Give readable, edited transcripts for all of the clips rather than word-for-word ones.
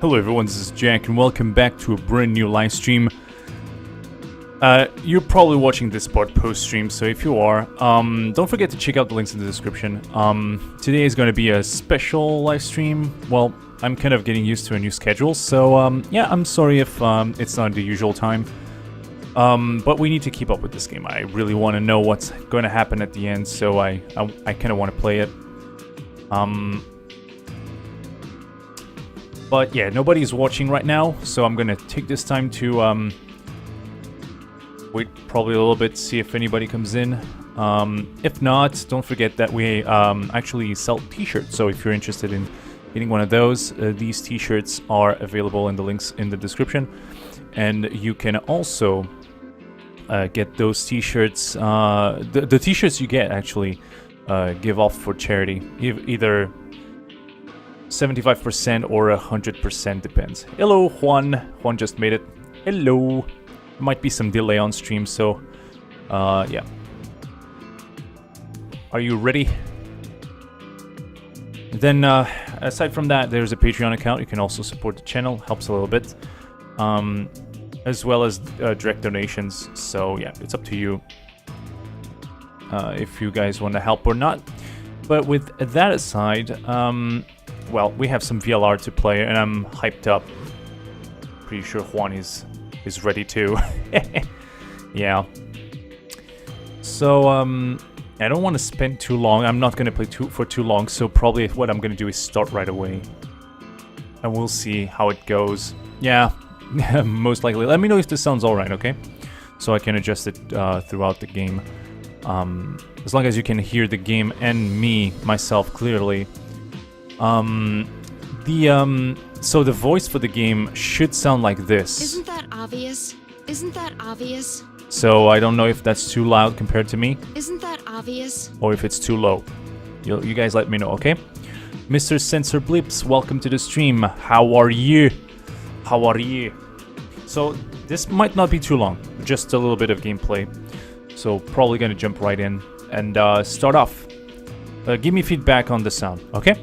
Hello everyone, this is Jack and welcome back to a brand new live stream. You're probably watching this part post-stream, so if you are, don't forget to check out the links in the description. Today is going to be a special live stream. Well, I'm kind of getting used to a new schedule, so yeah, I'm sorry if it's not the usual time. But we need to keep up with this game. I really want to know what's going to happen at the end, so I kind of want to play it. But yeah, nobody's watching right now, so I'm gonna take this time to wait probably a little bit, see if anybody comes in. If not, don't forget that we actually sell t-shirts, so if you're interested in getting one of those, these t-shirts are available in the links in the description. And you can also get those t-shirts, the t-shirts you get actually give off for charity, either 75% or 100%, depends. Hello, Juan. Juan just made it. Hello. Might be some delay on stream, so yeah. Are you ready? Then, aside from that, there's a Patreon account. You can also support the channel. Helps a little bit. As well as direct donations. So yeah, it's up to you if you guys want to help or not. But with that aside, well, we have some VLR to play, and I'm hyped up. Pretty sure Juan is ready too. Yeah. So, I don't want to spend too long. I'm not going to play for too long, so probably what I'm going to do is start right away. And we'll see how it goes. Yeah, most likely. Let me know if this sounds alright, okay? So I can adjust it throughout the game. As long as you can hear the game and myself clearly. So the voice for the game should sound like this. Isn't that obvious? Isn't that obvious? So I don't know if that's too loud compared to me. Isn't that obvious? Or if it's too low. You guys let me know, okay? Mr. Censor Blips, welcome to the stream. How are you? How are you? So this might not be too long. Just a little bit of gameplay. So probably gonna jump right in and start off. Give me feedback on the sound, okay?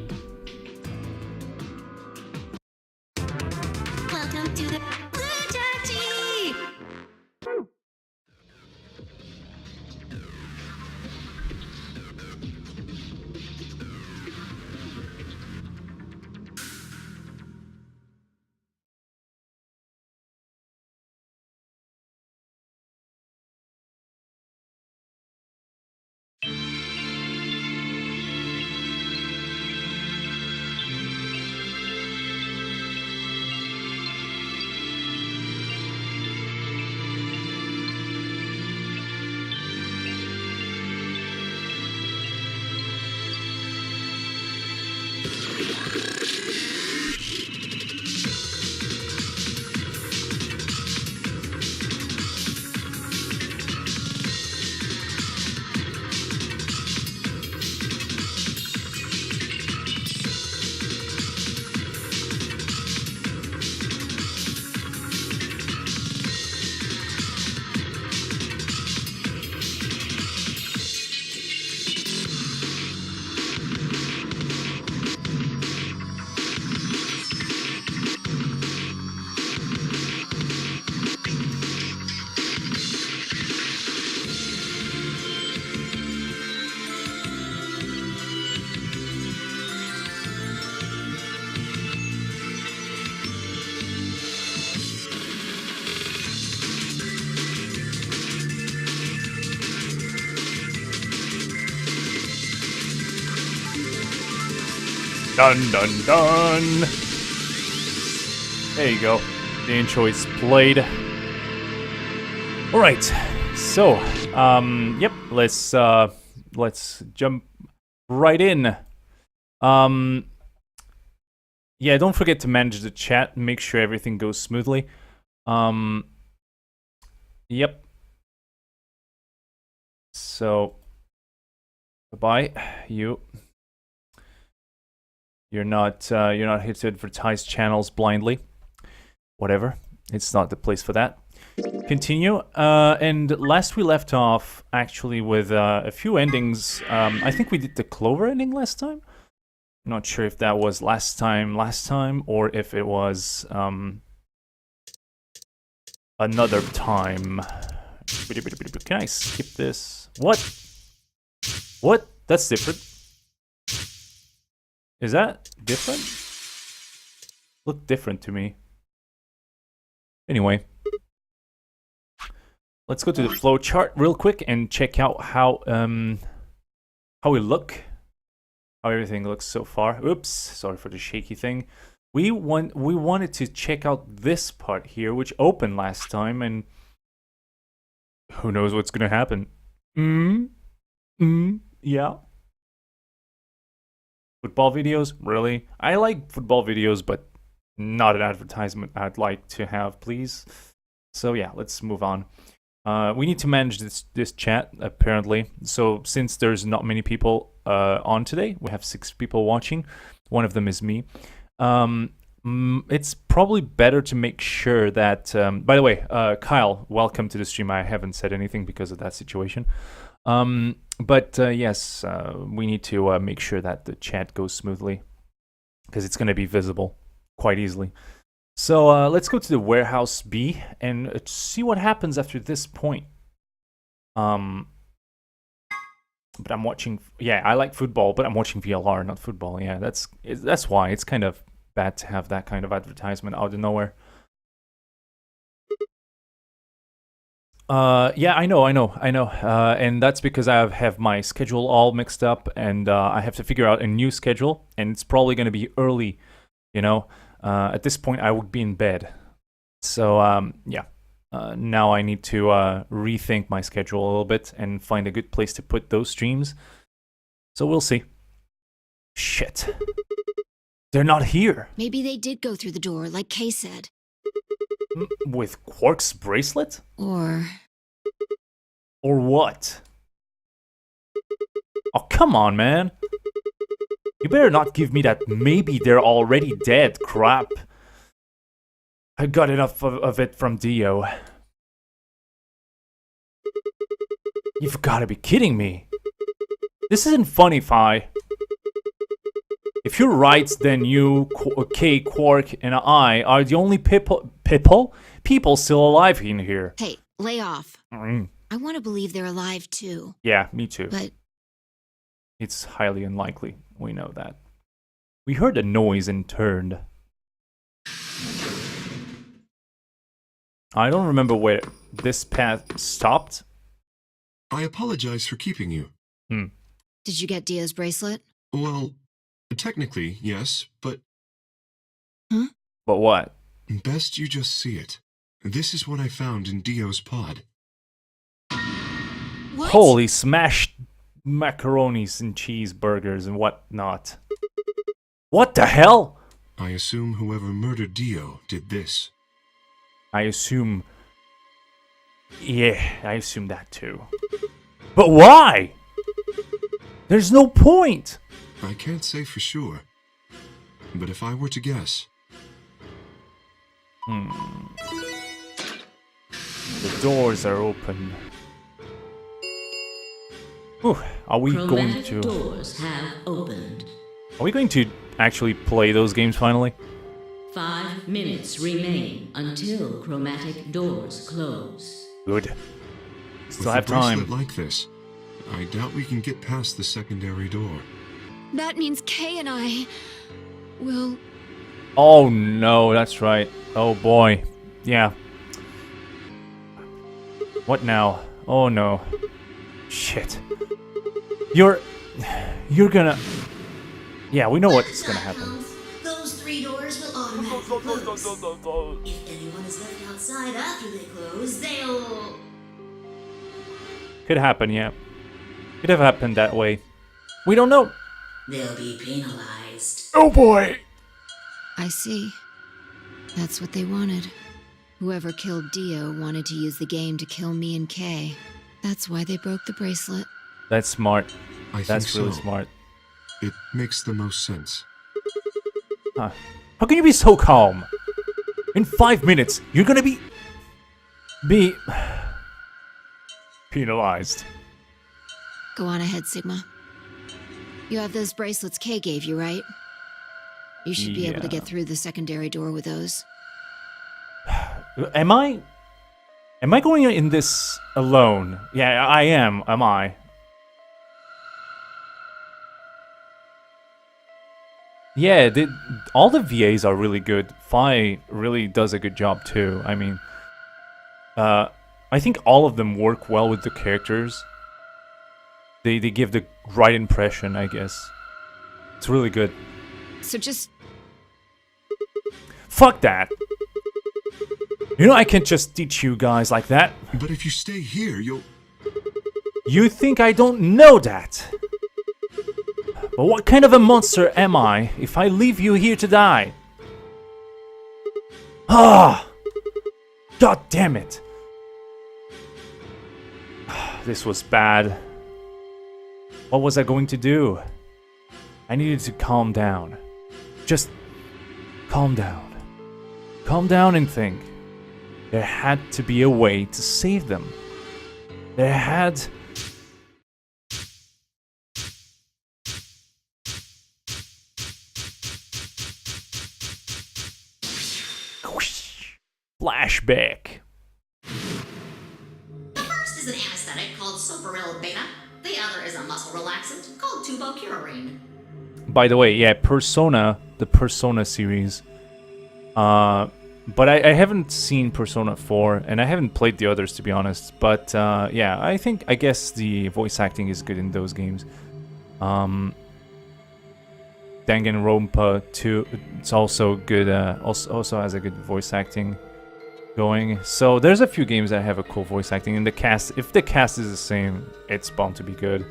Dun dun dun! There you go. The intro is played. Alright, so, yep, let's jump right in. Yeah, don't forget to manage the chat and make sure everything goes smoothly. Yep. So, bye-bye, you. You're not here to advertise channels blindly. Whatever. It's not the place for that. Continue. And last we left off, actually, with a few endings. I think we did the Clover ending last time. Not sure if that was last time, or if it was another time. Can I skip this? What? What? That's different. Is that different? Looked different to me. Anyway. Let's go to the flow chart real quick and check out how we look. How everything looks so far. Oops, sorry for the shaky thing. We wanted to check out this part here, which opened last time, and who knows what's gonna happen. Yeah. Football videos? Really? I like football videos, but not an advertisement I'd like to have, please. So yeah, let's move on. We need to manage this chat, apparently. So since there's not many people on today, we have 6 people watching. One of them is me. It's probably better to make sure that... by the way, Kyle, welcome to the stream. I haven't said anything because of that situation. But yes, we need to make sure that the chat goes smoothly, because it's going to be visible quite easily. So let's go to the warehouse B and see what happens after this point. But I'm watching. Yeah, I like football, but I'm watching VLR, not football. Yeah, that's why it's kind of bad to have that kind of advertisement out of nowhere. Yeah, I know, and that's because I have my schedule all mixed up, and I have to figure out a new schedule, and it's probably going to be early, you know. At this point, I would be in bed. So, yeah. Now I need to rethink my schedule a little bit and find a good place to put those streams. So we'll see. Shit. They're not here. Maybe they did go through the door, like Kay said. With Quark's bracelet? Or what? Oh, come on, man. You better not give me that maybe they're already dead crap. I got enough of it from Dio. You've got to be kidding me. This isn't funny, Fi. If you're right, then you, Kay, Quark, and I are the only people still alive in here. Hey, lay off. I want to believe they're alive too. Yeah, me too. But it's highly unlikely. We know that. We heard a noise and turned. I don't remember where this path stopped. I apologize for keeping you. Did you get Dio's bracelet? Well, technically, yes, but... Huh? But what? Best you just see it. This is what I found in Dio's pod. What? Holy smashed macaronis and cheeseburgers and whatnot. What the hell? I assume whoever murdered Dio did this. I assume... Yeah, I assume that too. But why? There's no point. I can't say for sure. But if I were to guess... The doors are open. Whew, are we going to... doors have opened. Are we going to actually play those games finally? 5 minutes remain until chromatic doors close. Good. Still With have a bracelet time. like this, I doubt we can get past the secondary door. That means Kay and I will... Oh no, that's right. Oh boy. Yeah. What now? Oh no. Shit. You're gonna... Yeah, we know what's gonna happen. Those 3 doors will automatically close. If anyone is left outside after they close, they'll... Could happen, yeah. Could have happened that way. We don't know. They'll be penalized. Oh boy! I see. That's what they wanted. Whoever killed Dio wanted to use the game to kill me and Kay. That's why they broke the bracelet. That's smart. I That's think really so. smart. It makes the most sense. Huh. How can you be so calm? In 5 minutes, you're gonna be penalized. Go on ahead, Sigma. You have those bracelets Kay gave you, right? You should be able to Yeah. get through the secondary door with those. Am I going in this alone? Yeah, I am. Am I? Yeah, all the VAs are really good. Fi really does a good job too. I mean, I think all of them work well with the characters. They give the right impression, I guess. It's really good. So just... Fuck that! You know I can't just teach you guys like that. But if you stay here, you'll... You think I don't know that? But what kind of a monster am I if I leave you here to die? Ah! God damn it! This was bad. What was I going to do? I needed to calm down. Just calm down. Calm down and think. There had to be a way to save them. There had... Flashback. The first is an anesthetic called Soparil Beta. The other is a muscle relaxant called Tubocurarine. By the way, yeah, Persona, the Persona series. But I haven't seen Persona 4, and I haven't played the others, to be honest. But yeah, I guess the voice acting is good in those games. Danganronpa 2, it's also good. Also has a good voice acting going. So there's a few games that have a cool voice acting. And the cast, if the cast is the same, it's bound to be good.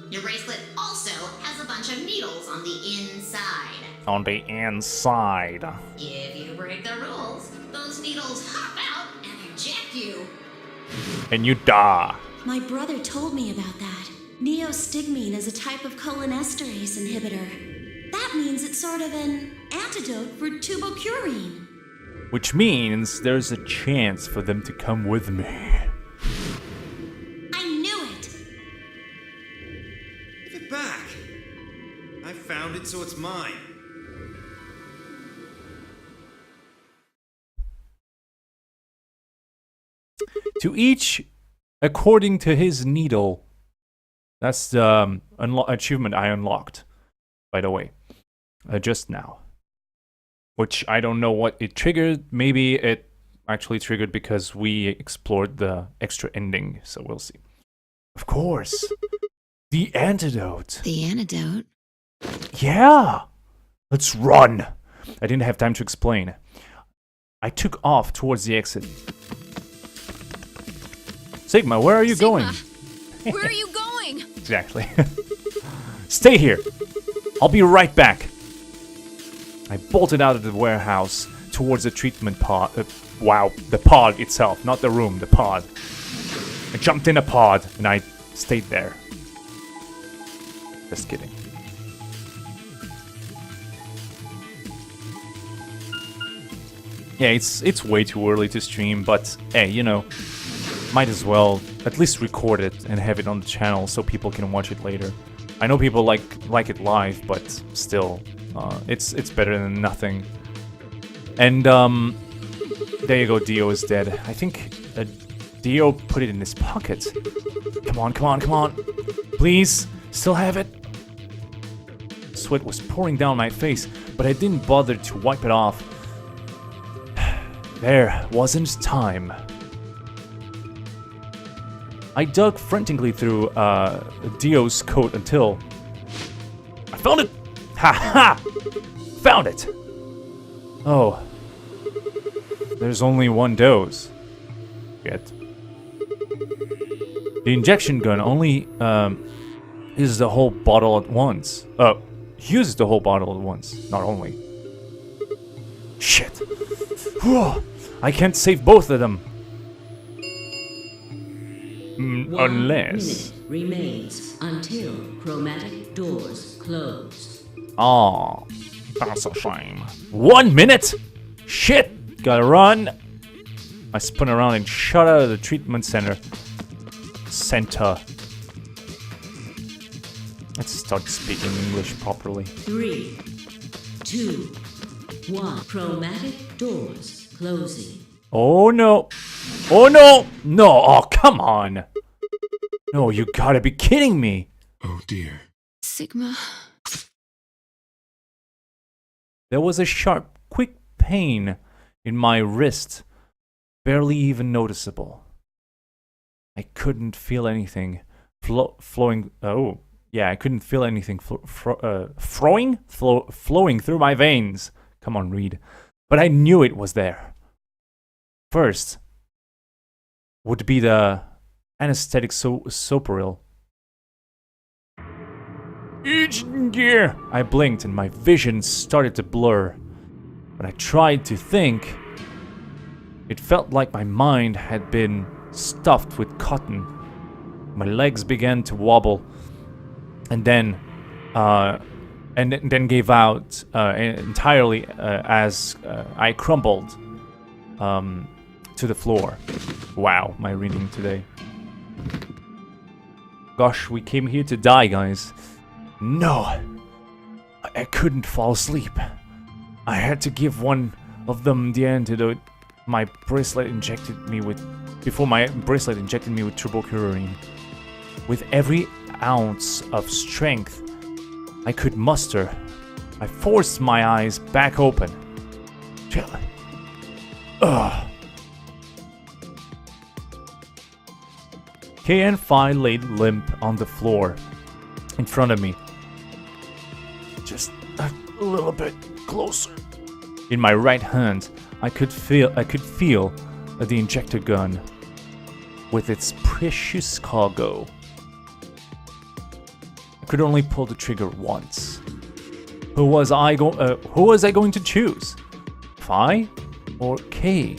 Your bracelet also has a bunch of needles on the inside. On the inside. If you break the rules, those needles hop out and inject you. And you die. My brother told me about that. Neostigmine is a type of cholinesterase inhibitor. That means it's sort of an antidote for tubocurine. Which means there's a chance for them to come with me. I knew it! Give it back. I found it, so it's mine. To each, according to his needle. That's the achievement I unlocked, by the way, just now. Which I don't know what it triggered. Maybe it actually triggered because we explored the extra ending, so we'll see. Of course, the antidote. The antidote? Yeah! Let's run! I didn't have time to explain. I took off towards the exit. Sigma, where are you going? Where are you going? Exactly. Stay here. I'll be right back. I bolted out of the warehouse towards the treatment pod. Wow, the pod itself, not the room, the pod. I jumped in a pod and I stayed there. Just kidding. Yeah, it's way too early to stream, but hey, you know, might as well at least record it and have it on the channel so people can watch it later. I know people like it live, but still, it's better than nothing. And there you go, Dio is dead. I think Dio put it in his pocket. Come on, come on, come on. Please, still have it. Sweat was pouring down my face, but I didn't bother to wipe it off. There wasn't time. I dug frantically through Dio's coat until I found it! Ha ha! Found it! Oh. There's only one dose. Yet. The injection gun only uses the whole bottle at once. Uses the whole bottle at once, not only. Shit. Whew. I can't save both of them. Unless... 1 minute remains until chromatic doors close. Oh, that's a shame. 1 minute? Shit! Gotta run! I spun around and shot out of the treatment center. Let's start speaking English properly. 3, 2, 1. Chromatic doors closing. Oh no! Oh no! No! Oh, come on! No, you gotta be kidding me! Oh dear. Sigma. There was a sharp, quick pain in my wrist, barely even noticeable. I couldn't feel anything flowing. Oh, yeah, I couldn't feel anything flowing through my veins. Come on, read. But I knew it was there. First would be the anesthetic soporil. Gear. I blinked and my vision started to blur. When I tried to think, it felt like my mind had been stuffed with cotton. My legs began to wobble, and then gave out entirely as I crumbled to the floor. Wow, my reading today. Gosh, we came here to die, guys. No, I couldn't fall asleep. I had to give one of them the antidote my bracelet injected me with before my bracelet injected me with turbocurine. With every ounce of strength I could muster, I forced my eyes back open. Kay and Phi laid limp on the floor in front of me. Just a little bit closer. In my right hand, I could feel the injector gun with its precious cargo. I could only pull the trigger once. Who was I going to choose? Phi or K?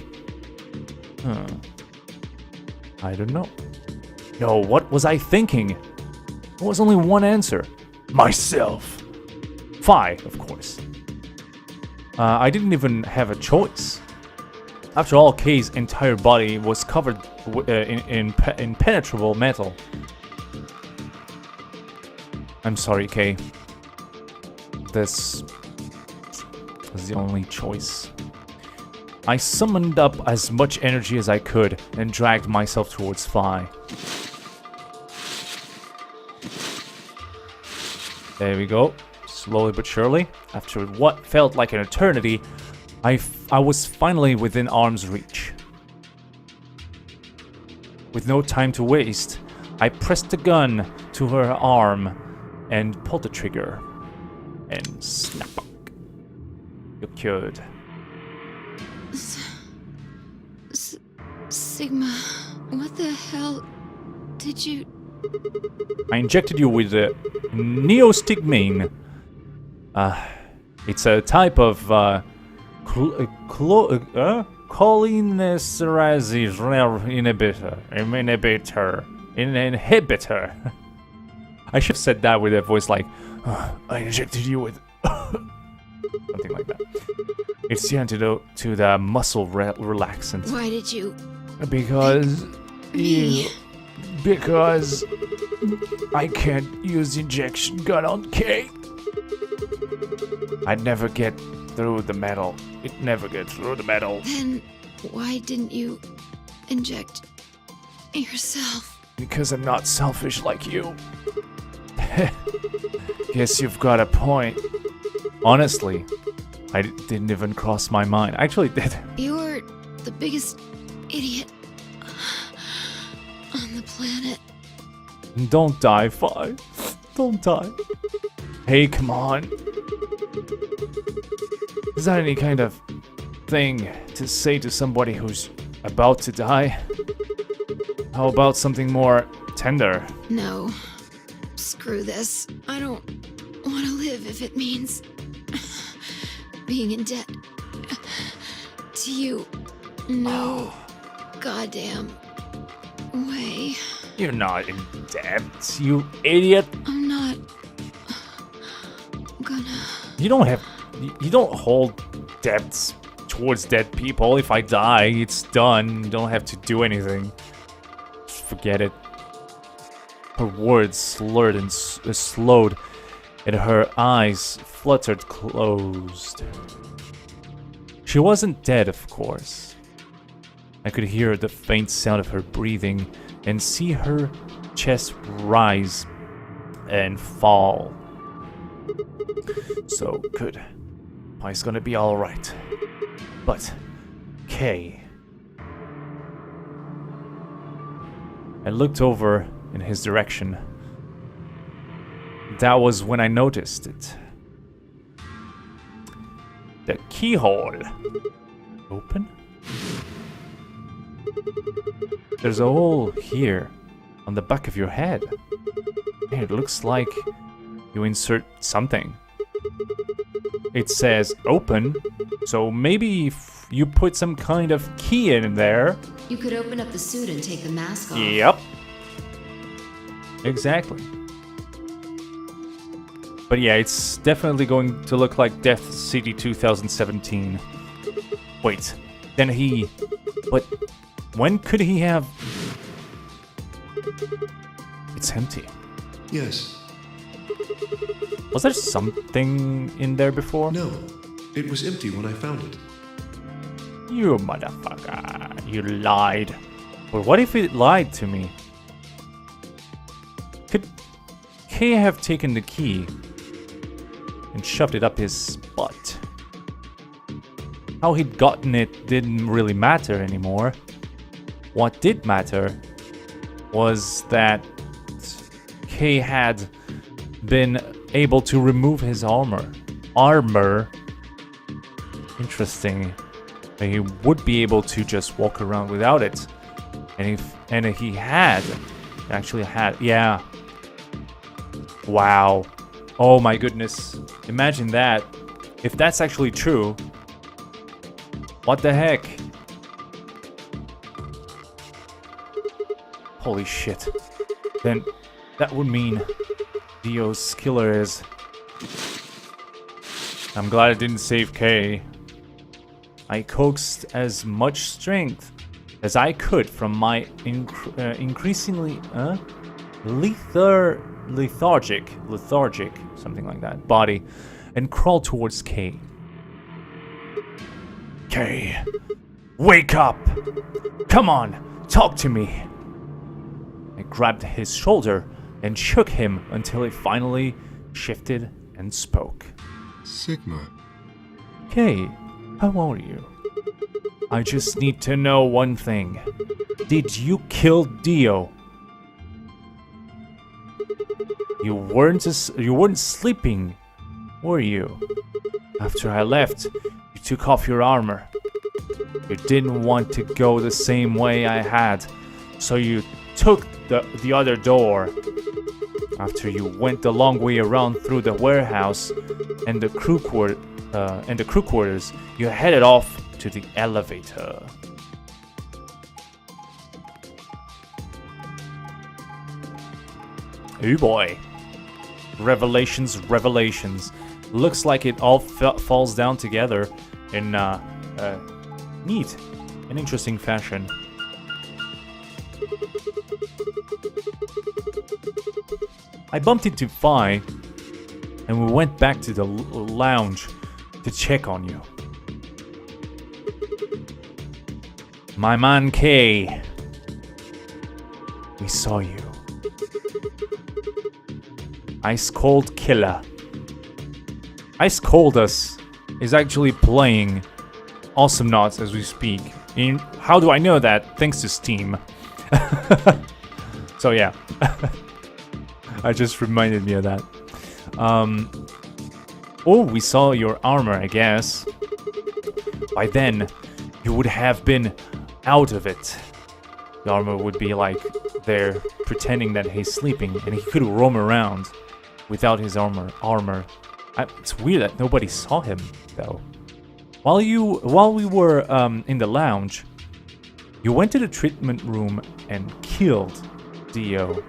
I don't know. No, what was I thinking? There was only one answer. Myself. Phi, of course. I didn't even have a choice. After all, Kay's entire body was covered in impenetrable metal. I'm sorry, Kay. This was the only choice. I summoned up as much energy as I could and dragged myself towards Phi. There we go. Slowly but surely, after what felt like an eternity, I was finally within arm's reach. With no time to waste, I pressed the gun to her arm and pulled the trigger. And snap. You're cured. Sigma, what the hell did you... I injected you with neostigmine. It's a type of cholinesterase inhibitor. I should have said that with a voice like, I injected you with something like that. It's the antidote to the muscle relaxant. Why did you... Because because I can't use the injection gun on K. I'd never get through the metal. It never gets through the metal. Then why didn't you inject yourself? Because I'm not selfish like you. Guess you've got a point. Honestly, I didn't even cross my mind. I actually did. You're the biggest idiot on the planet. Don't die, Phi. Don't die. Hey, come on. Is that any kind of thing to say to somebody who's about to die? How about something more tender? No. Screw this. I don't want to live if it means being in debt to you. No goddamn way. You're not in debt, you idiot. I'm not gonna... You don't hold debts towards dead people. If I die, it's done. You don't have to do anything. Just forget it. Her words slurred and slowed and her eyes fluttered closed. She wasn't dead, of course. I could hear the faint sound of her breathing and see her chest rise and fall. So, good. Pie's gonna be alright. But, Kay. I looked over in his direction. That was when I noticed it. The keyhole. Open? There's a hole here on the back of your head. Hey, it looks like you insert something. It says open, so maybe if you put some kind of key in there. You could open up the suit and take the mask off. Yep. Exactly. But yeah, it's definitely going to look like Death City 2017. Wait, then he... But when could he have... It's empty. Yes. Was there something in there before? No. It was empty when I found it. You motherfucker. You lied. But what if it lied to me? Could Kay have taken the key and shoved it up his butt? How he'd gotten it didn't really matter anymore. What did matter was that Kay had been able to remove his armor. Interesting. He would be able to just walk around without it. And if he actually had, yeah. Wow. Oh my goodness. Imagine that. If that's actually true, what the heck? Holy shit. Then that would mean Dio's killer is... I'm glad I didn't save Kay. I coaxed as much strength as I could from my increasingly lethargic, something like that, body, and crawled towards Kay. Kay, wake up! Come on, talk to me! I grabbed his shoulder and shook him until he finally shifted and spoke. Sigma. Kay, how are you? I just need to know one thing. Did you kill Dio? You weren't sleeping, were you? After I left, you took off your armor. You didn't want to go the same way I had, so you took the other door. After you went the long way around through the warehouse and the crew quarters, you headed off to the elevator. Oh boy. Revelations. Looks like it all falls down together in neat and interesting fashion. I bumped into Phi, and we went back to the lounge to check on you. My man Kay, we saw you. Ice Cold Killer. Ice Coldus is actually playing Awesome Knots as we speak. And how do I know that? Thanks to Steam. So yeah. I just reminded me of that. Oh, we saw your armor, I guess. By then, you would have been out of it. The armor would be like there, pretending that he's sleeping, and he could roam around without his armor. It's weird that nobody saw him, though. While we were in the lounge, you went to the treatment room and killed Dio.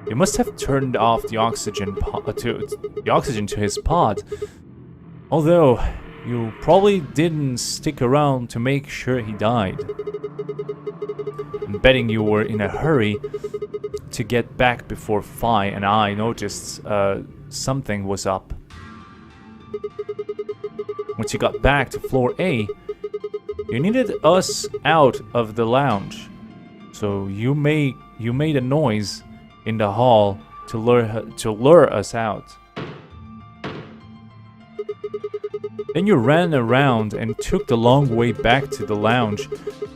You must have turned off the oxygen to his pod. Although you probably didn't stick around to make sure he died. I'm betting you were in a hurry to get back before Phi and I noticed something was up. Once you got back to floor A, you needed us out of the lounge. So you made a noise in the hall to lure us out. Then you ran around and took the long way back to the lounge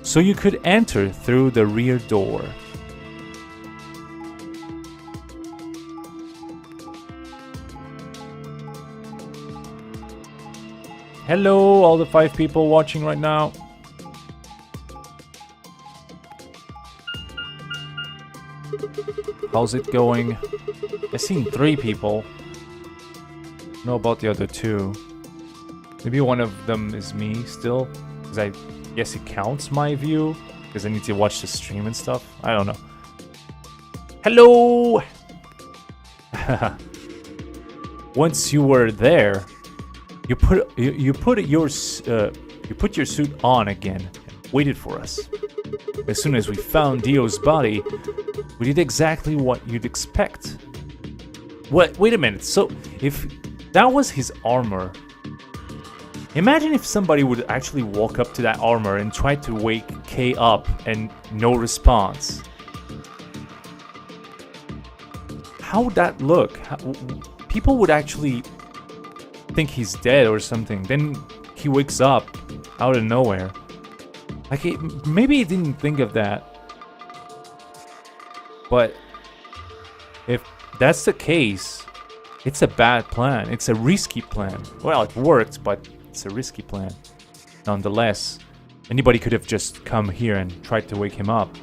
so you could enter through the rear door. Hello, all the 5 people watching right now. How's it going? I've seen 3 people. Know about the other 2. Maybe one of them is me still, because I guess it counts my view, because I need to watch the stream and stuff. I don't know. Hello! Once you were there, you put your suit on again and waited for us. As soon as we found Dio's body, we did exactly what you'd expect. What? Wait a minute. So, if that was his armor, imagine if somebody would actually walk up to that armor and try to wake Kay up and no response. How would that look? People would actually think he's dead or something. Then he wakes up out of nowhere. Like, maybe he didn't think of that. But if that's the case, it's a bad plan. It's a risky plan. Well, it worked, but it's a risky plan. Nonetheless, anybody could have just come here and tried to wake him up.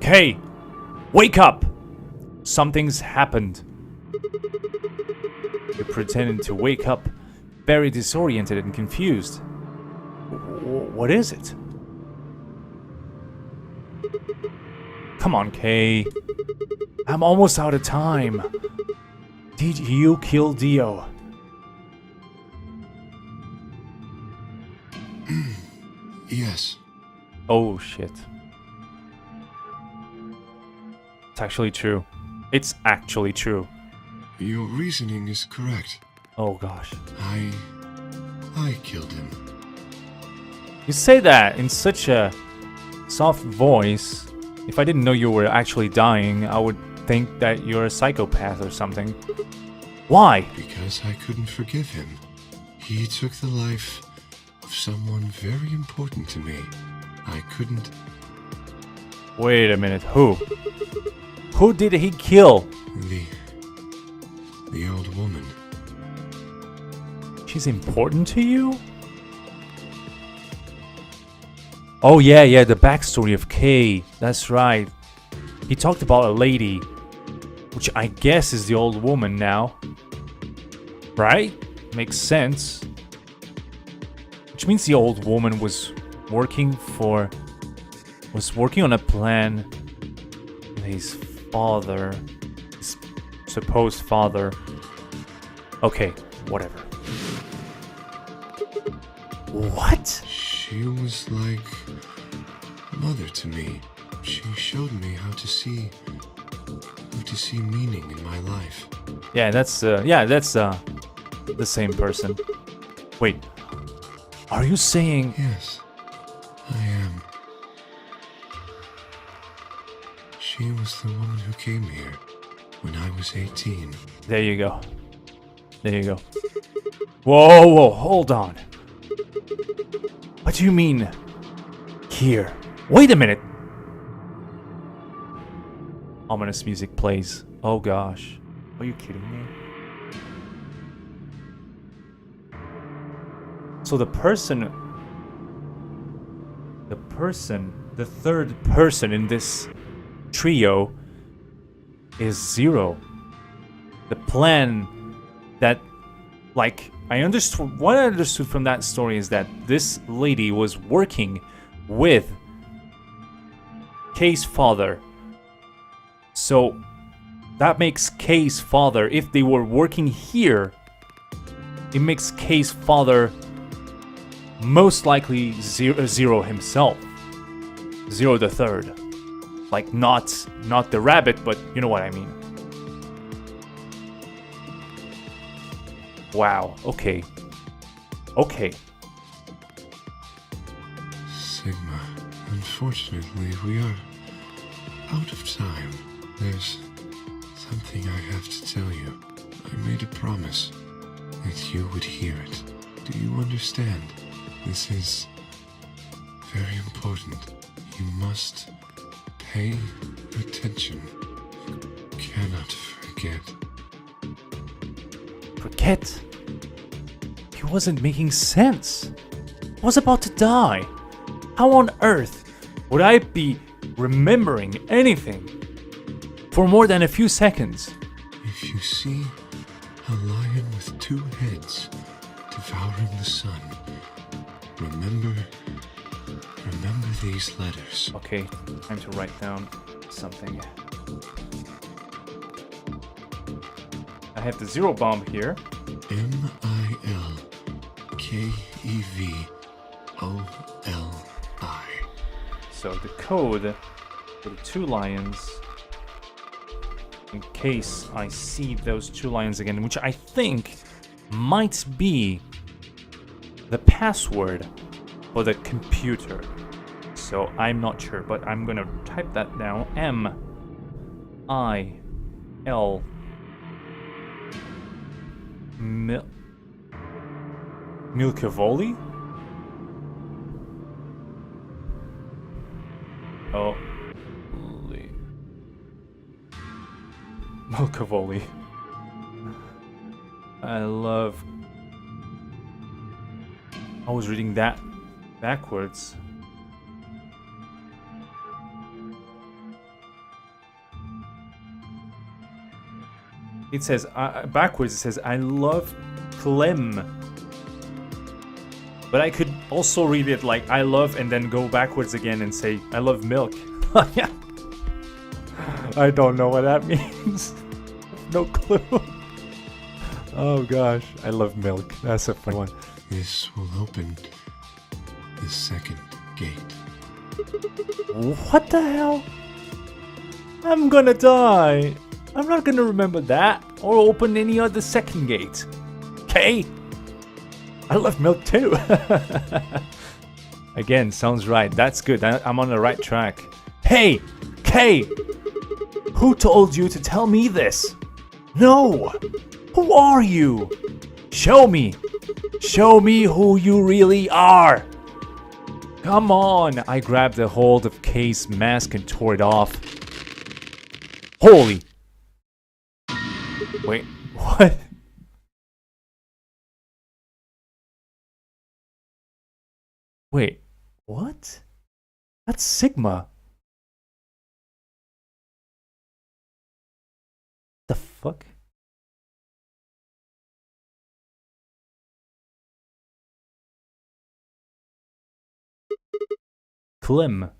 Kay, wake up! Something's happened. You pretended to wake up, very disoriented and confused. What is it? Come on, Kay. I'm almost out of time. Did you kill Dio? Yes. Oh shit. It's actually true. It's actually true. Your reasoning is correct. Oh gosh. I killed him. You say that in such a soft voice. If I didn't know you were actually dying, I would think that you're a psychopath or something. Why? Because I couldn't forgive him. He took the life of someone very important to me. I couldn't... Wait a minute, who? Who did he kill? The old woman. She's important to you? Oh yeah, the backstory of Kay. That's right. He talked about a lady, which I guess is the old woman now. Right? Makes sense. Which means the old woman was working on a plan with his father. His supposed father. Okay, whatever. What? She was like mother to me. She showed me how to see meaning in my life. Yeah, that's the same person. Wait, are you saying? Yes, I am. She was the woman who came here when I was 18. There you go. There you go. Whoa, hold on. What do you mean, here? Wait a minute! Ominous music plays. Oh gosh. Are you kidding me? So the third person in this trio is Zero. The plan that, like, what I understood from that story is that this lady was working with Kay's father. So that makes Kay's father, if they were working here, it makes Kay's father most likely Zero himself. Zero the third. Like, not the rabbit, but you know what I mean. Wow, okay. Okay. Sigma, unfortunately, we are out of time. There's something I have to tell you. I made a promise that you would hear it. Do you understand? This is very important. You must pay attention. You cannot forget. Forget? He wasn't making sense. I was about to die. How on earth would I be remembering anything for more than a few seconds? If you see a lion with two heads devouring the sun, remember these letters. Okay, time to write down something. I have the zero bomb here. MILKEVOLI. So the code for the two lions, in case I see those two lions again, which I think might be the password for the computer. So I'm not sure, but I'm gonna type that down. M-I-L Milkevoli? Oh. Milkevoli. I was reading that backwards. It says, backwards it says, I love Clem. But I could also read it like, I love, and then go backwards again and say, I love milk. Yeah. I don't know what that means. No clue. Oh gosh, I love milk. That's a fun one. This will open the second gate. What the hell? I'm gonna die. I'm not gonna remember that or open any other second gate. Okay? I love milk too. Again, sounds right. That's good. I'm on the right track. Hey! Kay! Who told you to tell me this? No! Who are you? Show me! Show me who you really are! Come on! I grabbed a hold of Kay's mask and tore it off. Holy! Wait, what? Wait, what? That's Sigma. The fuck? Clem.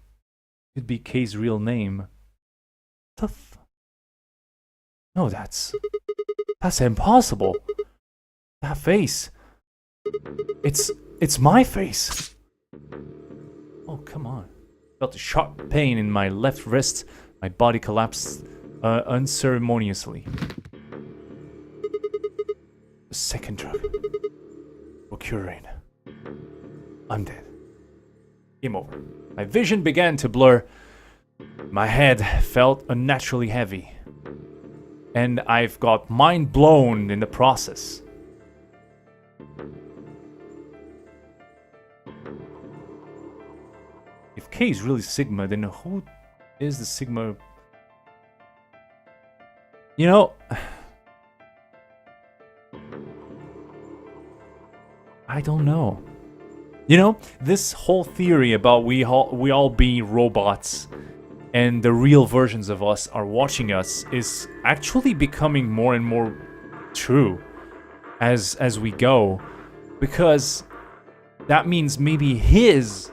Could be Kay's real name. The f... No, that's impossible. That face. It's my face. Oh, come on. Felt a sharp pain in my left wrist. My body collapsed unceremoniously. The second drug. Procurine. I'm dead. Game over. My vision began to blur. My head felt unnaturally heavy. And I've got mind blown in the process. If K is really Sigma, then who is the Sigma? You know, I don't know. You know, this whole theory about we all be robots and the real versions of us are watching us is actually becoming more and more true as we go, because that means maybe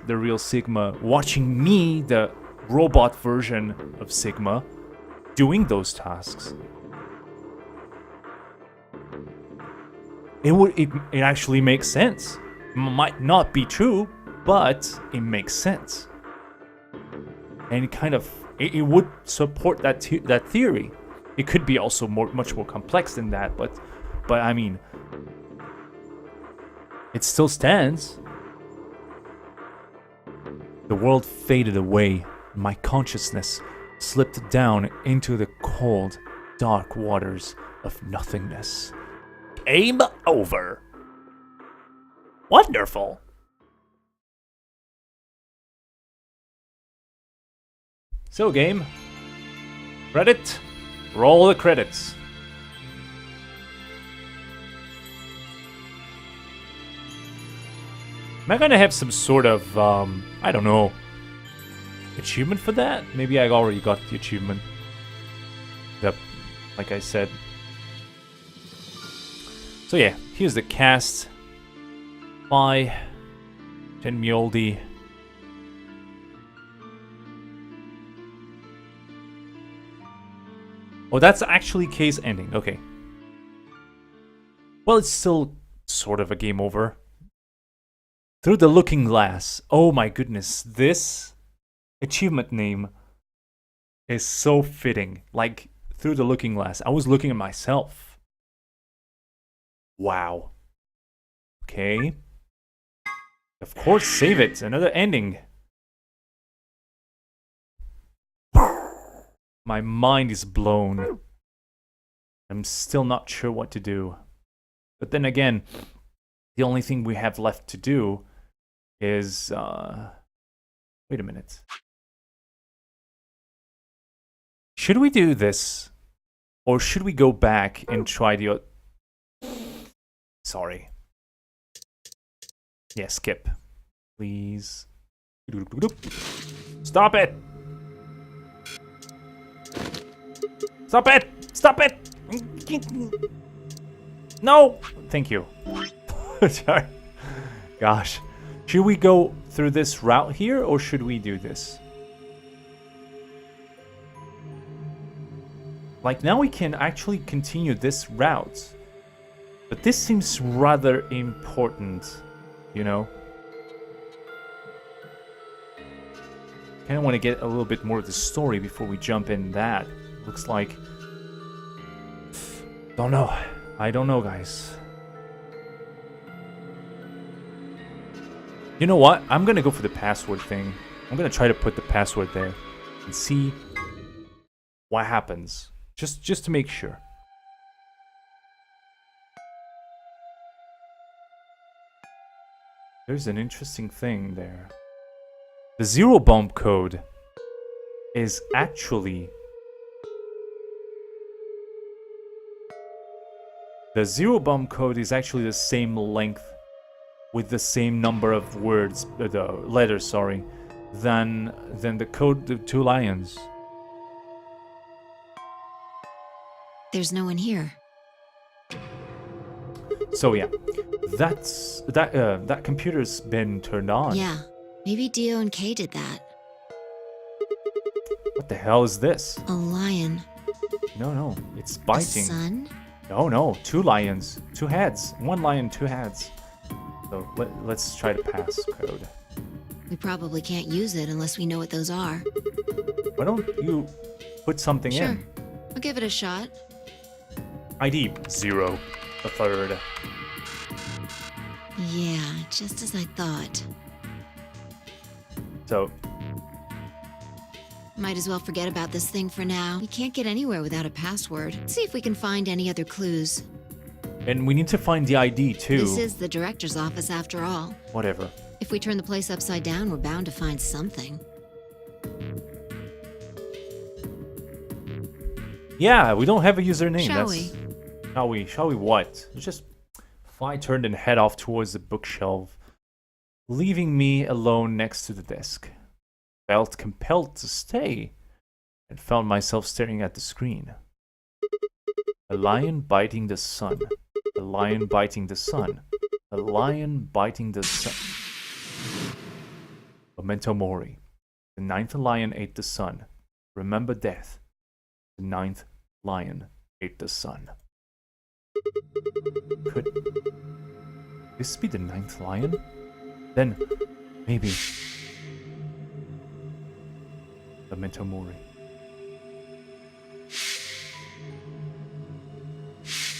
the real Sigma, watching me, the robot version of Sigma, doing those tasks. It actually makes sense. Might not be true, but it makes sense. And it kind of It would support that that theory. It could be also much more complex than that, but I mean, it still stands. The world faded away. My consciousness slipped down into the cold, dark waters of nothingness. Game over. Wonderful. So, game. Credit. Roll the credits. Am I gonna have some sort of, I don't know, achievement for that? Maybe I already got the achievement. Yep, like I said. So yeah, here's the cast. By Ten Mjoldi. Oh, that's actually case ending. Okay. Well, it's still sort of a game over. Through the Looking Glass. Oh my goodness. This achievement name is so fitting. Like, Through the Looking Glass. I was looking at myself. Wow. Okay. Of course, save it. Another ending. My mind is blown. I'm still not sure what to do. But then again, the only thing we have left to do is... wait a minute. Should we do this? Or should we go back and try the... Sorry. Yeah, skip. Please. Stop it! Stop it! Stop it! No! Thank you. Sorry. Gosh. Should we go through this route here, or should we do this? Like, now we can actually continue this route. But this seems rather important, you know? Kind of want to get a little bit more of the story before we jump in that. Looks like... Don't know. I don't know, guys. You know what? I'm gonna go for the password thing. I'm gonna try to put the password there and see what happens. Just to make sure. There's an interesting thing there. The zero bomb code is actually... The zero bomb code is actually the same length with the same number of words, the letters, sorry, than the code of two lions. There's no one here. So yeah, that computer's been turned on. Yeah, maybe Dio and Kay did that. What the hell is this? A lion. No, it's A biting. sun? No, two lions, two heads. One lion, two heads. So let's try to pass code. We probably can't use it unless we know what those are. Why don't you put something Sure. in? I'll give it a shot. ID 0, the third. Yeah, just as I thought. So, Might as well forget about this thing for now. We can't get anywhere without a password. See if we can find any other clues. and we need to find the ID too. This is the director's office after all. Whatever. If we turn the place upside down, we're bound to find something. Yeah, we don't have a username. Shall we? Shall we what? Just fly turned and head off towards the bookshelf, leaving me alone next to the desk. Felt compelled to stay and found myself staring at the screen. A lion biting the sun. A lion biting the sun. A lion biting the sun. Memento Mori. The ninth lion ate the sun. Remember death. The ninth lion ate the sun. Could this be the ninth lion? Then, maybe... Memento Mori.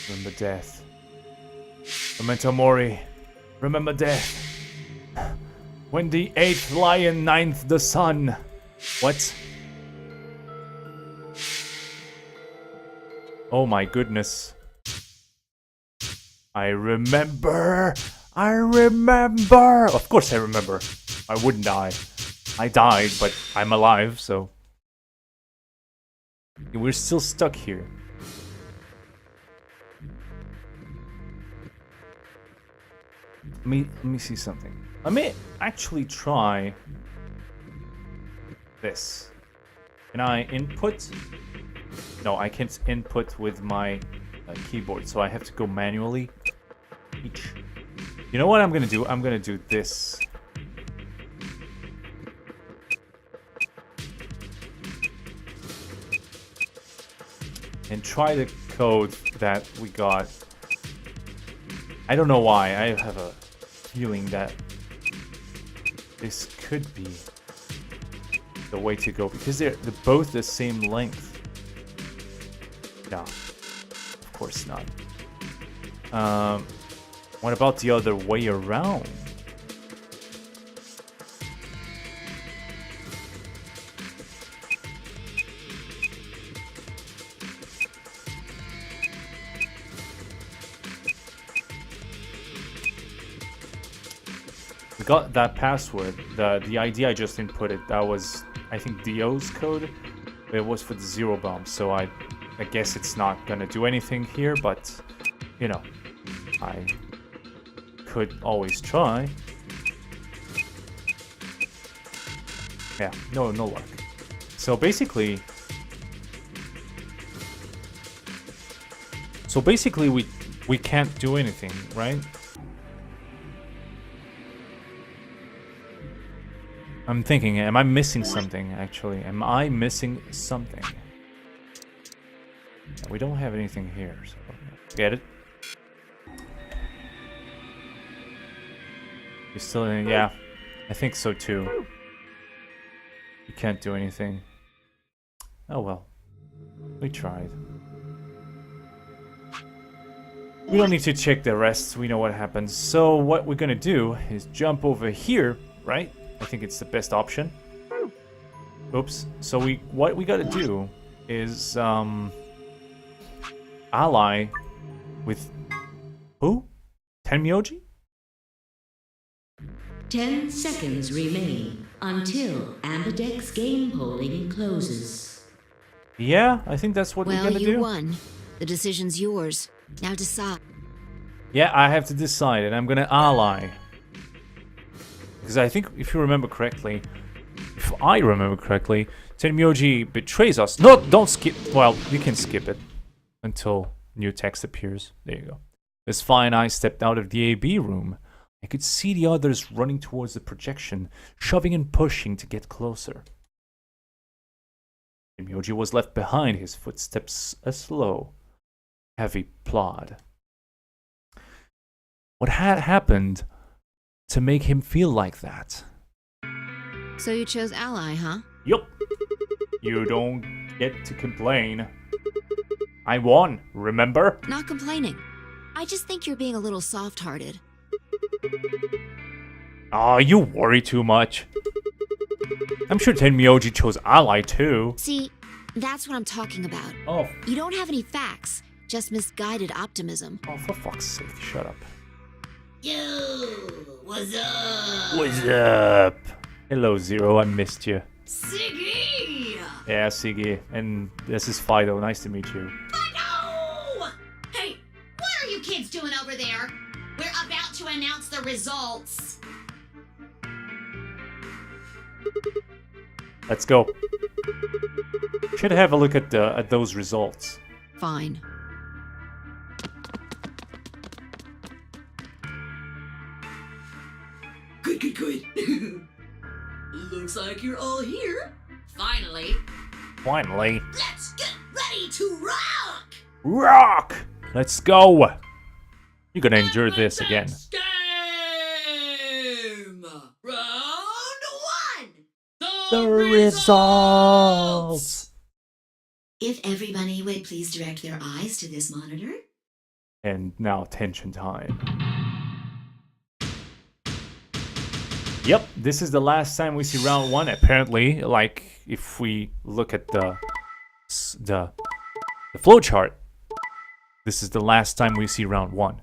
Remember death. Memento Mori. Remember death. When the 8th lion, 9th the sun. What? Oh my goodness. I remember. I remember. Of course I remember. I wouldn't die. I died, but I'm alive, so. We're still stuck here. Let me see something. I may actually try this. Can I input? No, I can't input with my keyboard, so I have to go manually. Each. You know what I'm gonna do? I'm gonna do this. And try the code that we got. I don't know why. I have a feeling that this could be the way to go because they're both the same length. No, of course not. What about the other way around? We got that password. The ID I just inputted, that was, I think, Dio's code. It was for the 0 bomb, so I guess it's not gonna do anything here, but, you know, I could always try. Yeah, no luck. So basically, we can't do anything, right? I'm thinking, am I missing something, actually? Am I missing something? We don't have anything here, so... Get it? You're still in... Yeah, I think so, too. You can't do anything. Oh, well. We tried. We don't need to check the rest. We know what happens. So, what we're gonna do is jump over here, right? I think it's the best option. Oops. So what we gotta do is ally with who? Tenmyoji? 10 seconds remain until Ambidex game polling closes. Yeah, I think that's what we're Well, gonna you do. won. The decision's yours. Now decide. Yeah, I have to decide, and I'm gonna ally. Because I think, if you remember correctly, if I remember correctly, Tenmyoji betrays us. No, don't skip. Well, you can skip it until new text appears. There you go. As Fi and I stepped out of the AB room, I could see the others running towards the projection, shoving and pushing to get closer. Tenmyoji was left behind, his footsteps a slow, heavy plod. What had happened to make him feel like that? So you chose ally, huh? Yup. You don't get to complain. I won, remember? Not complaining. I just think you're being a little soft-hearted. Aw, you worry too much. I'm sure Tenmyoji chose ally too. See, that's what I'm talking about. Oh, You don't have any facts, just misguided optimism. for fuck's sake, shut up. Yo, what's up? What's up? Hello, Zero, I missed you. Siggy! Yeah, Siggy, and this is Fido, nice to meet you. No! Hey, what are you kids doing over there? We're about to announce the results. Let's go. Should have a look at those results. Fine. Good. Looks like you're all here. Finally. Finally. Let's get ready to rock! Rock! Let's go! You're gonna endure this again. Game! Round 1! The results! If everybody would please direct their eyes to this monitor. And now tension time. Yep, this is the last time we see round 1. Apparently, like if we look at the flowchart, this is the last time we see round 1.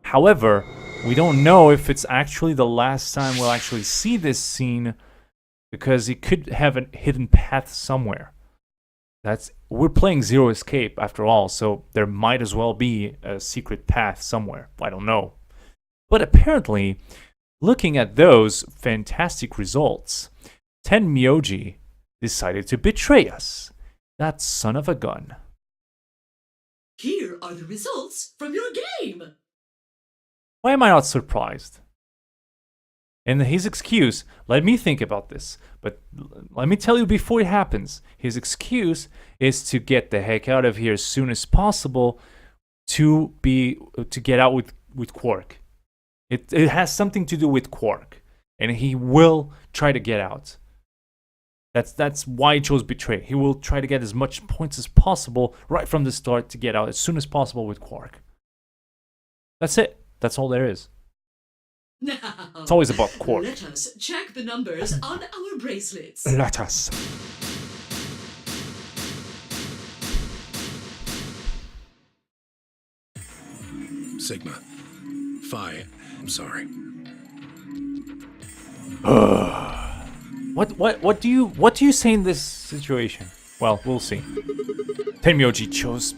However, we don't know if it's actually the last time we'll actually see this scene, because it could have a hidden path somewhere. We're playing Zero Escape after all, so there might as well be a secret path somewhere. I don't know. But apparently, looking at those fantastic results, Tenmyoji decided to betray us. That son of a gun. Here are the results from your game. Why am I not surprised? And his excuse, let me think about this, but let me tell you before it happens. His excuse is to get the heck out of here as soon as possible to get out with Quark. It has something to do with Quark, and he will try to get out. That's why he chose betray. He will try to get as much points as possible right from the start to get out as soon as possible with Quark. That's it. That's all there is. Now, It's always about Quark. let us check the numbers on our bracelets. Let us. Sigma. Phi. I'm sorry. What do you say in this situation? Well, we'll see. Tenmyoji chose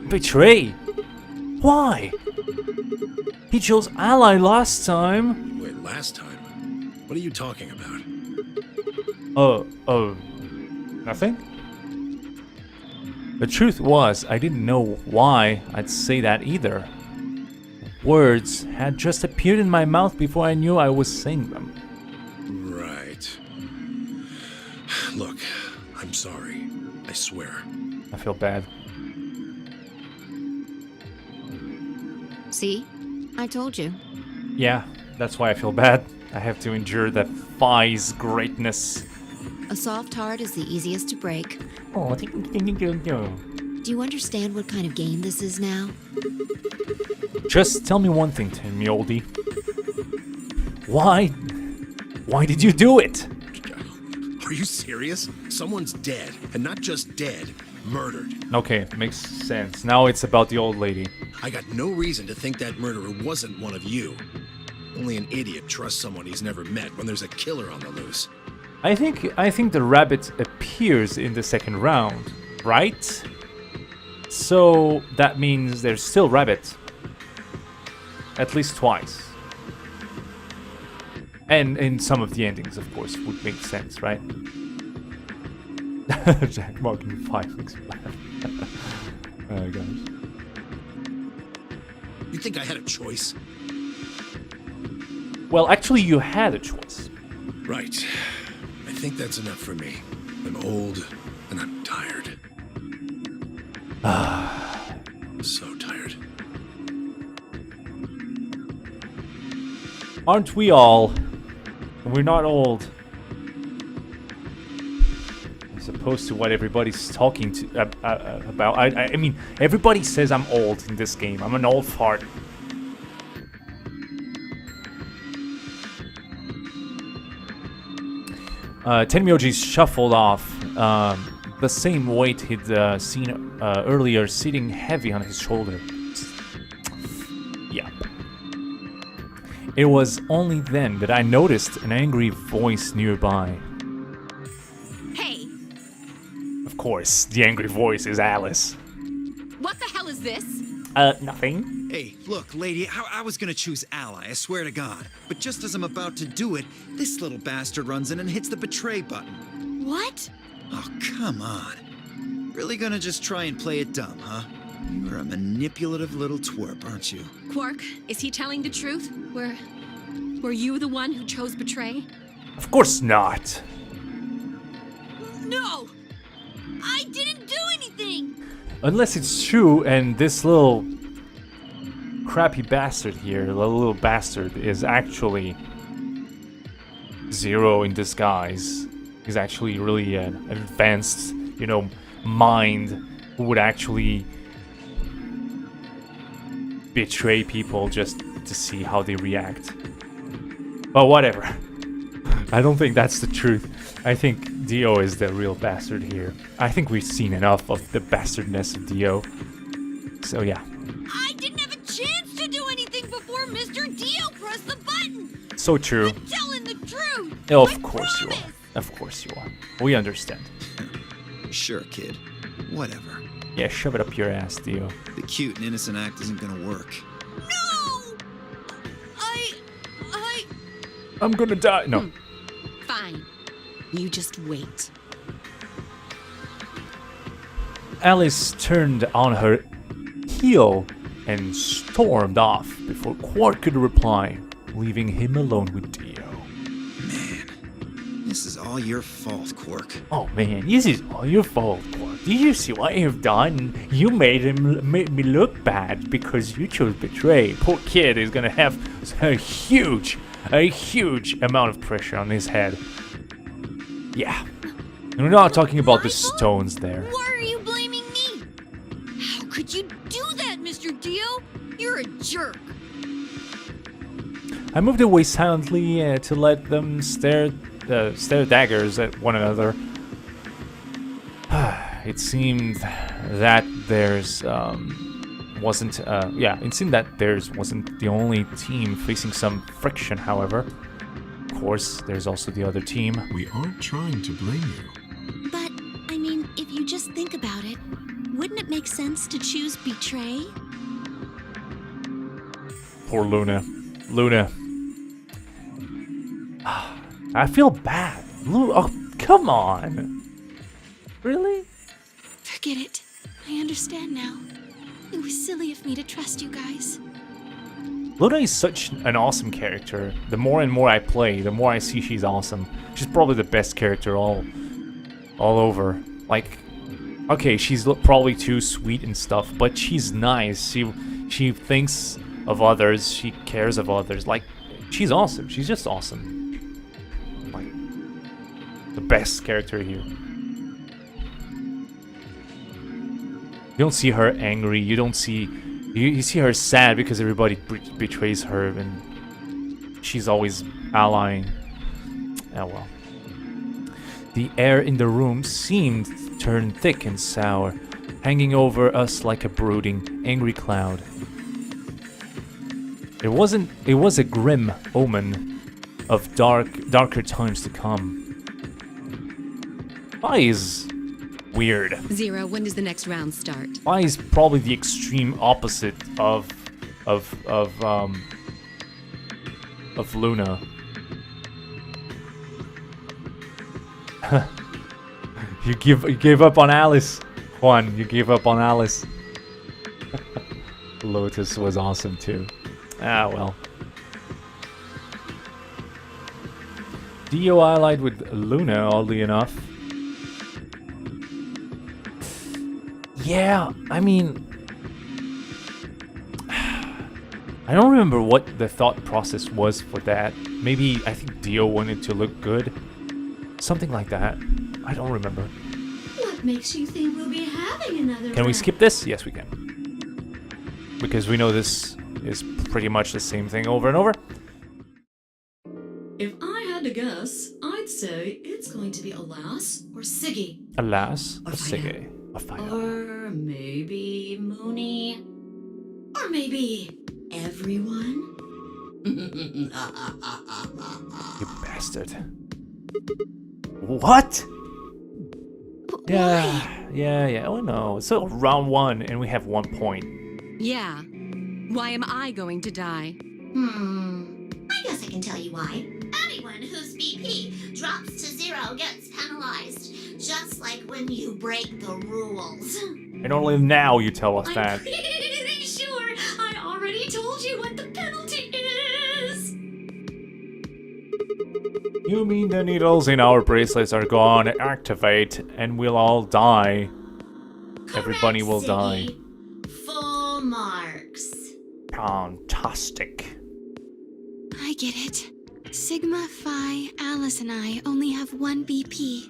betray. Why? He chose ally last time. Wait, last time? What are you talking about? Nothing? The truth was, I didn't know why I'd say that either. Words had just appeared in my mouth before I knew I was saying them. Right. Look, I'm sorry. I swear. I feel bad. See? I told you. Yeah, that's why I feel bad. I have to endure that Phi's greatness. A soft heart is the easiest to break. Oh, Do you understand what kind of game this is now? just tell me one thing, Tenmyoji. Why did you do it? Are you serious? Someone's dead, and not just dead, murdered. Okay, makes sense. Now it's about the old lady. I got no reason to think that murderer wasn't one of you. Only an idiot trusts someone he's never met when there's a killer on the loose. I think the rabbit appears in the second round, right? So that means there's still rabbit. At least twice. And in some of the endings, of course, would make sense, right? Jack Morgan 5 makes me laugh. Oh gosh. You think I had a choice? Well, actually, you had a choice. Right. I think that's enough for me. I'm old, and I'm tired. So tired. Aren't we all? We're not old. As opposed to what everybody's talking to about. I mean, everybody says I'm old in this game. I'm an old fart. Tenmyoji shuffled off the same weight he'd seen earlier, sitting heavy on his shoulder. Yeah. It was only then that I noticed an angry voice nearby. Hey, Of course, the angry voice is Alice. what the hell is this? Nothing. Hey, look, lady, I was gonna choose ally, I swear to God. But just as I'm about to do it, this little bastard runs in and hits the betray button. What? Oh, come on. Really gonna just try and play it dumb, huh? You're a manipulative little twerp, aren't you? Quark, is he telling the truth? Were you the one who chose betray? Of course not. No! I didn't do anything! Unless it's true and this little crappy bastard here, the little bastard, is actually Zero in disguise. He's actually really an advanced, mind who would actually betray people just to see how they react. But whatever. I don't think that's the truth. I think Dio is the real bastard here. I think we've seen enough of the bastardness of Dio. So yeah. I didn't have a chance to do anything before Mr. Dio pressed the button. So true. I'm telling the truth. Oh, I of course you promise. are. Of course you are. We understand. Sure, kid. Whatever. Yeah, shove it up your ass, Dio. The cute and innocent act isn't gonna work. No! I'm gonna die. No. Fine. You just wait. Alice turned on her heel and stormed off before Quark could reply, leaving him alone with Dio. This is all your fault, Quark. Oh man, this is all your fault, Quark. Did you see what you've done? You made me look bad because you chose betray. Poor kid is gonna have a huge amount of pressure on his head. Yeah. And we're not talking about the stones there. Why are you blaming me? How could you do that, Mr. Dio? You're a jerk. I moved away silently to let them stare daggers at one another. It seemed that theirs wasn't the only team facing some friction, however. Of course, there's also the other team. We aren't trying to blame you. But, I mean, if you just think about it, wouldn't it make sense to choose betray? Poor Luna. I feel bad. Oh, come on. Really? Forget it. I understand now. It was silly of me to trust you guys. Luna is such an awesome character. The more and more I play, the more I see she's awesome. She's probably the best character all over. Like, okay, she's probably too sweet and stuff, but she's nice. She thinks of others. She cares of others. Like, she's awesome. She's just awesome. Like, the best character here. You don't see her angry. You don't see... You see her sad because everybody betrays her and she's always allying. Oh well. The air in the room seemed to turn thick and sour, hanging over us like a brooding, angry cloud. It was a grim omen of darker times to come. Why is weird? Zero, when does the next round start? Why is probably the extreme opposite of Luna. You gave up on Alice, Juan. You gave up on Alice. Lotus was awesome too. Ah well. Dio allied with Luna, oddly enough. Yeah, I mean, I don't remember what the thought process was for that. Maybe I think Dio wanted to look good. Something like that. I don't remember. What makes you think we'll be having another Can we round? skip this? Yes, we can. Because we know this is pretty much the same thing over and over. If I had to guess, I'd say it's going to be Alas or Siggy. Alas, Or or Sige, or Fido. Or maybe Mooney. Or maybe everyone. You bastard. What? Yeah. Oh no. So round 1 and we have 1 point. Yeah. Why am I going to die? I guess I can tell you why. Anyone whose BP drops to 0 gets penalized, just like when you break the rules. And only now you tell us I'm that. pretty sure I already told you what the penalty is. You mean the needles in our bracelets are gonna activate and we'll all die? Everybody will die. Full marks. Fantastic. I get it. Sigma, Phi, Alice, and I only have 1 BP.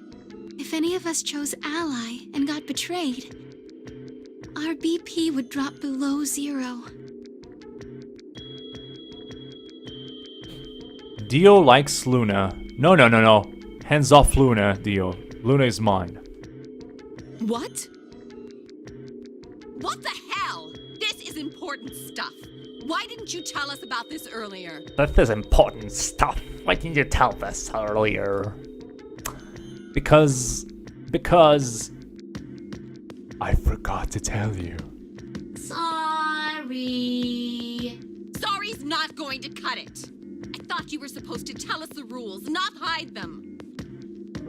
If any of us chose Ally and got betrayed, our BP would drop below 0. Dio likes Luna. No, no, no, no. Hands off Luna, Dio. Luna is mine. What? What the hell? This is important stuff. Why didn't you tell us about this earlier? That is important stuff. Why didn't you tell us earlier? Because I forgot to tell you. Sorry. Sorry's not going to cut it. I thought you were supposed to tell us the rules, not hide them.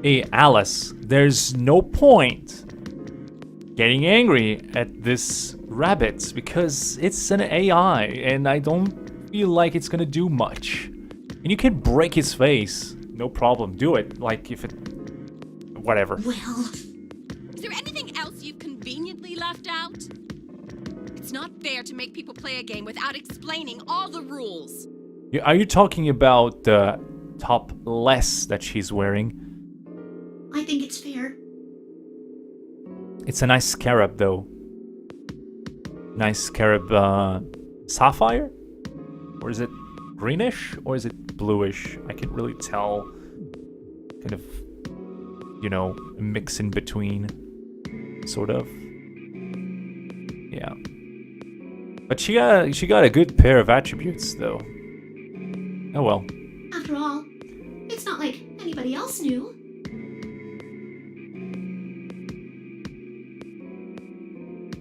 Hey, Alice, there's no point getting angry at this rabbit because it's an AI and I don't feel like it's gonna do much. And you can break his face, no problem, do it. Like if it, whatever. Well, Is there anything else you've conveniently left out? It's not fair to make people play a game without explaining all the rules. Are you talking about the top less that she's wearing? I think it's fair. It's a nice scarab though. Nice scarab sapphire? Or is it greenish? Or is it bluish? I can't really tell. Kind of, you know, a mix in between. Sort of. Yeah. But she got a good pair of attributes though. Oh well. After all, it's not like anybody else knew.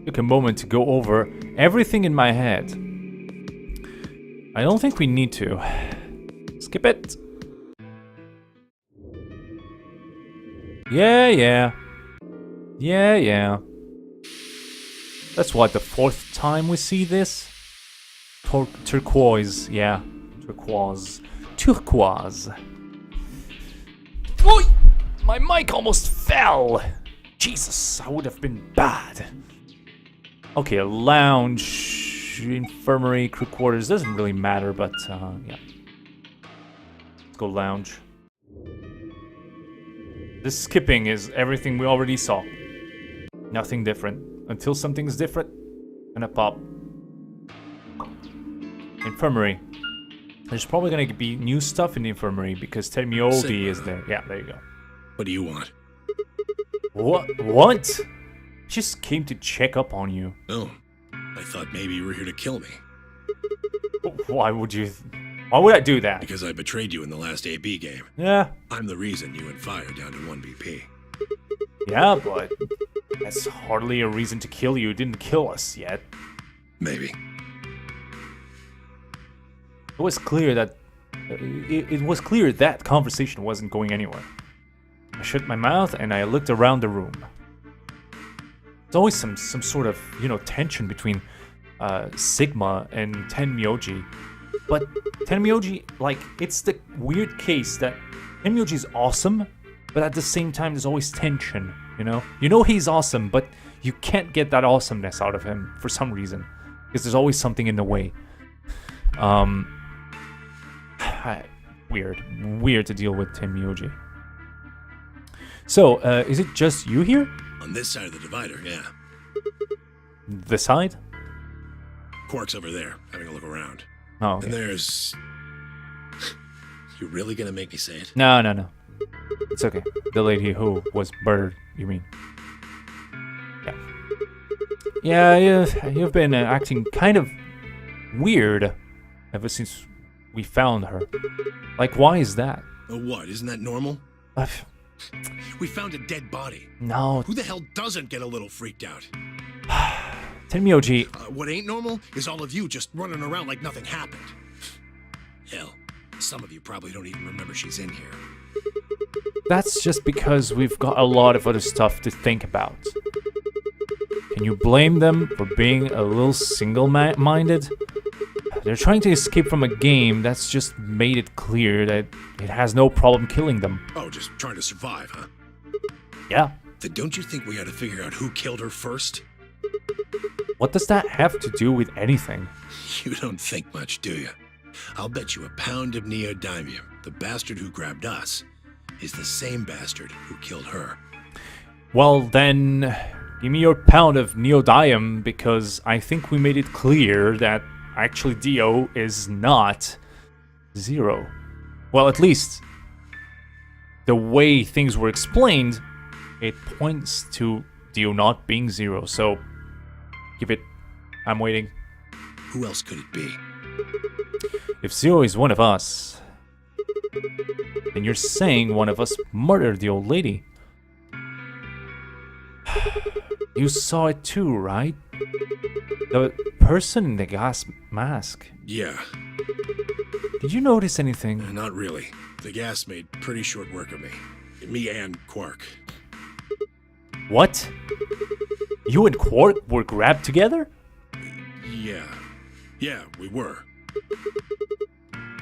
Took a moment to go over everything in my head. I don't think we need to. Skip it. Yeah. That's what, the 4th time we see this? Turquoise, yeah. Turquoise. Oh, my mic almost fell. Jesus, I would have been bad. Okay, a lounge, infirmary, crew quarters, doesn't really matter, but yeah. Let's go lounge. This skipping is everything we already saw. Nothing different. Until something's different, gonna pop. Infirmary. There's probably gonna be new stuff in the infirmary because Termioldi is there. Yeah, there you go. What do you want? What? Just came to check up on you. Oh, I thought maybe you were here to kill me. Why would I do that? Because I betrayed you in the last AB game. Yeah. I'm the reason you and Fire down to 1 BP. Yeah, but that's hardly a reason to kill you. It didn't kill us yet. Maybe. It was clear that it was clear that conversation wasn't going anywhere. I shut my mouth and I looked around the room. There's always some sort of, you know, tension between Sigma and Tenmyoji. But Tenmyoji, like, it's the weird case that Tenmyoji is awesome, but at the same time there's always tension, you know? You know he's awesome, but you can't get that awesomeness out of him for some reason. Because there's always something in the way. Weird to deal with Tenmyoji. So, is it just you here? On this side of the divider, yeah. This side? Quark's over there, having a look around. Oh, okay. And there's... You really gonna make me say it? No. It's okay. The lady who was murdered, you mean? Yeah. Yeah, you've been acting kind of weird ever since we found her. Like, why is that? Oh, what? Isn't that normal? We found a dead body. No. Who the hell doesn't get a little freaked out? Tenmyoji. What ain't normal is all of you just running around like nothing happened. Hell, some of you probably don't even remember she's in here. That's just because we've got a lot of other stuff to think about. Can you blame them for being a little single-minded? They're trying to escape from a game that's just made it clear that it has no problem killing them. Oh, just trying to survive, huh? Yeah. Then don't you think we ought to figure out who killed her first? What does that have to do with anything? You don't think much, do you? I'll bet you a pound of neodymium the bastard who grabbed us is the same bastard who killed her. Well, then, give me your pound of neodymium, because I think we made it clear that actually Dio is not Zero. Well, at least the way things were explained, it points to Dio not being Zero. So, give it. I'm waiting. Who else could it be? If Zero is one of us, then you're saying one of us murdered the old lady. You saw it too, right? The person in the gas mask. Yeah, Did you notice anything? not really. The gas made pretty short work of me. Me and Quark. What? You and Quark were grabbed together? Yeah. Yeah, we were.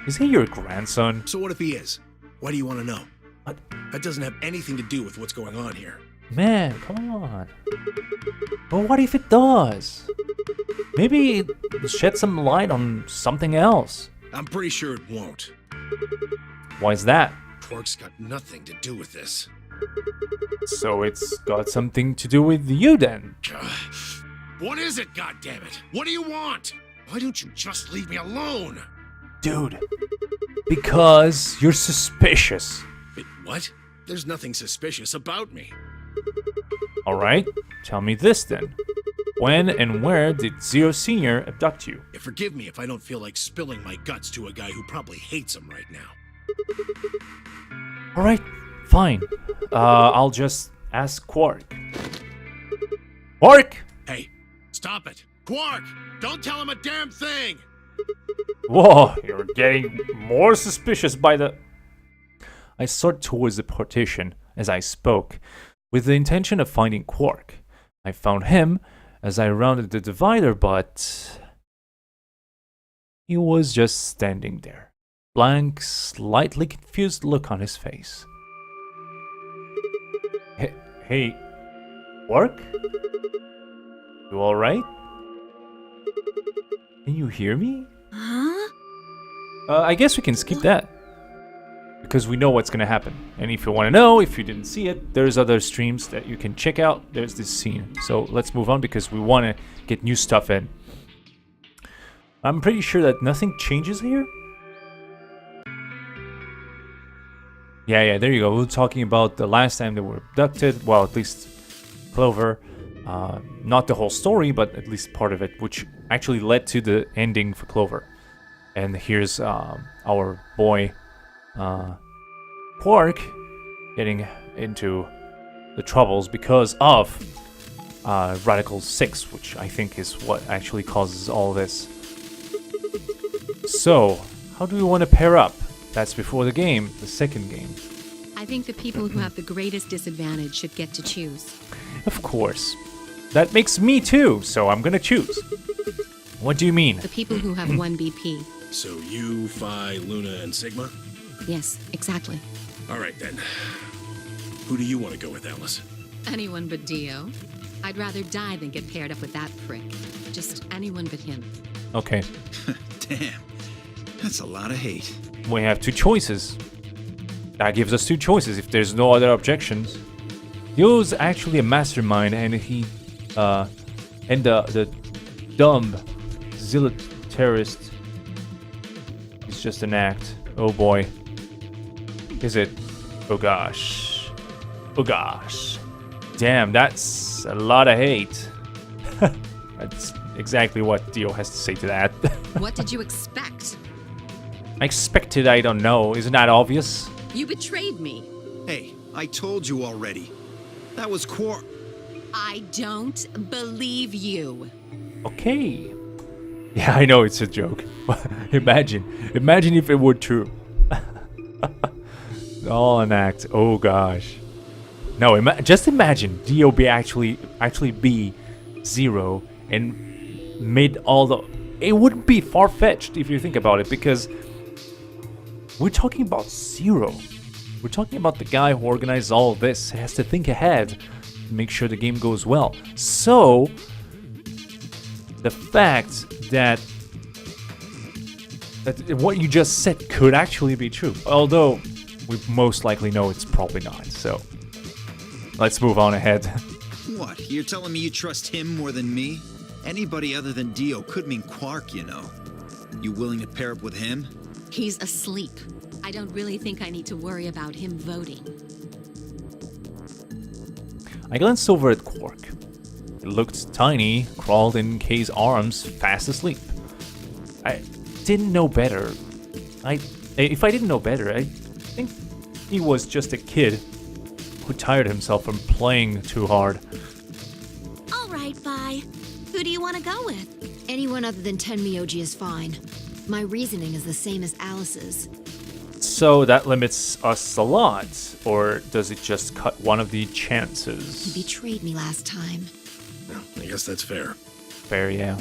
Is he your grandson? So what if he is? Why do you want to know? What? That doesn't have anything to do with what's going on here. Man, come on. But what if it does? Maybe it shed some light on something else. I'm pretty sure it won't. Why is that? Quark's got nothing to do with this. So it's got something to do with you then. What is it, goddammit? What do you want? Why don't you just leave me alone? Dude, because you're suspicious. Wait, what? There's nothing suspicious about me. Alright, tell me this then. When and where did Zero Sr. abduct you? Forgive me if I don't feel like spilling my guts to a guy who probably hates him right now. Alright, fine. I'll just ask Quark. Quark! Hey, stop it. Quark! Don't tell him a damn thing! Whoa, you're getting more suspicious by the... I sort towards the partition as I spoke, with the intention of finding Quark. I found him as I rounded the divider, but... he was just standing there. Blank, slightly confused look on his face. Hey, Quark? You alright? Can you hear me? Huh? I guess we can skip that. Because we know what's gonna happen. And if you wanna know, if you didn't see it, there's other streams that you can check out. There's this scene. So let's move on because we wanna get new stuff in. I'm pretty sure that nothing changes here. Yeah, there you go. We were talking about the last time they were abducted. Well, at least Clover. Not the whole story, but at least part of it, which actually led to the ending for Clover. And here's our boy Quark getting into the troubles because of Radical 6, which I think is what actually causes all this. So, how do we want to pair up? That's before the game, the second game. I think the people who have the greatest disadvantage should get to choose. Of course. That makes me too, so I'm gonna choose. What do you mean? The people who have 1 BP. So you, Phi, Luna, and Sigma? Yes, exactly. All right, then. Who do you want to go with, Alice? Anyone but Dio. I'd rather die than get paired up with that prick. Just anyone but him. Okay. Damn. That's a lot of hate. We have two choices. That gives us two choices if there's no other objections. Dio's actually a mastermind, and he, and the dumb zealot terrorist is just an act. Oh boy. Is it? Oh gosh. Oh gosh. Damn, that's a lot of hate. That's exactly what Dio has to say to that. What did you expect? I expected, I don't know. Isn't that obvious? You betrayed me. Hey, I told you already. That was Quark. I don't believe you. Okay. Yeah, I know it's a joke. Imagine if it were true. All an act. Oh gosh. No, just imagine Dio be actually be Zero and made all the. It wouldn't be far-fetched if you think about it, because we're talking about Zero. We're talking about the guy who organized all of this. He has to think ahead to make sure the game goes well. So, the fact that what you just said could actually be true, although we most likely know it's probably not. So, let's move on ahead. What? You're telling me you trust him more than me? Anybody other than Dio could mean Quark, you know. You willing to pair up with him? He's asleep. I don't really think I need to worry about him voting. I glanced over at Quark. He looked tiny, crawled in Kay's arms, fast asleep. I didn't know better. If I didn't know better, I think he was just a kid who tired himself from playing too hard. All right, bye. Who do you want to go with? Anyone other than Tenmyoji is fine. My reasoning is the same as Alice's. So that limits us a lot, or does it just cut one of the chances? He betrayed me last time. Well, I guess that's fair. Fair, yeah.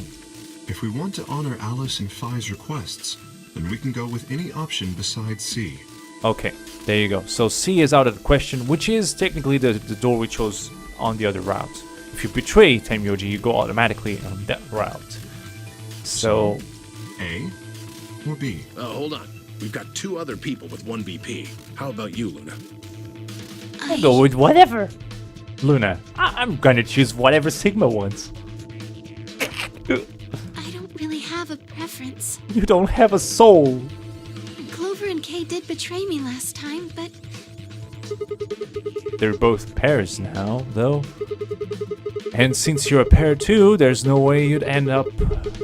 If we want to honor Alice and Phi's requests, then we can go with any option besides C. Okay, there you go. So C is out of the question, which is technically the door we chose on the other route. If you betray Tenmyoji, you go automatically on that route. So A or B? Hold on. We've got 2 other people with 1 BP. How about you, Luna? I'll go with whatever. Luna, I'm gonna choose whatever Sigma wants. I don't really have a preference. You don't have a soul. Clover and Kay did betray me last time, but They're both pairs now, though. And since you're a pair too, there's no way you'd end up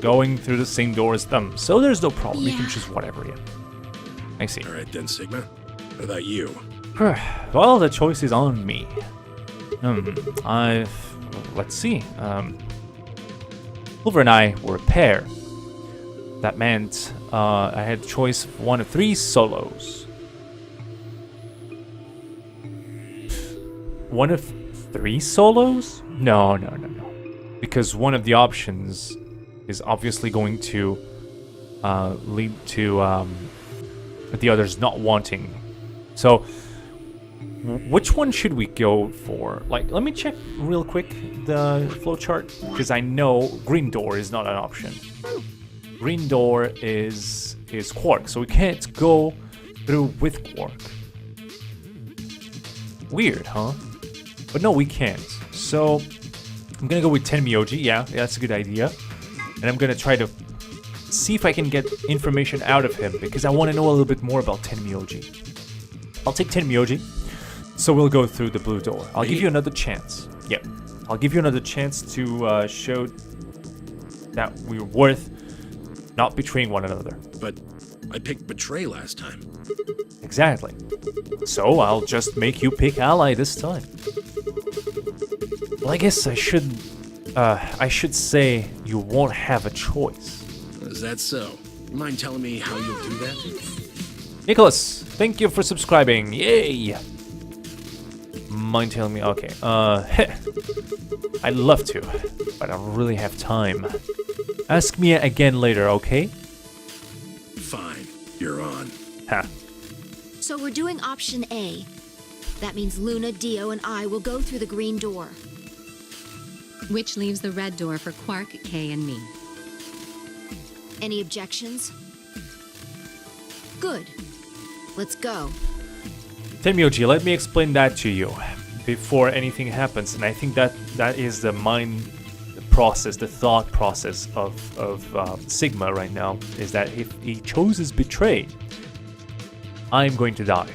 going through the same door as them. So there's no problem. You can choose whatever, yeah. I see. All right then, Sigma. What about you? Well, the choice is on me. Let's see. Clover and I were a pair. That meant I had a choice of 1 of 3 solos. 1 of 3 solos? No. Because one of the options is obviously going to lead to the others not wanting. So, which one should we go for? Like, let me check real quick the flowchart, because I know green door is not an option. Green door is Quark, so we can't go through with Quark. Weird, huh? But no, we can't. So, I'm gonna go with Tenmyoji. Yeah, that's a good idea. And I'm gonna try to see if I can get information out of him, because I want to know a little bit more about Tenmyoji. I'll take Tenmyoji. So we'll go through the blue door. I'll give you another chance. Yep. I'll give you another chance to show that we're worth not betraying one another. But I picked betray last time. Exactly. So I'll just make you pick ally this time. Well, I guess I should say you won't have a choice. Is that so? You mind telling me how you'll do that? Nicholas, thank you for subscribing. Yay! Mind telling me? Okay. I'd love to, but I don't really have time. Ask me again later, okay? Fine. You're on. Ha. So we're doing option A. That means Luna, Dio, and I will go through the green door. Which leaves the red door for Quark, Kay, and me. Any objections? Good. Let's go. Tenmyoji, let me explain that to you before anything happens, and I think that is the mind process, the thought process of Sigma right now, is that if he chooses betray, I'm going to die.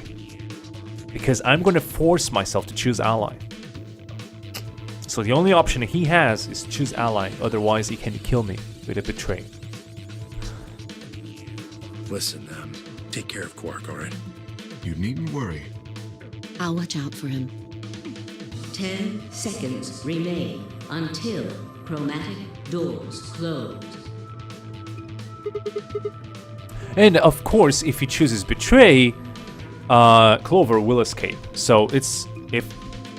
Because I'm going to force myself to choose ally. So the only option he has is choose ally, otherwise he can kill me with a betray. Listen, take care of Quark, alright? You needn't worry. I'll watch out for him. 10 seconds remain until chromatic doors close. And of course, if he chooses betray, Clover will escape. So if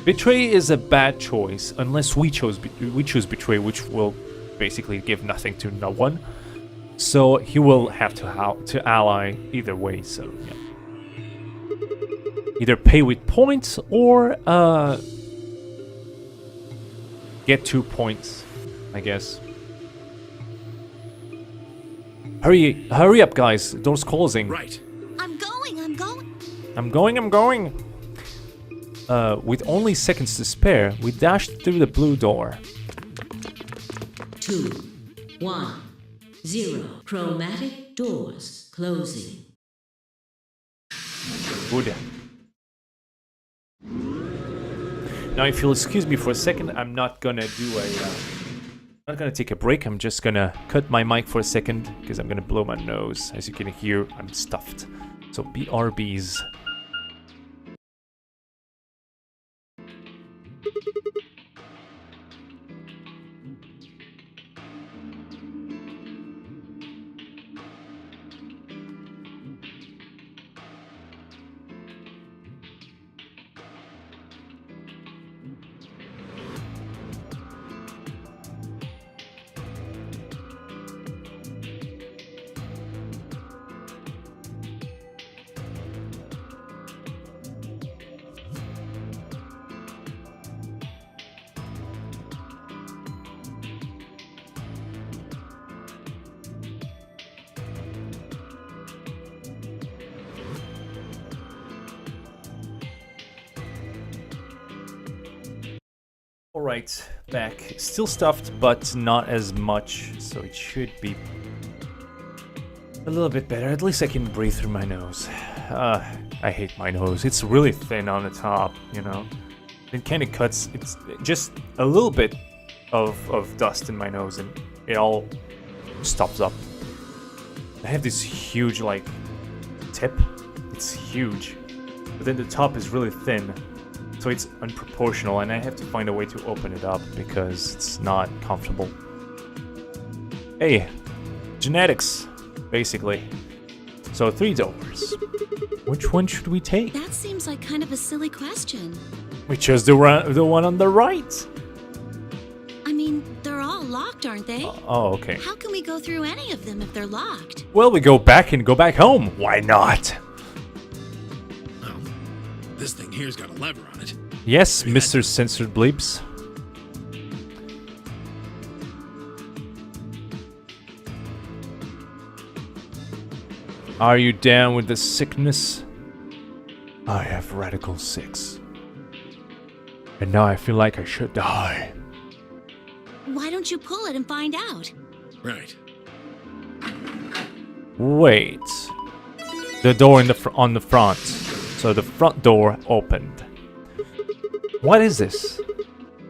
betray is a bad choice, unless we choose betray, which will basically give nothing to no one. So he will have to ally either way. So yeah, either pay with points or get 2 points, I guess. Hurry up, guys! Door's closing. Right. I'm going. I'm going. With only seconds to spare, we dashed through the blue door. 2, 1, 0. Chromatic doors closing. Good. Now, if you'll excuse me for a second, I'm not gonna do a... not gonna take a break, I'm just gonna cut my mic for a second, because I'm gonna blow my nose. As you can hear, I'm stuffed. So, BRBs. Alright, back. Still stuffed, but not as much, so it should be a little bit better. At least I can breathe through my nose. I hate my nose. It's really thin on the top, you know? It kind of cuts. It's just a little bit of dust in my nose, and it all stops up. I have this huge, like, tip. It's huge. But then the top is really thin. So it's unproportional, and I have to find a way to open it up because it's not comfortable. Hey, genetics, basically. So 3 doors. Which one should we take? That seems like kind of a silly question. We chose the one on the right. I mean, they're all locked, aren't they? Oh, okay. How can we go through any of them if they're locked? Well, we go back and go back home. Why not? This thing here's got a lever on it. Yes, Mr. Censored Bleeps. Are you down with the sickness? I have radical 6. And now I feel like I should die. Why don't you pull it and find out? Right. Wait. The door in on the front. So the front door opened. What is this?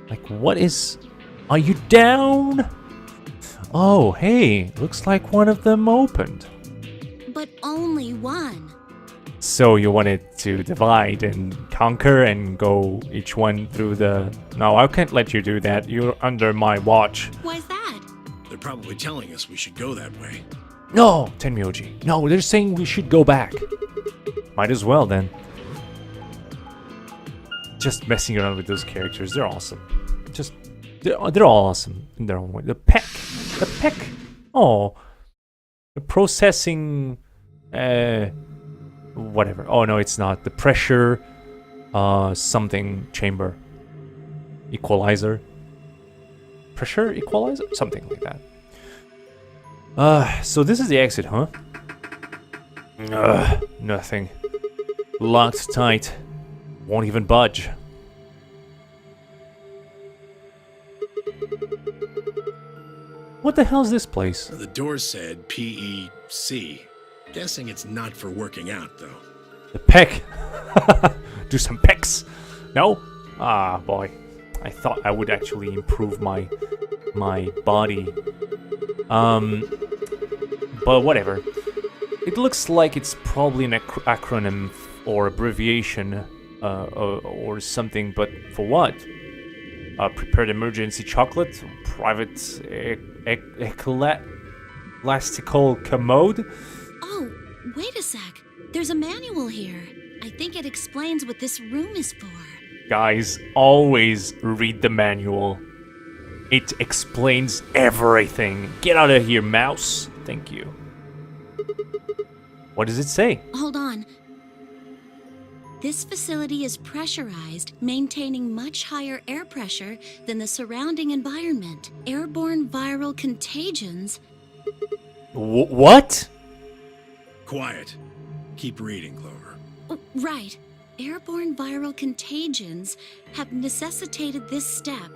Like, what is... Are you down? Oh, hey. Looks like one of them opened. But only one. So you wanted to divide and conquer and go each one through the... No, I can't let you do that. You're under my watch. Why's that? They're probably telling us we should go that way. No, Tenmyoji. No, they're saying we should go back. Might as well, then. Just messing around with those characters. They're awesome. Just... They're all awesome in their own way. The peck. The peck. Oh. The processing... whatever. Oh, no, it's not. The pressure... something chamber. Equalizer. Pressure equalizer? Something like that. So this is the exit, huh? Nothing. Locked tight. Won't even budge. What the hell is this place? The door said PEC. Guessing it's not for working out, though. The peck. Do some pecs. No? Ah, boy. I thought I would actually improve my body. But whatever. It looks like it's probably an acronym or abbreviation or something, but for what? Prepared emergency chocolate, private elastical commode. Oh, wait a sec. There's a manual here. I think it explains what this room is for. Guys, always read the manual. It explains everything. Get out of here, mouse. Thank you. What does it say? Hold on. This facility is pressurized, maintaining much higher air pressure than the surrounding environment. Airborne viral contagions. What? Quiet. Keep reading, Clover. Oh, right. Airborne viral contagions have necessitated this step,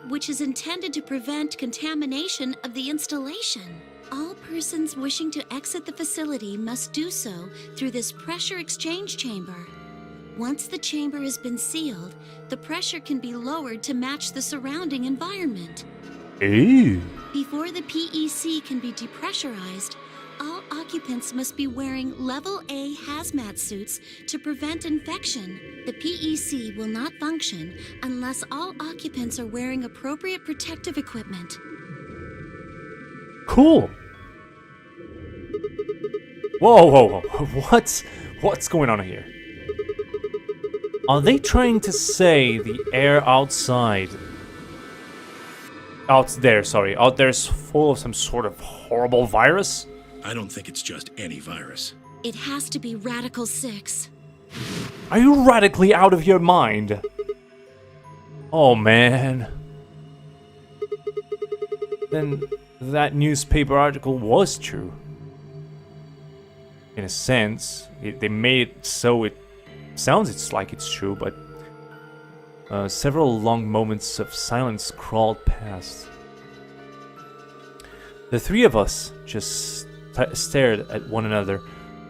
which is intended to prevent contamination of the installation. All persons wishing to exit the facility must do so through this pressure exchange chamber. Once the chamber has been sealed, the pressure can be lowered to match the surrounding environment. Ew. Before the PEC can be depressurized, all occupants must be wearing Level A hazmat suits to prevent infection. The PEC will not function unless all occupants are wearing appropriate protective equipment. Cool. Whoa. What's going on here? Are they trying to say the air outside... out there is full of some sort of horrible virus? I don't think it's just any virus. It has to be Radical 6. Are you radically out of your mind? Oh man. Then that newspaper article was true. In a sense, they made it so it sounds like it's true, but several long moments of silence crawled past. The three of us just stared at one another,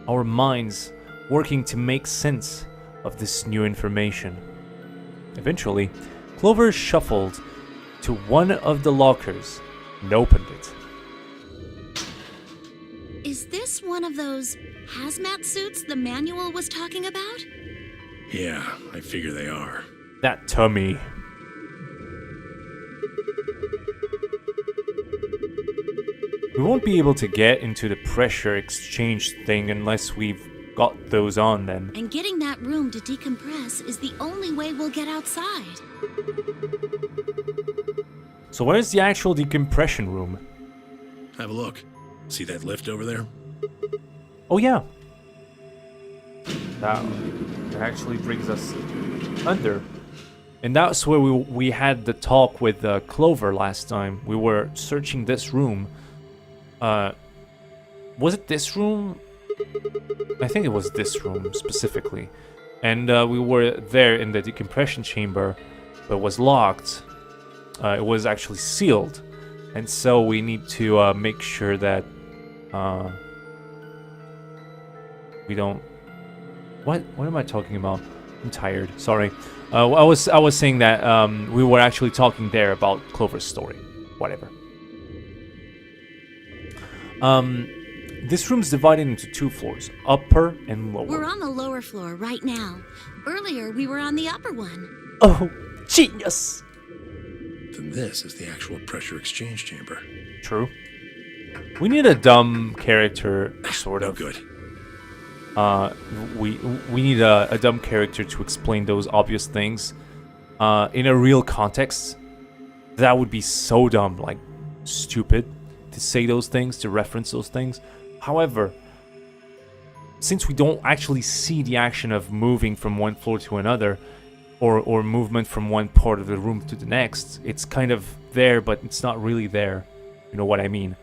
our minds working to make sense of this new information. Eventually, Clover shuffled to one of the lockers and opened it. Is this one of those hazmat suits the manual was talking about? Yeah, I figure they are. That tummy. We won't be able to get into the pressure exchange thing unless we've got those on then. And getting that room to decompress is the only way we'll get outside. So where's the actual decompression room? Have a look. See that lift over there? Oh yeah. That actually brings us under. And that's where we had the talk with Clover last time. We were searching this room. Was it this room? I think it was this room specifically. And we were there in the decompression chamber, but it was locked. It was actually sealed. And so we need to make sure that we don't... What am I talking about? I'm tired. Sorry. I was saying that we were actually talking there about Clover's story. Whatever. This room's divided into two floors, upper and lower. We're on the lower floor right now. Earlier, we were on the upper one. Oh, genius! Then this is the actual pressure exchange chamber. True. We need a dumb character, sort of. No good. We need a dumb character to explain those obvious things. In a real context, that would be so dumb, like stupid, to say those things, to reference those things. However, since we don't actually see the action of moving from one floor to another, or movement from one part of the room to the next, it's kind of there, but it's not really there. You know what I mean?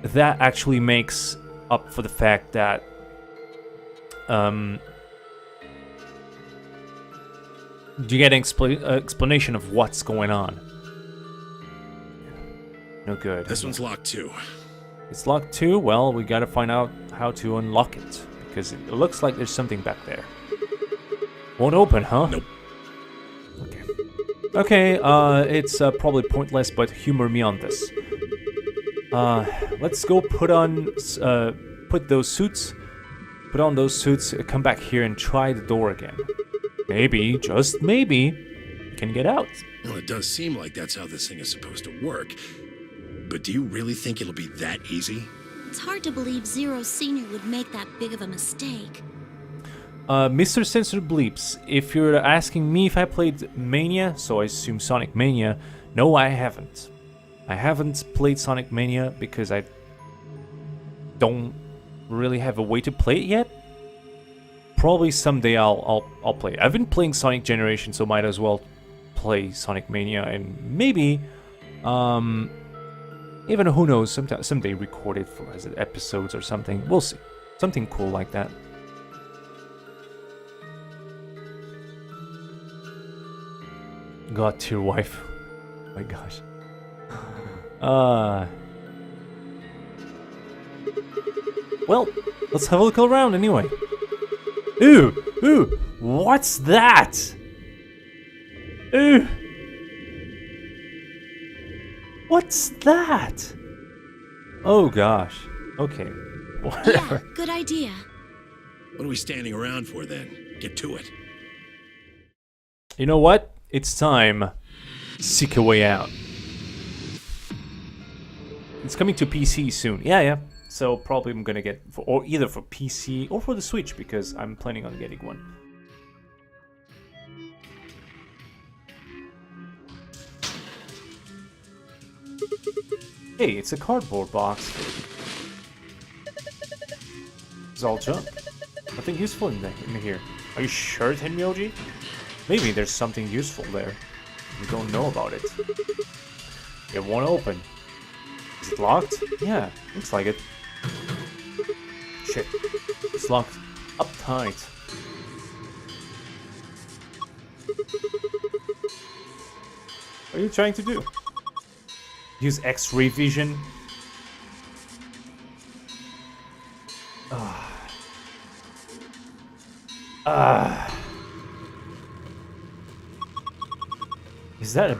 That actually makes up for the fact that do you get an explanation of what's going on? No good. This one's locked too. It's locked too? Well, we gotta find out how to unlock it, because it looks like there's something back there. Won't open, huh? Nope. Okay, it's probably pointless, but humor me on this. Let's go put on those suits. Put on those suits, come back here and try the door again. Maybe, just maybe, we can get out. Well, it does seem like that's how this thing is supposed to work. But do you really think it'll be that easy? It's hard to believe Zero Senior would make that big of a mistake. Mr. Censor Bleeps, if you're asking me if I played Mania, so I assume Sonic Mania, no, I haven't. I haven't played Sonic Mania because I don't really have a way to play it yet. Probably someday I'll play it. I've been playing Sonic Generation, so might as well play Sonic Mania, and maybe even who knows, someday record it for as episodes or something. We'll see. Something cool like that. God tier wife. my gosh. Well, let's have a look around anyway. Ooh, ooh, what's that? Ooh. What's that? Oh gosh. Okay. Whatever. Yeah, good idea. What are we standing around for then? Get to it. You know what? It's time. Seek a way out. It's coming to PC soon. Yeah. So probably I'm gonna get or either for PC or for the Switch because I'm planning on getting one. Hey, it's a cardboard box. It's all junk. Nothing useful in here. Are you sure, Tenmyoji? Maybe there's something useful there. We don't know about it. It won't open. Is it locked? Yeah, looks like it. Shit. It's locked up tight. What are you trying to do? Use X-ray vision? Is that a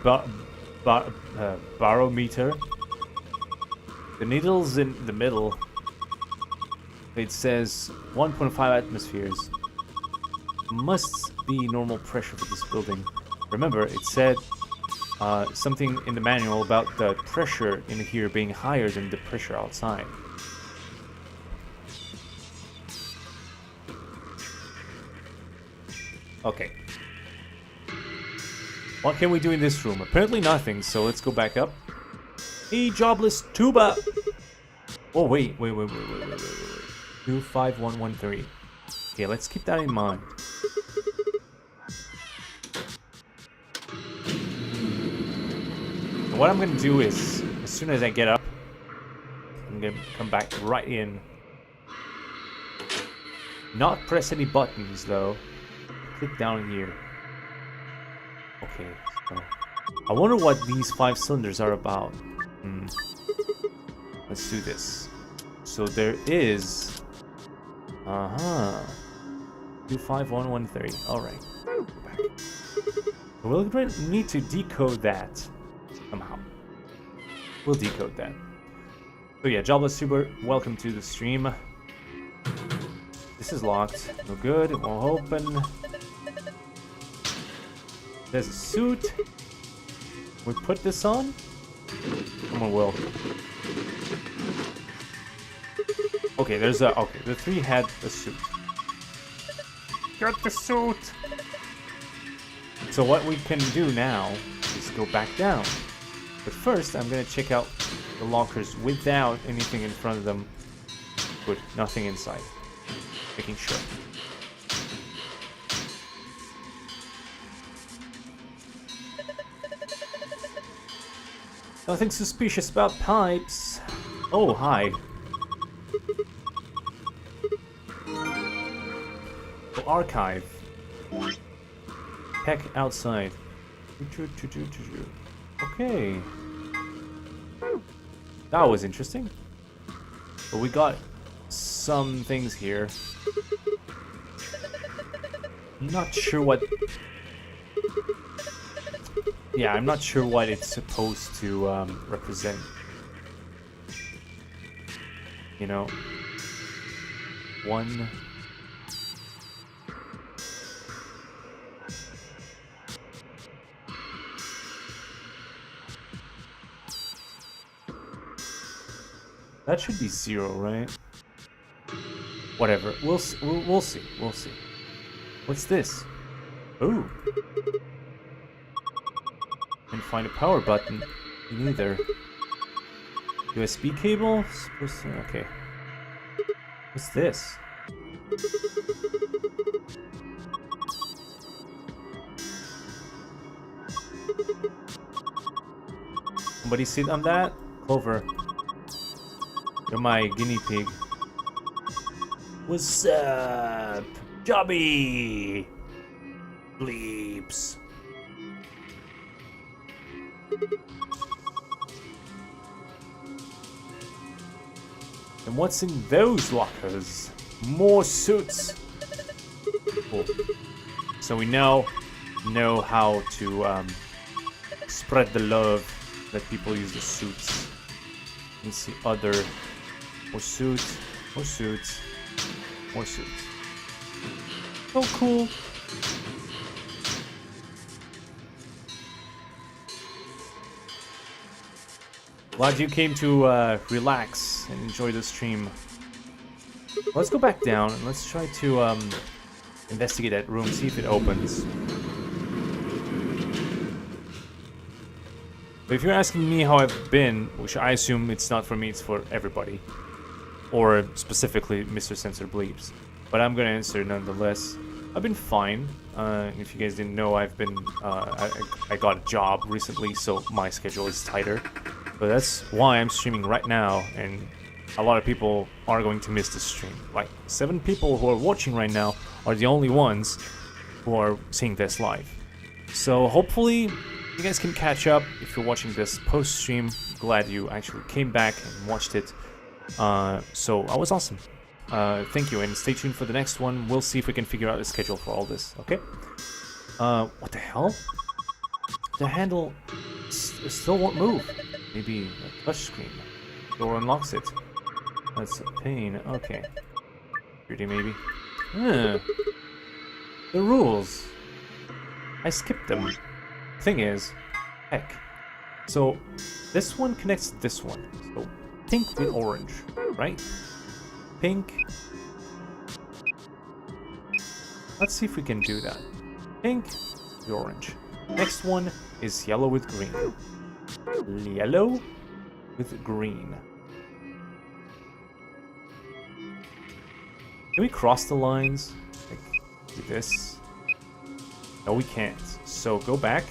barometer? The needle's in the middle. It says 1.5 atmospheres. Must be normal pressure for this building. Remember, it said something in the manual about the pressure in here being higher than the pressure outside. Okay. What can we do in this room? Apparently nothing, so let's go back up. Hey, jobless tuba! Oh, wait. 25113. Okay, let's keep that in mind. And what I'm gonna do is, as soon as I get up, I'm gonna come back right in. Not press any buttons, though. Click down here. Okay, so I wonder what these 5 cylinders are about. Let's do this. So there is... 25113. Alright. We'll need to decode that somehow. We'll decode that. So yeah, Jobless Tuber, welcome to the stream. This is locked. No good. It won't open. There's a suit. We put this on? Someone will. Okay, there's a... Okay, the 3 had a suit. Get the suit! So what we can do now is go back down. But first, I'm gonna check out the lockers without anything in front of them. Good, nothing inside. Making sure. Nothing suspicious about pipes. Oh, hi. Oh, archive. Heck outside. Okay. That was interesting. But we got some things here. I'm not sure what... Yeah, I'm not sure what it's supposed to represent. You know? One... That should be 0, right? Whatever. We'll see. We'll see. What's this? Ooh. Can't find a power button. Neither. USB cable? Okay. What's this? Somebody sit on that? Clover. You're my guinea pig. What's up? Jobby! Bleeps. And what's in those lockers? More suits. Cool. So we now know how to spread the love that people use the suits. Let's see other more suits, more suits, more suits. So cool. Glad you came to relax and enjoy the stream. Let's go back down and let's try to investigate that room, see if it opens. But if you're asking me how I've been, which I assume it's not for me, it's for everybody. Or specifically Mr. Censor Bleeps. But I'm gonna answer nonetheless. I've been fine. If you guys didn't know, I've been I got a job recently, so my schedule is tighter. But that's why I'm streaming right now, and a lot of people are going to miss the stream. Like 7 people who are watching right now are the only ones who are seeing this live. So hopefully you guys can catch up if you're watching this post-stream. Glad you actually came back and watched it. So that was awesome. Thank you, and stay tuned for the next one. We'll see if we can figure out the schedule for all this, okay? What the hell? The handle still won't move. Maybe a touchscreen. Door unlocks it. That's a pain. Okay. Beauty, maybe. The rules. I skipped them. Thing is, heck. So, this one connects to this one. So, pink with orange, right? Pink. Let's see if we can do that. Pink with orange. Next one is yellow with green. Yellow with green. Can we cross the lines? Like, do this? No, we can't. So, go back.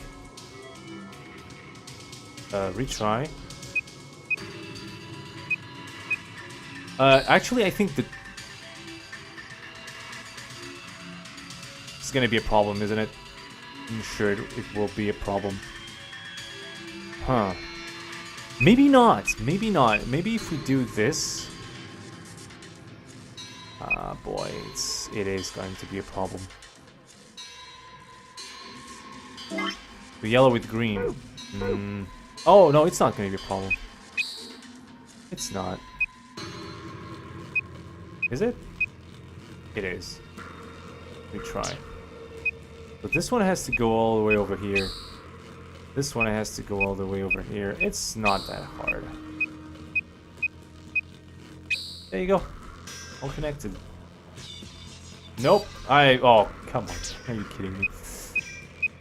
Retry. Actually, I think that it's gonna be a problem, isn't it? I'm sure it will be a problem. Huh. Maybe not. Maybe not. Maybe if we do this. Ah, boy, it is going to be a problem. The yellow with green. Oh, no, it's not going to be a problem. It's not. Is it? It is. We try. But this one has to go all the way over here. This one has to go all the way over here. It's not that hard. There you go. All connected. Nope. Oh, come on. Are you kidding me?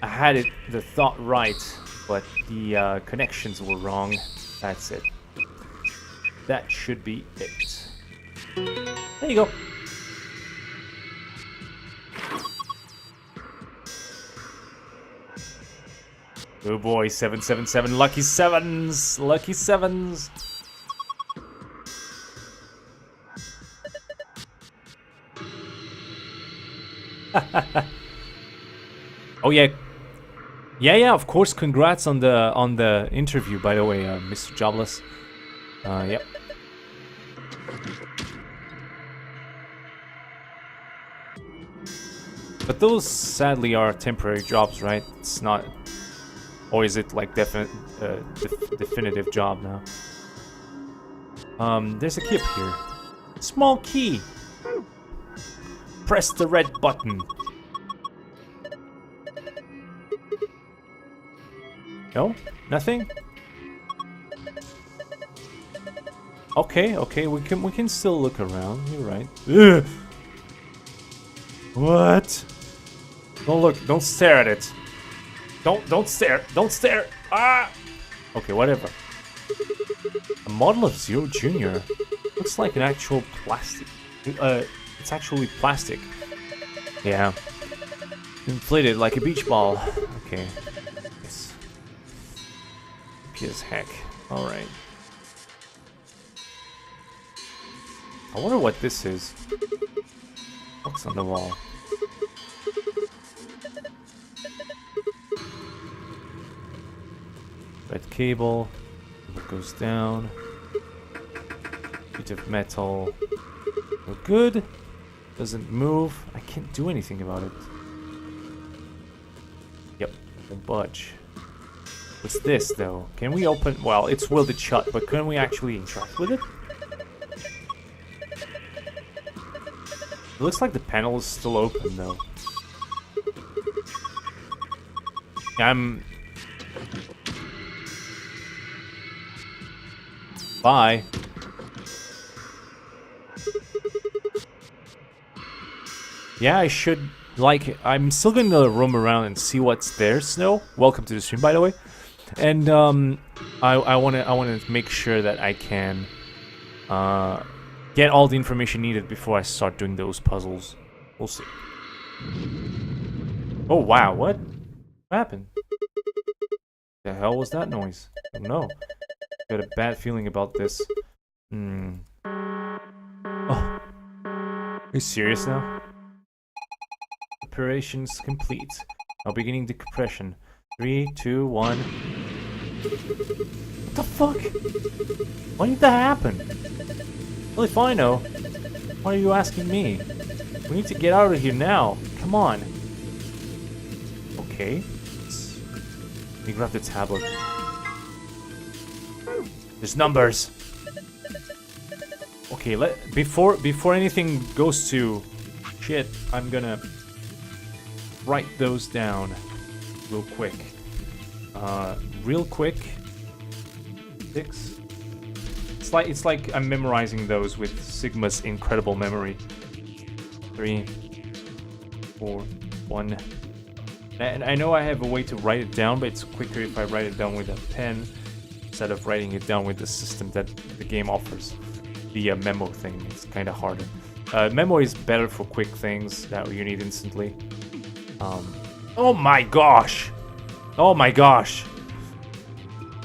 I had the thought right, but the connections were wrong. That's it. That should be it. There you go. Oh boy, 777, lucky sevens! Lucky sevens! Oh yeah. Yeah, of course, congrats on the interview, by the way, Mr. Jobless. Yep. But those sadly are temporary jobs, right? It's not. Or is it like definitive job now? There's a key up here. Small key. Press the red button. No? Nothing? Okay, we can still look around. You're right. Ugh. What? Don't look. Don't stare at it. Don't stare. Don't stare. Ah. Okay, whatever. A model of Zero Jr. Looks like an actual plastic. It's actually plastic. Yeah. Inflated like a beach ball. Okay. Yes. P as heck. All right. I wonder what this is. What's on the wall? Red cable. It goes down. Bit of metal. We're good. Doesn't move. I can't do anything about it. Yep, won't budge. What's this though? Can we open? Well, it's welded shut, but can we actually interact with it? It looks like the panel is still open though. Bye. Yeah, I should, like, I'm still gonna roam around and see what's there, Snow. Welcome to the stream, by the way. And, I wanna make sure that I can, get all the information needed before I start doing those puzzles. We'll see. Oh, wow, what? What happened? The hell was that noise? I don't know. Got a bad feeling about this. Oh. Are you serious now? Operations complete. Now beginning decompression. 3, 2, 1. What the fuck? Why did that happen? Well, if I know, why are you asking me? We need to get out of here now. Come on. Okay. Let me grab the tablet. There's numbers. Okay, before anything goes to shit, I'm gonna write those down real quick. Real quick. 6. It's like I'm memorizing those with Sigma's incredible memory. 3, 4, 1. And I know I have a way to write it down, but it's quicker if I write it down with a pen instead of writing it down with the system that the game offers. The memo thing, it's kind of harder. Memo is better for quick things that you need instantly. Oh my gosh! Oh my gosh!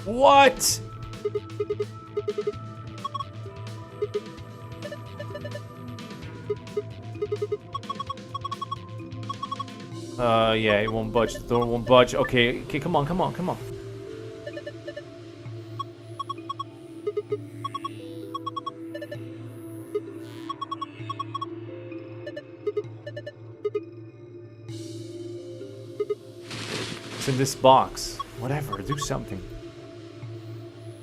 What? Yeah, it won't budge. The door won't budge. Okay, come on. It's in this box. Whatever, do something.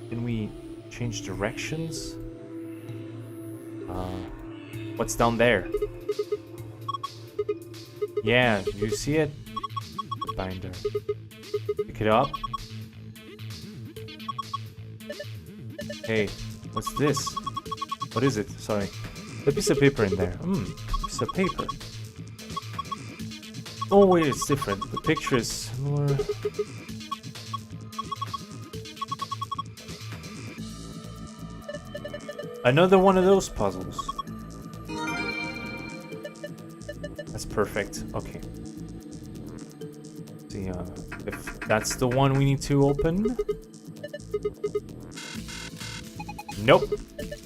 Can we change directions? What's down there? Yeah, you see it? The binder. Pick it up. Hey, what's this? What is it? Sorry. A piece of paper in there. Piece of paper. Oh wait, it's different. The picture is more... Another one of those puzzles. That's perfect. Okay. See, if that's the one we need to open. Nope.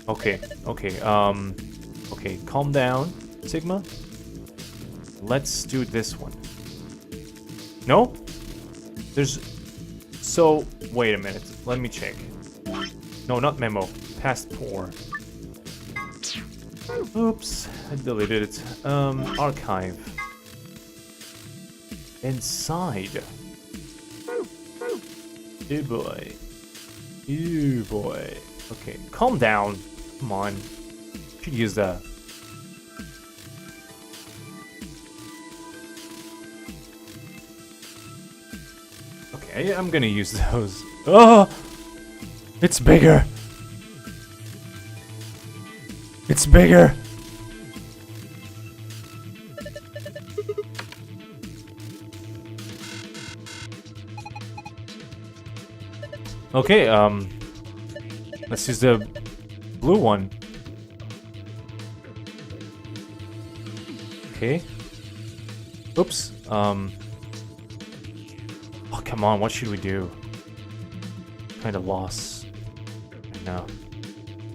Okay. Okay, calm down, Sigma. Let's do this one. No? There's... So, wait a minute. Let me check. No, not memo. Passport. Oops, I deleted it. Archive. Inside. Ew boy. Ew boy. Okay, calm down. Come on. Should use that. Okay, I'm gonna use those. Oh! It's bigger! It's bigger! Okay, let's use the blue one. Okay. Oops. Oh, come on, what should we do? Kind of lost. No.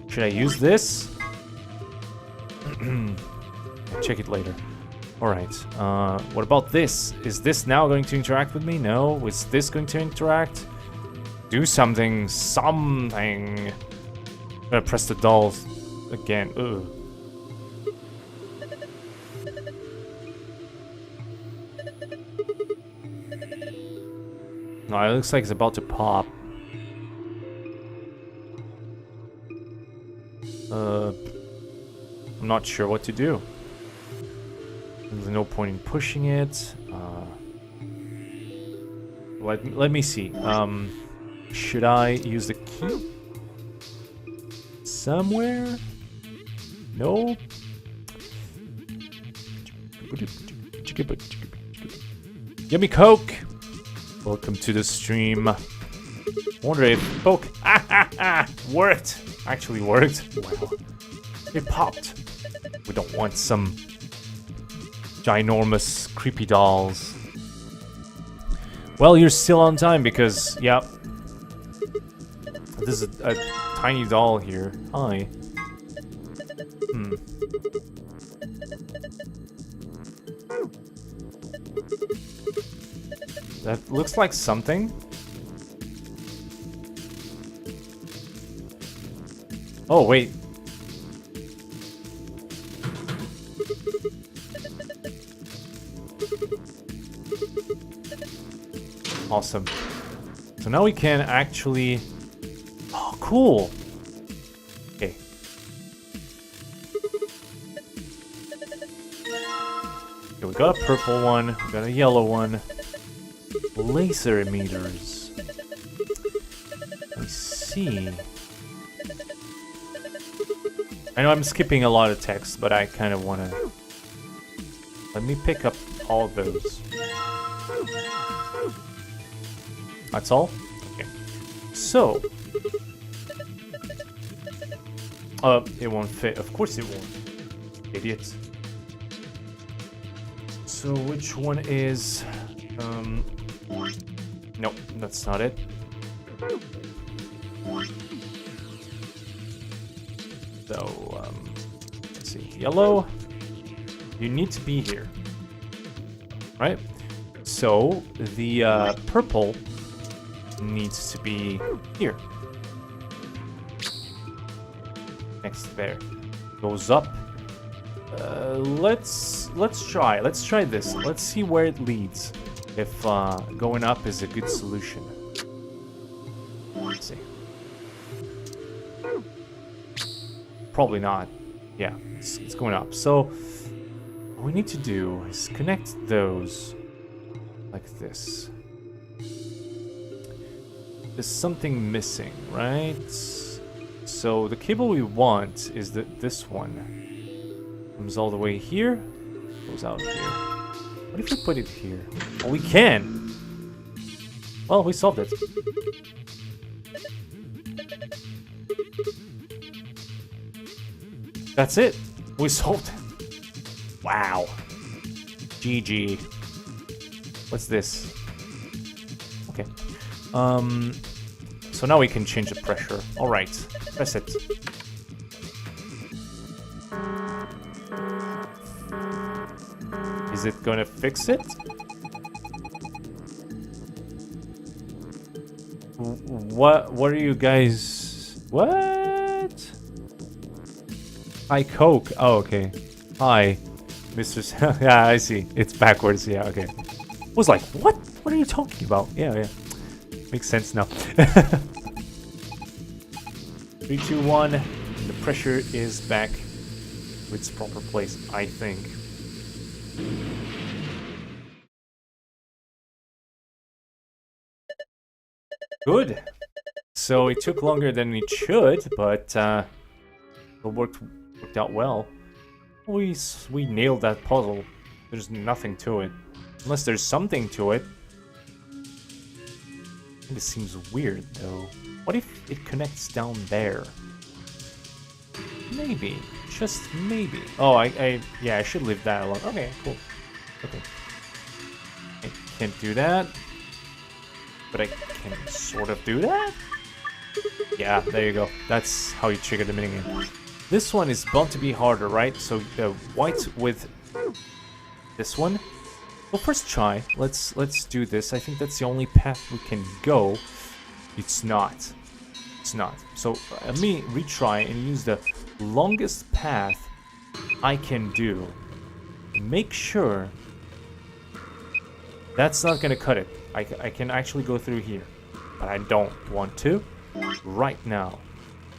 Should I use this? Check it later. Alright. What about this? Is this now going to interact with me? No. Is this going to interact? Do something. Something. I'm gonna press the dolls again. Ugh. No, it looks like it's about to pop. I'm not sure what to do. There's no point in pushing it. Let me see. Should I use the key? Somewhere? No? Gimme Coke! Welcome to the stream. Wonder if Coke worked. Actually worked. Wow. It popped. We don't want some ginormous creepy dolls. Well, you're still on time because, yeah. This is a tiny doll here. Hi. That looks like something. Oh, wait. Awesome. So now we can actually... Oh, cool. Okay. Okay, we got a purple one. We got a yellow one. Laser emitters. Let me see. I know I'm skipping a lot of text, but I kind of want to... Let me pick up all of those. That's all? Okay. So... it won't fit. Of course it won't. Idiots. So which one is... Nope, that's not it. So, let's see. Yellow, you need to be here. Right? So, the purple needs to be here. Next there. Goes up. Let's try this. Let's see where it leads. If going up is a good solution. Let's see. Probably not. Yeah, it's going up. So what we need to do is connect those like this. There's something missing, right? So the cable we want is this one. Comes all the way here, goes out here. What if we put it here? Oh, we can! Well, we solved it. That's it! We solved it! Wow. GG. What's this? Okay. So now we can change the pressure. Alright. Press it. Is it gonna fix it? What are you guys... What? Hi, Coke. Oh, okay. Hi, Mr. Yeah, I see. It's backwards. Yeah, okay. I was like, what? What are you talking about? Yeah. Makes sense now. 3, 2, 1. The pressure is back to its proper place, I think. Good. So it took longer than it should, but it worked out well. We nailed that puzzle. There's nothing to it, unless there's something to it. This seems weird though. What if it connects down there? Maybe, just maybe. Oh, yeah, I should leave that alone. Okay, cool. Okay. I can't do that. But I can sort of do that? Yeah, there you go. That's how you trigger the minigame. This one is bound to be harder, right? So white with this one. We'll first try. Let's do this. I think that's the only path we can go. It's not. It's not. So let me retry and use the longest path I can do. Make sure that's not gonna cut it. I can actually go through here, but I don't want to right now.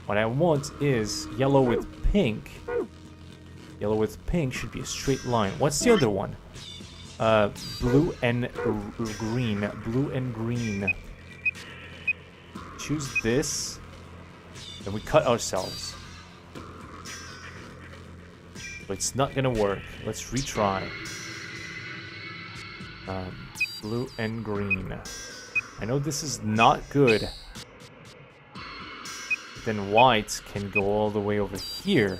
What I want is yellow with pink. Yellow with pink should be a straight line. What's the other one? Blue and green. Blue and green. Choose this. Then we cut ourselves. But it's not gonna work. Let's retry. Blue and green. I know this is not good. Then white can go all the way over here.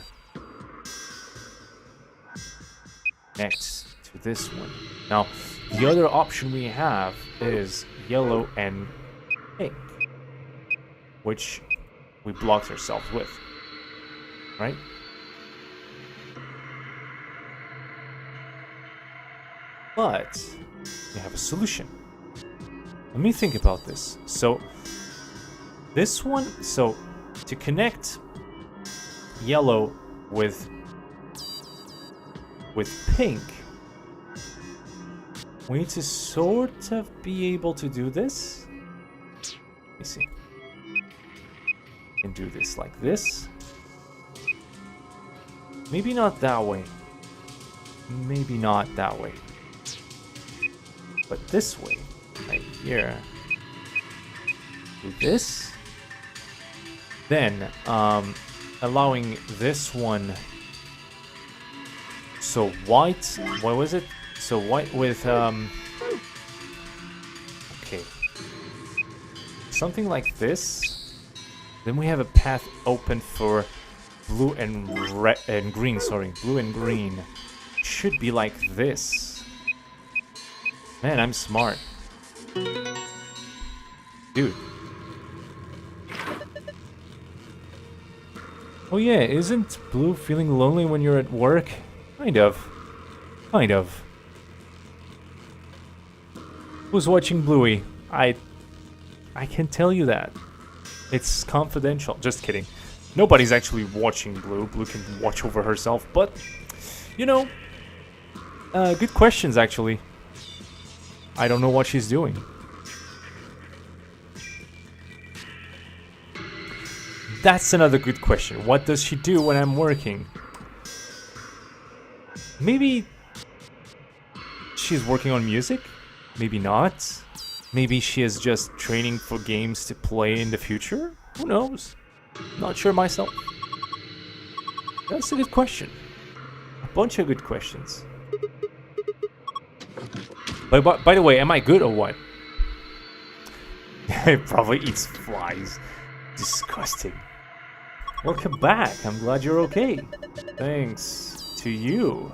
Next to this one. Now, the other option we have is yellow and pink, which we blocked ourselves with, right? But we have a solution. Let me think about this. So this one, so to connect yellow with pink, we need to sort of be able to do this. Let me see. We can do this like this. Maybe not that way. Maybe not that way. But this way, right here. Do this. Then, allowing this one. So white, what was it? So white with, okay. Something like this. Then we have a path open for blue and red and green, sorry. Blue and green. Should be like this. Man, I'm smart. Dude. Oh yeah, isn't blue feeling lonely when you're at work? Kind of. Kind of. Who's watching Bluey? I can tell you that. It's confidential. Just kidding. Nobody's actually watching Blue. Blue can watch over herself, but you know, good questions actually. I don't know what she's doing. That's another good question. What does she do when I'm working? Maybe she's working on music? Maybe not. Maybe she is just training for games to play in the future? Who knows? Not sure myself. That's a good question. A bunch of good questions. By the way, am I good or what? It probably eats flies. Disgusting. Welcome back. I'm glad you're okay. Thanks to you,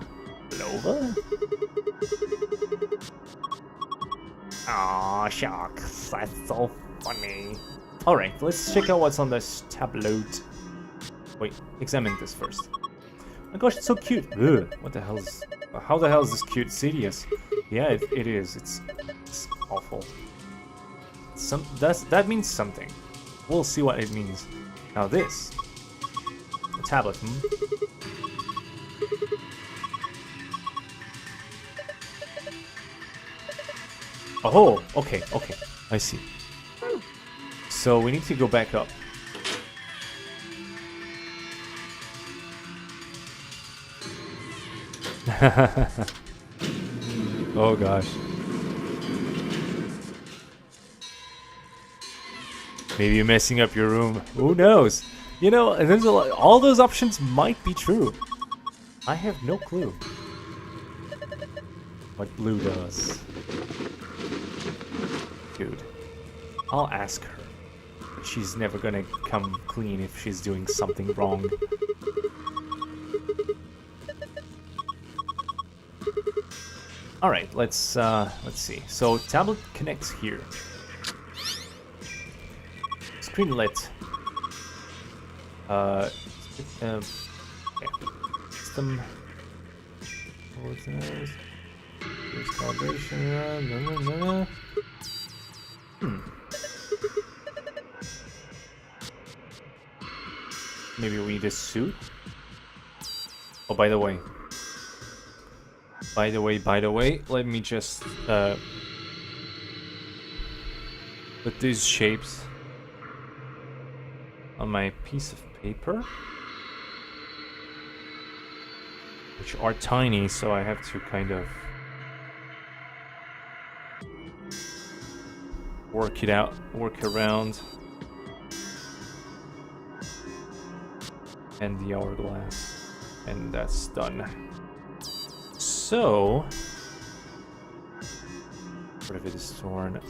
Nova. Aw, shucks. That's so funny. Alright, let's check out what's on this tableau. Wait, examine this first. Oh my gosh, it's so cute. Ugh, what the hell is... How the hell is this cute? Serious? Yeah, it is. It's awful. That means something. We'll see what it means. Now this. A tablet, Oh, okay. I see. So we need to go back up. Oh gosh. Maybe you're messing up your room. Who knows? You know, there's a lot, all those options might be true. I have no clue what Blue does. Dude, I'll ask her. She's never gonna come clean if she's doing something wrong. Alright, let's see. So tablet connects here. Screen lit. Okay. System. What's this? There's calibration. Maybe we need a suit. Oh, by the way. By the way, let me just put these shapes on my piece of paper, which are tiny, so I have to kind of work it out, work around. And the hourglass. And that's done. So, part of it is torn.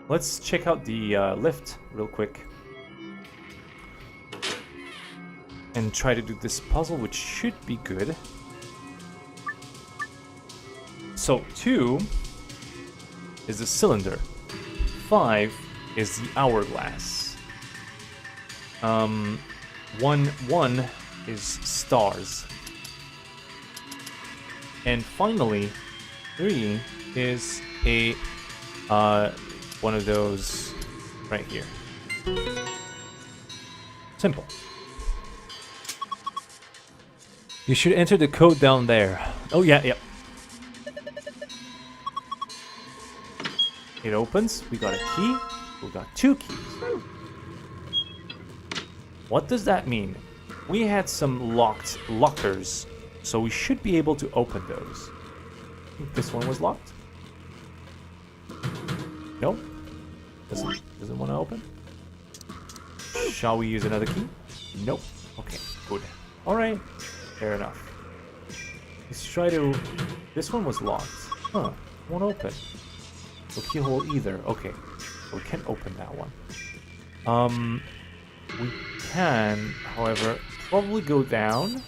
Let's check out the lift real quick. And try to do this puzzle, which should be good. So 2 is the cylinder. 5 is the hourglass. 1 is stars. And finally, 3 is a one of those right here. Simple. You should enter the code down there. Oh yeah, yep. It opens. We got a key. We got 2 keys. What does that mean? We had some locked lockers, so we should be able to open those. I think this one was locked. No? Doesn't want to open? Shall we use another key? Nope. Okay, good. Alright, fair enough. Let's try to... This one was locked. Huh, won't open. So keyhole either. Okay, so we can't open that one. We can, however, probably go down.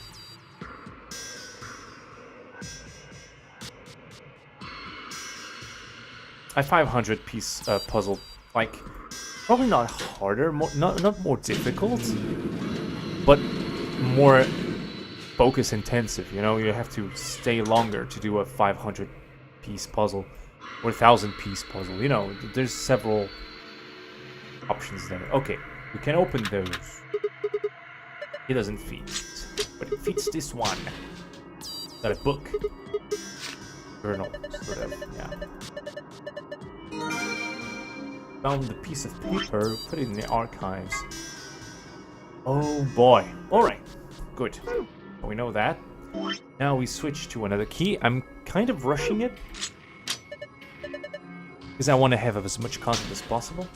A 500 piece puzzle, like, probably not harder, not more difficult, but more focus intensive, you know? You have to stay longer to do a 500 piece puzzle, or 1,000 piece puzzle, you know? There's several options there. Okay, we can open those. It doesn't fit, but it fits this one. Is that a book? Journal, sort of, yeah. Found the piece of paper, put it in the archives. Oh boy. Alright, good. We know that. Now we switch to another key. I'm kind of rushing it, because I want to have as much content as possible.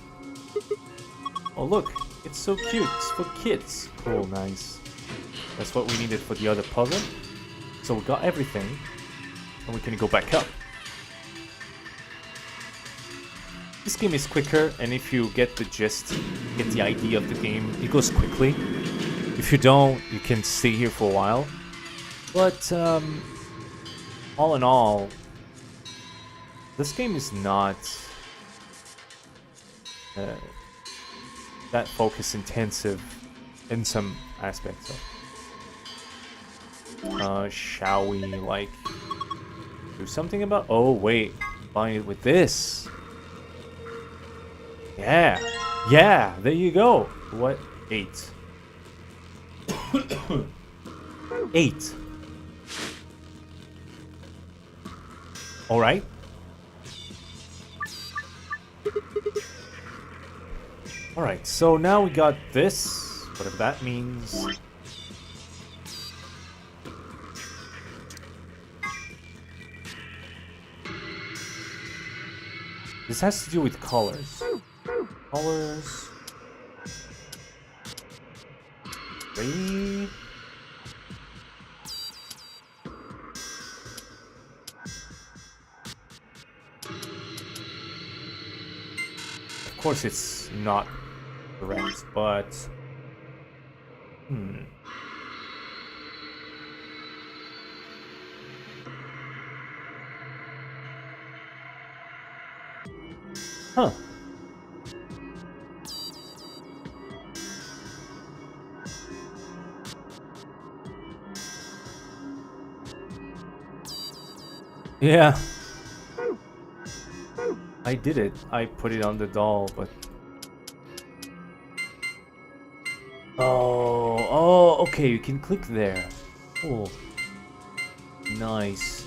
Oh look, it's so cute. It's for kids. Cool, nice. That's what we needed for the other puzzle. So we got everything, and we can go back up. This game is quicker, and if you get the gist, get the idea of the game, it goes quickly. If you don't, you can stay here for a while. But, all in all, this game is not that focus intensive in some aspects. Shall we, like, do something about... Oh, wait. Combine it with this. Yeah. Yeah, there you go. What? 8. 8. Alright. Alright, so now we got this, whatever that means. This has to do with colors. Colors. 3. Of course it's not correct, but... Huh. Yeah. I did it. I put it on the doll, but... Oh, okay, you can click there. Cool. Nice.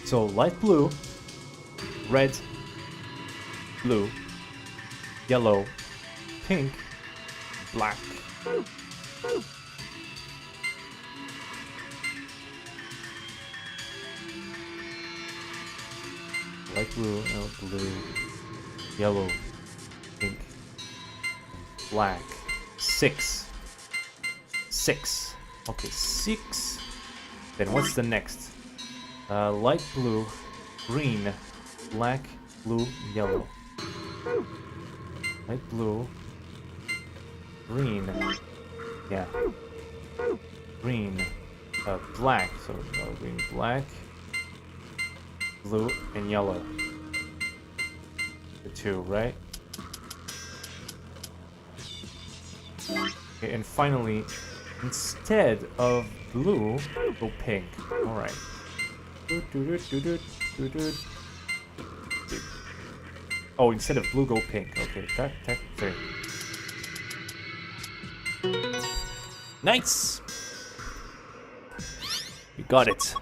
So, light blue, red, blue, yellow, pink, black. Light blue, yellow, pink, black. 6. Okay, 6. Then what's the next? Light blue, green, black, blue, yellow. Light blue, green, yeah, green, black, so green, black, blue, and yellow. The 2, right? Okay, and finally, instead of blue, go pink. Alright. Oh, instead of blue, go pink. Okay, that 3. Nice! We got it.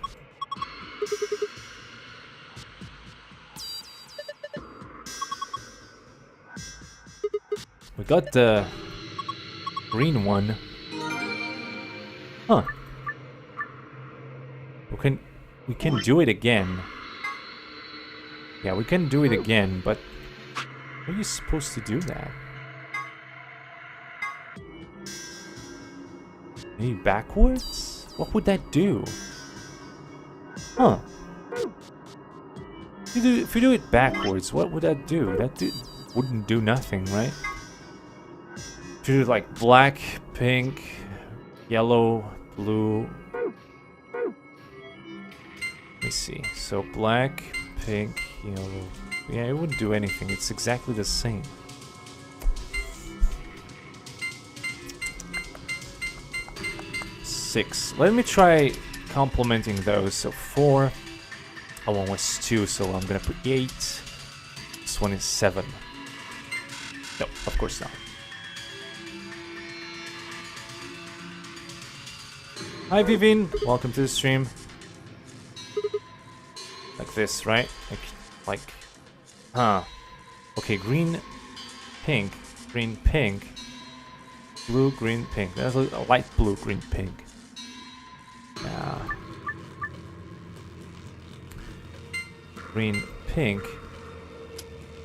We got the green one. Huh. We can do it again. Yeah, we can do it again, but how are you supposed to do that? Maybe backwards? What would that do? Huh. If you do it backwards, what would that do? Wouldn't do nothing, right? If you do like black, pink, yellow, blue. Let me see. So black, pink, yellow. Yeah, it wouldn't do anything. It's exactly the same. Six. Let me try complementing those. So 4. Oh, one was 2, so I'm gonna put 8. This one is 7. No, of course not. Hi Vivin, welcome to the stream. Like this, right? Like, huh. Okay, green, pink, blue, green, pink. That's a light blue, green, pink. Yeah. Green, pink.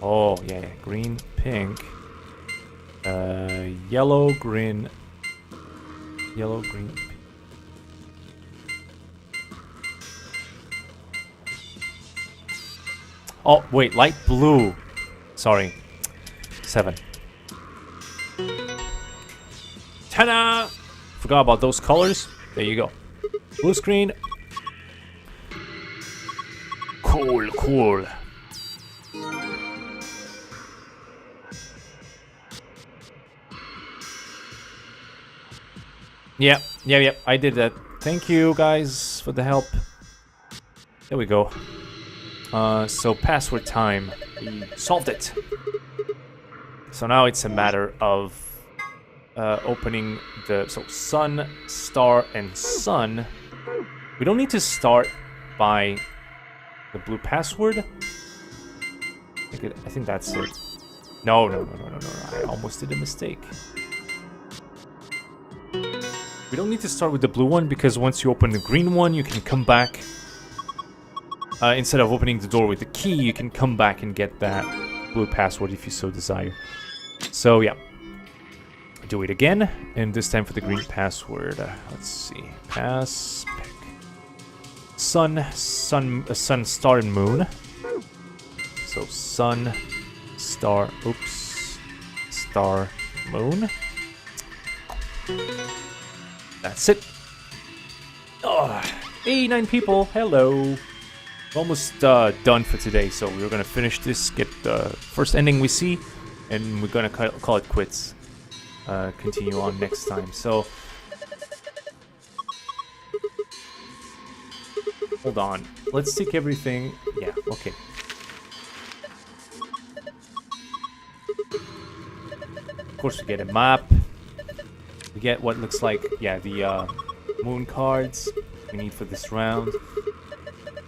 Oh, yeah, green, pink. Yellow, green, pink. Oh, wait, light blue. Sorry. 7. Ta-da! Forgot about those colors. There you go. Blue screen. Cool. Yep. I did that. Thank you, guys, for the help. There we go. So password time. We solved it. So now it's a matter of opening the sun, star, and sun. We don't need to start by the blue password. I think that's it. No. I almost did a mistake. We don't need to start with the blue one because once you open the green one, you can come back. Instead of opening the door with the key, you can come back and get that blue password if you so desire. So yeah, do it again, and this time for the green password. Let's see, pick sun, star, and moon. So sun, star, star, moon. That's it. Oh, 89 people. Hello. Almost done for today, so we're gonna finish this, get the first ending we see, and we're gonna call it quits. Continue on next time. So hold on, let's take everything. Yeah, okay. course, we get a map. We get what looks like, yeah, the moon cards we need for this round.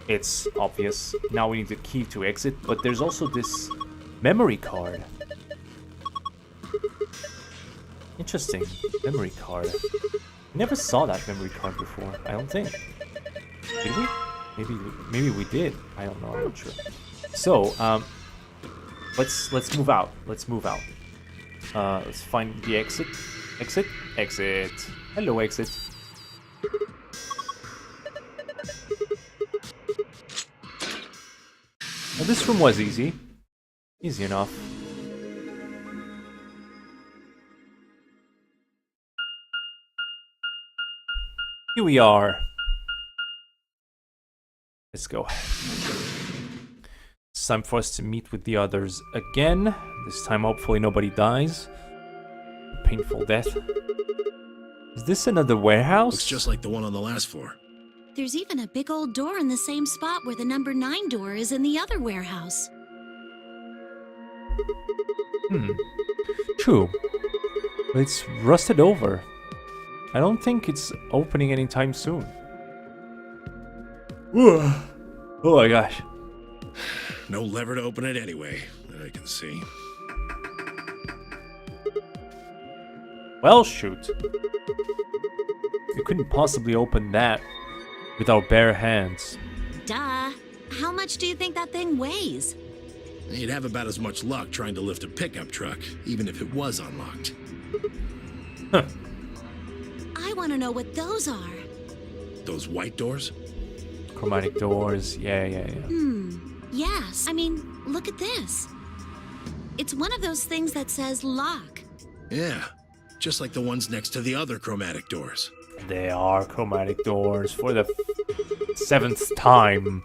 It's obvious. Now we need the key to exit, but there's also this memory card. Interesting. Memory card. Never saw that memory card before, I don't think. Did we? Maybe we did. I don't know, I'm not sure. So, let's move out. Let's move out. Let's find the exit. Exit? Exit. Hello, exit. Well, this room was easy. Easy enough. Here we are. Let's go. It's time for us to meet with the others again. This time, hopefully, nobody dies. A painful death. Is this another warehouse? Looks just like the one on the last floor. There's even a big old door in the same spot where the number 9 door is in the other warehouse. True. But it's rusted over. I don't think it's opening anytime soon. Oh my gosh. No lever to open it anyway, that I can see. Well, shoot. We couldn't possibly open that with our bare hands. Duh. How much do you think that thing weighs? You'd have about as much luck trying to lift a pickup truck, even if it was unlocked. Huh. I want to know what those are. Those white doors? Chromatic doors, yeah. Yes. I mean, look at this. It's one of those things that says lock. Yeah, just like the ones next to the other chromatic doors. They are chromatic doors for the 7th time.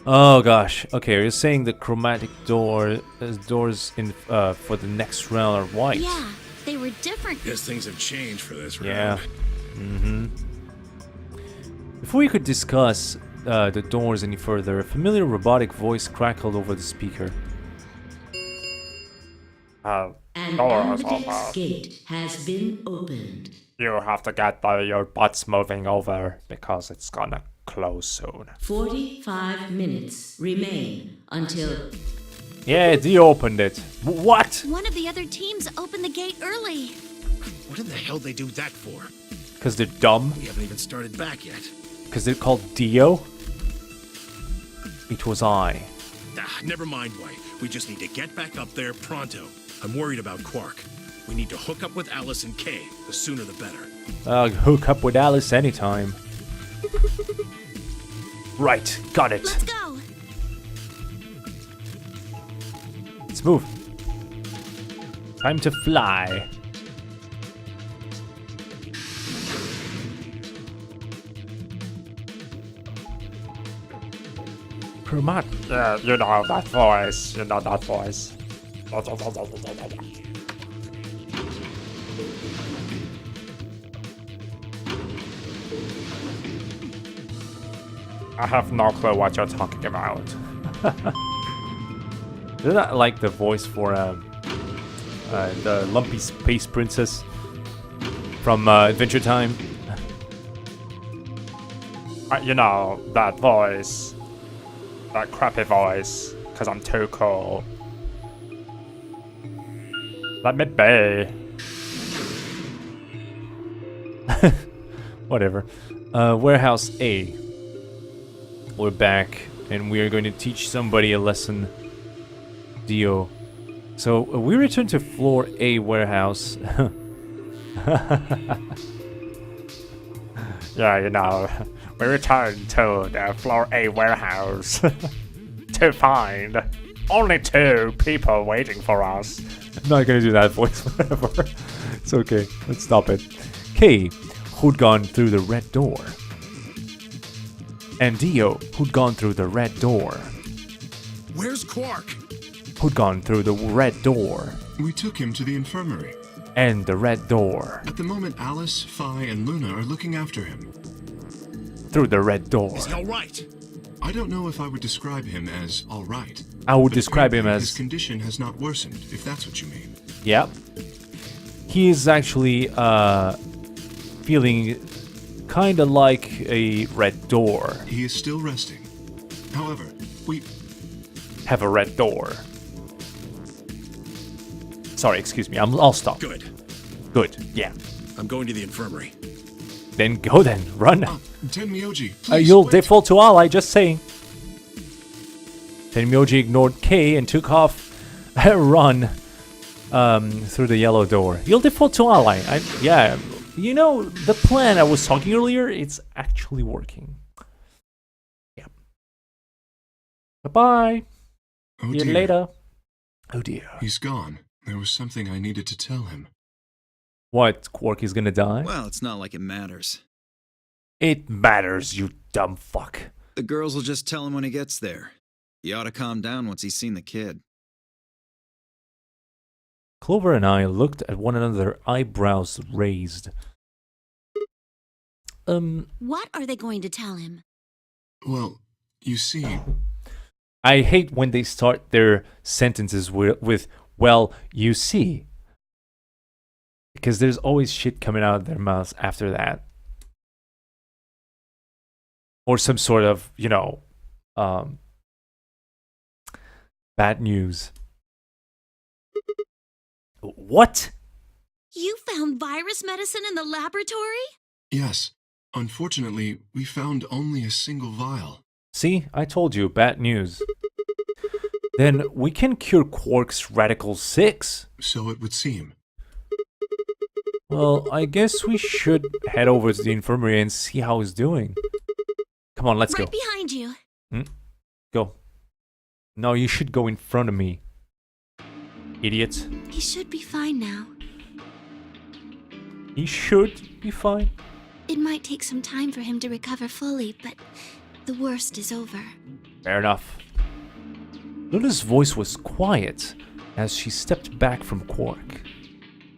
Oh gosh. Okay, you're saying the chromatic doors in for the next round are white. Yeah, they were different. Guess things have changed for this round. Yeah. Before we could discuss the doors any further, a familiar robotic voice crackled over the speaker. An ambidextrous gate has been opened. You have to get your butts moving over because it's gonna close soon. 45 minutes remain until... Yeah, they opened it. What? One of the other teams opened the gate early. What in the hell they do that for? Because they're dumb? We haven't even started back yet. Because they're called Dio? It was I. Never mind, White. We just need to get back up there pronto. I'm worried about Quark. We need to hook up with Alice and Kay. The sooner the better. I'll hook up with Alice anytime. Right, got it. Let's go. Let's move. Time to fly. Chromat. Yeah, you know that voice. You know that voice. I have no clue what you're talking about. Isn't that like the voice for the lumpy space princess from Adventure Time? You know, that voice. That crappy voice. Because I'm too cool. Let me be. Whatever. Warehouse A. We're back, and we are going to teach somebody a lesson. Dio. So, we return to floor A warehouse. Yeah, you know, we return to the floor A warehouse to find only 2 people waiting for us. I'm not gonna do that voice, whatever. It's okay, let's stop it. Kay, who'd gone through the red door. And Dio, who'd gone through the red door. Where's Quark? Who'd gone through the red door. We took him to the infirmary. And the red door. At the moment, Alice, Phi, and Luna are looking after him. Through the red door. Is he all right? I don't know if I would describe him as all right. I would but describe him apparently as... his condition has not worsened, if that's what you mean. Yeah. He is actually feeling kind of like a red door. He is still resting. However, we have a red door. Sorry, excuse me. I'll stop. Good. Good. Yeah. I'm going to the infirmary. Then go then. Run. Tenmyoji, please You'll wait. default to ally, just saying. Tenmyoji ignored K and took off a run through the yellow door. You'll default to ally. Yeah. You know, the plan I was talking earlier, it's actually working. Yeah. Bye-bye. Oh, See you dear. later. Oh dear. He's gone. There was something I needed to tell him. What? Quark is gonna die? Well, it's not like it matters. It matters, you dumb fuck. The girls will just tell him when he gets there. He ought to calm down once he's seen the kid. Clover and I looked at one another, eyebrows raised. What are they going to tell him? Well, you see... I hate when they start their sentences with well, you see. Because there's always shit coming out of their mouths after that. Or some sort of, you know, bad news. What? You found virus medicine in the laboratory? Yes. Unfortunately, we found only a single vial. See, I told you, bad news. Then we can cure Quark's Radical 6. So it would seem. Well, I guess we should head over to the infirmary and see how he's doing. Come on, let's right go. behind you. Go. No, you should go in front of me. Idiot. He should be fine now. He should be fine. It might take some time for him to recover fully, but the worst is over. Fair enough. Luna's voice was quiet as she stepped back from Quark.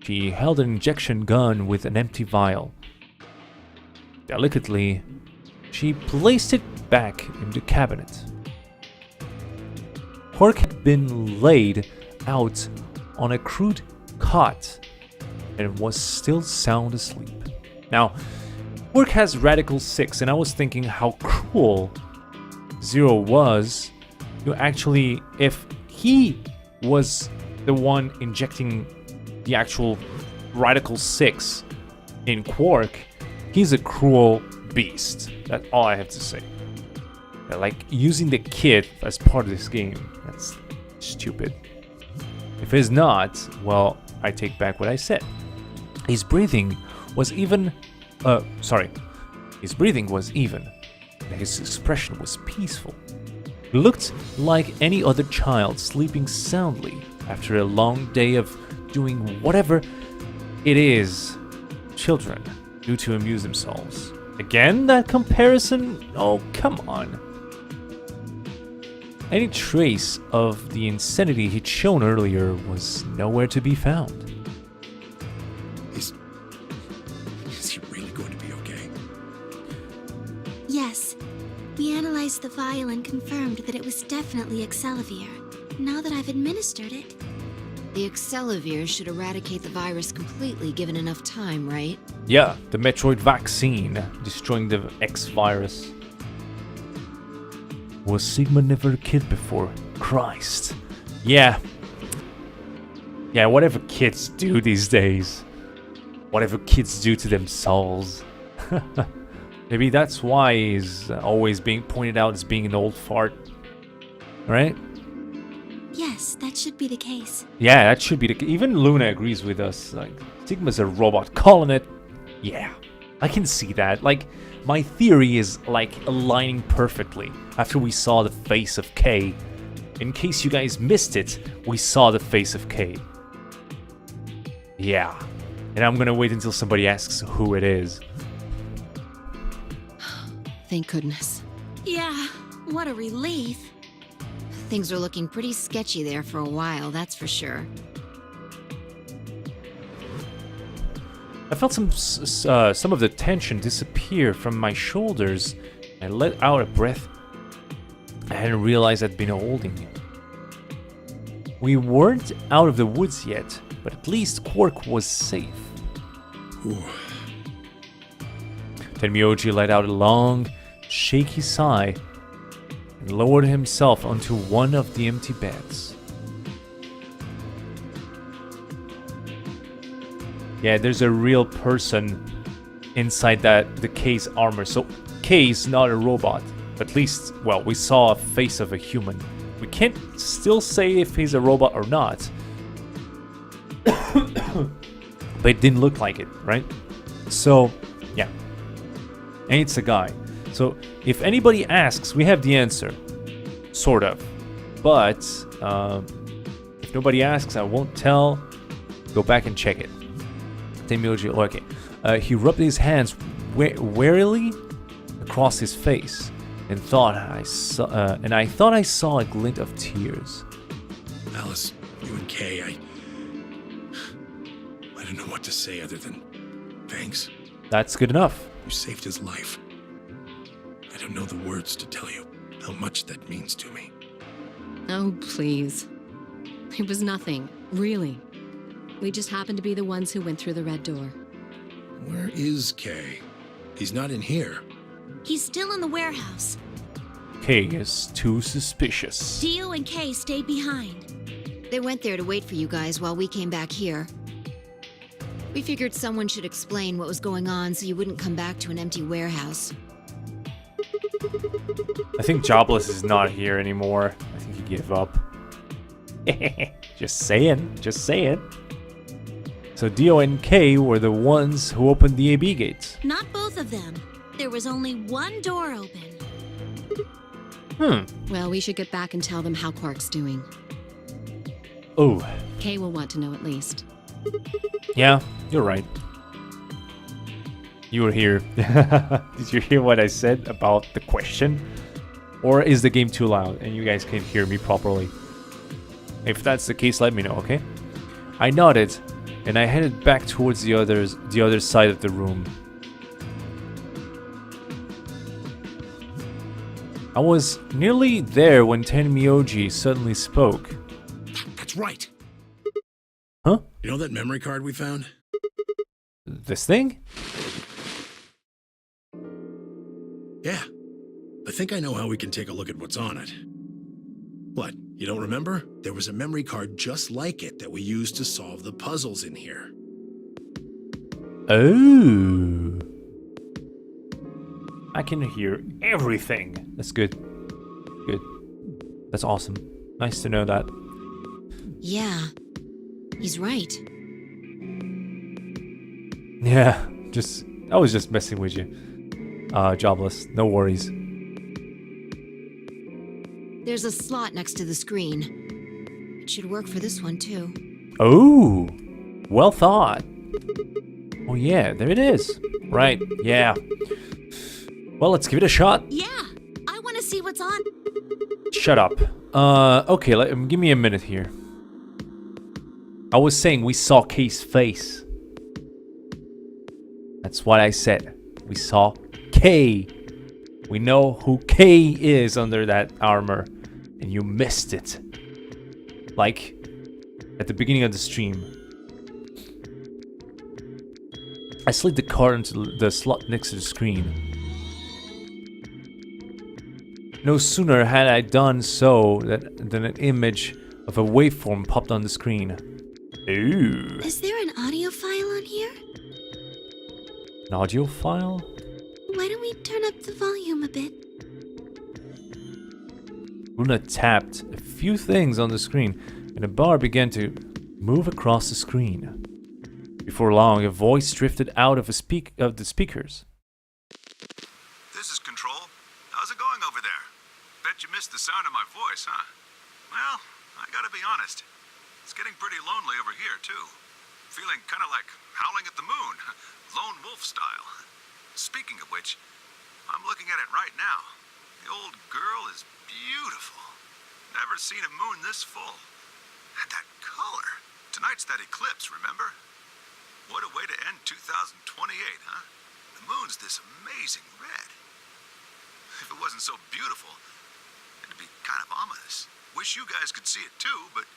She held an injection gun with an empty vial. Delicately, she placed it back in the cabinet. Quark had been laid out on a crude cot and was still sound asleep. Now, Quark has Radical 6, and I was thinking how cruel Zero was to actually, if he was the one injecting the actual Radical 6 in Quark, he's a cruel beast. That's all I have to say. Like, using the kid as part of this game, that's stupid. If it's not, well, I take back what I said. His breathing was even... His breathing was even. His expression was peaceful. He looked like any other child sleeping soundly after a long day of doing whatever it is children do to amuse themselves. Again, that comparison? Oh, come on. Any trace of the insanity he'd shown earlier was nowhere to be found. Is he really going to be okay? Yes. We analyzed the vial and confirmed that it was definitely Excelivir. Now that I've administered it... The Excelivir should eradicate the virus completely given enough time, right? Yeah, the Metroid vaccine destroying the X virus. Was Sigma never a kid before? Christ. Yeah. Yeah, whatever kids do these days. Whatever kids do to themselves. Maybe that's why he's always being pointed out as being an old fart. Right? Yes, that should be the case. Yeah, that should be the... Even Luna agrees with us. Like, Sigma's a robot. Calling it... Yeah, I can see that. Like, my theory is, like, aligning perfectly after we saw the face of K. In case you guys missed it, we saw the face of K. Yeah. And I'm gonna wait until somebody asks who it is. Thank goodness. Yeah, what a relief. Things are looking pretty sketchy there for a while, that's for sure. I felt some of the tension disappear from my shoulders and let out a breath hadn't realized I'd been holding. We weren't out of the woods yet, but at least Quark was safe. Ooh. Tenmyoji let out a long, shaky sigh and lowered himself onto one of the empty beds. Yeah, there's a real person inside the K's armor. So K's not a robot. At least, well, we saw a face of a human. We can't still say if he's a robot or not. But it didn't look like it, right? So, yeah. And it's a guy. So, if anybody asks, we have the answer. Sort of. But, if nobody asks, I won't tell. Go back and check it. Tenmyoji, okay. He rubbed his hands warily across his face. And I thought I saw a glint of tears. Alice, you and Kay, I don't know what to say other than thanks. That's good enough. You saved his life. I don't know the words to tell you how much that means to me. Oh, please. It was nothing, really. We just happened to be the ones who went through the red door. Where is Kay? He's not in here. He's still in the warehouse. Kay is too suspicious. Dio and Kay stayed behind. They went there to wait for you guys while we came back here. We figured someone should explain what was going on so you wouldn't come back to an empty warehouse. I think Jobless is not here anymore. I think he gave up. Just saying. So Dio and Kay were the ones who opened the AB gates. Not both of them. There was only one door open. Well, we should get back and tell them how Quark's doing. Oh. Kay will want to know at least. Yeah, you're right. You were here. Did you hear what I said about the question? Or is the game too loud and you guys can't hear me properly? If that's the case, let me know, okay? I nodded, and I headed back towards the other side of the room. I was nearly there when Tenmyoji suddenly spoke. That's right. Huh? You know that memory card we found? This thing? Yeah. I think I know how we can take a look at what's on it. What, you don't remember? There was a memory card just like it that we used to solve the puzzles in here. Oh. I can hear everything. That's good. Good. That's awesome. Nice to know that. Yeah, he's right. Yeah, I was just messing with you. Jobless, no worries. There's a slot next to the screen. It should work for this one, too. Oh, well thought. Oh yeah, there it is. Right, yeah. Well, let's give it a shot. Yeah, I want to see what's on. Shut up. Okay, give me a minute here. I was saying we saw Kay's face. That's what I said. We saw Kay. We know who Kay is under that armor. And you missed it. Like, at the beginning of the stream. I slid the card into the slot next to the screen. No sooner had I done so than an image of a waveform popped on the screen. Ooh. Is there an audio file on here? An audio file? Why don't we turn up the volume a bit? Luna tapped a few things on the screen, and a bar began to move across the screen. Before long, a voice drifted out of the speakers. This is Control. How's it going over there? Bet you missed the sound of my voice, huh? Well, I gotta be honest. It's getting pretty lonely over here, too. Feeling kind of like howling at the moon, lone wolf style. Speaking of which, I'm looking at it right now. The old girl is beautiful. Never seen a moon this full. And that color. Tonight's that eclipse, remember? What a way to end 2028, huh? The moon's this amazing red. If it wasn't so beautiful, it'd be kind of ominous. Wish you guys could see it too, but...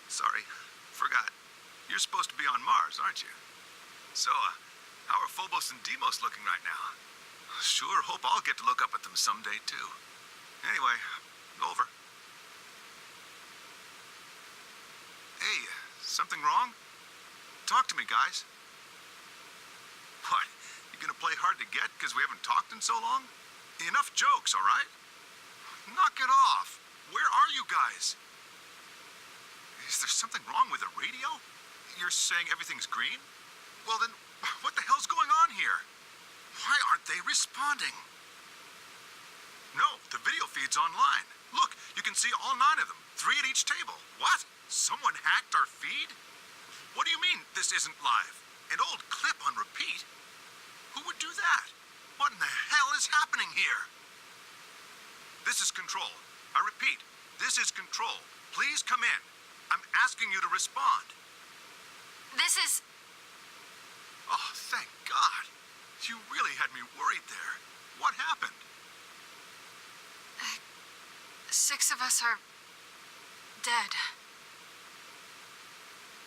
sorry, forgot. You're supposed to be on Mars, aren't you? So, how are Phobos and Deimos looking right now? Sure hope I'll get to look up at them someday, too. Anyway, over. Hey, something wrong? Talk to me, guys. What? You gonna play hard to get because we haven't talked in so long? Enough jokes, all right? Knock it off. Where are you guys? Is there something wrong with the radio? You're saying everything's green? Well then, what the hell's going on here? Why aren't they responding? No, the video feed's online. Look, you can see all 9 of them, 3 at each table. What? Someone hacked our feed? What do you mean this isn't live? An old clip on repeat? Who would do that? What in the hell is happening here? This is Control. I repeat, this is Control. Please come in. I'm asking you to respond. This is... Oh, thank God. You really had me worried there. What happened? 6 of us are... dead.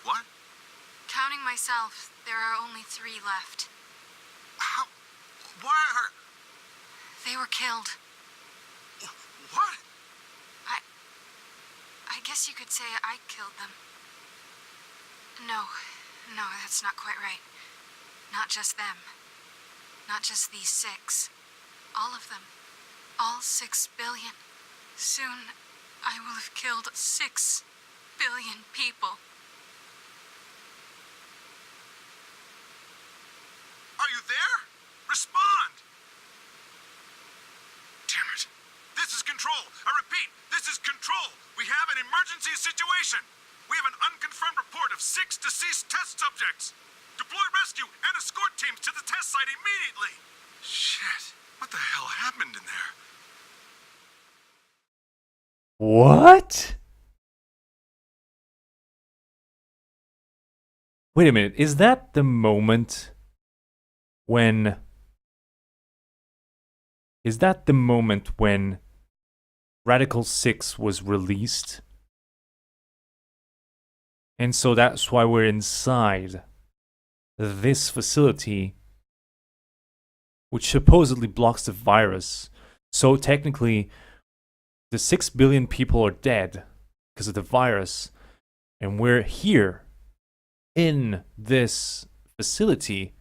What? Counting myself, there are only 3 left. How? Why are... They were killed. What? I guess you could say I killed them. No, that's not quite right. Not just them. Not just these 6. All of them. All 6 billion. Soon, I will have killed 6 billion people. Are you there? Respond! Damn it. This is Control. I repeat, this is Control. We have an emergency situation. We have an unconfirmed report of 6 deceased test subjects. Deploy rescue and escort teams to the test site immediately. Shit. What the hell happened in there? What? Wait a minute. Is that the moment when... Is that the moment when Radical 6 was released? And so that's why we're inside this facility, which supposedly blocks the virus. So technically, the 6 billion people are dead because of the virus, and we're here in this facility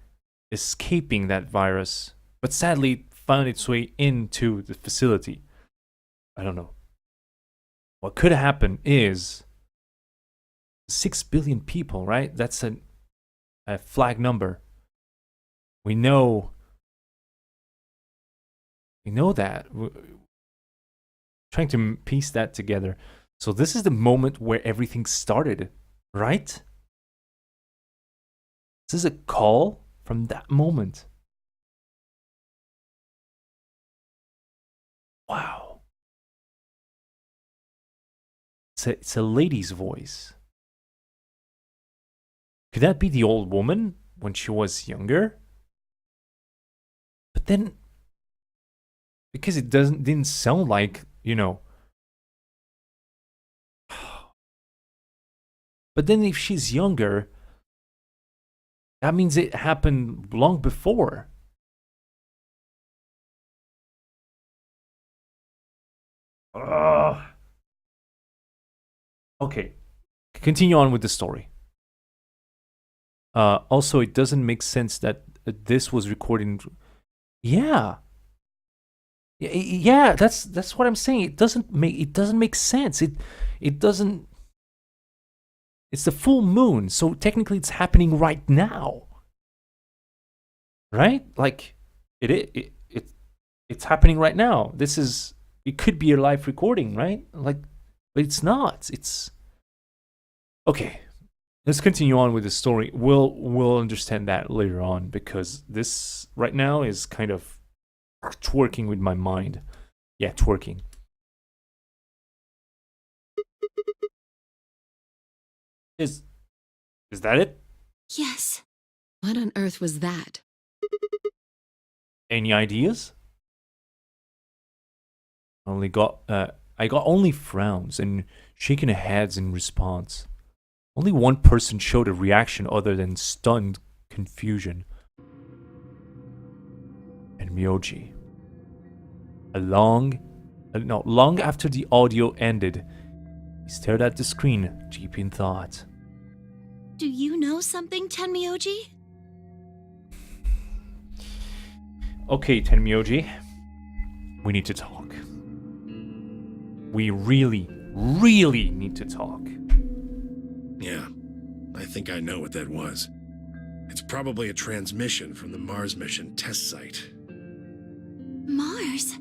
escaping that virus, but sadly it found its way into the facility. I don't know. What could happen is 6 billion people, right? That's a flag number. We know that. We're trying to piece that together. So this is the moment where everything started, right? This is a call from that moment. Wow. It's a lady's voice. Could that be the old woman when she was younger? But then, because it didn't sound like, you know. But then if she's younger, that means it happened long before. Okay, continue on with the story. Also, it doesn't make sense that this was recording. Yeah, that's what I'm saying. It doesn't make sense. It doesn't. It's the full moon, so technically it's happening right now, right? Like it's happening right now. It could be a live recording, right? Like, but it's not. It's okay. Let's continue on with the story. We'll understand that later on, because this right now is kind of twerking with my mind. Yeah, twerking. Is that it? Yes. What on earth was that? Any ideas? Only got I got only frowns and shaking heads in response. Only one person showed a reaction other than stunned confusion. And Myoji. Long after the audio ended, he stared at the screen, deep in thought. Do you know something, Tenmyoji? Okay, Tenmyoji. We need to talk. We really need to talk. Yeah, I think I know what that was. It's probably a transmission from the Mars mission test site. Mars?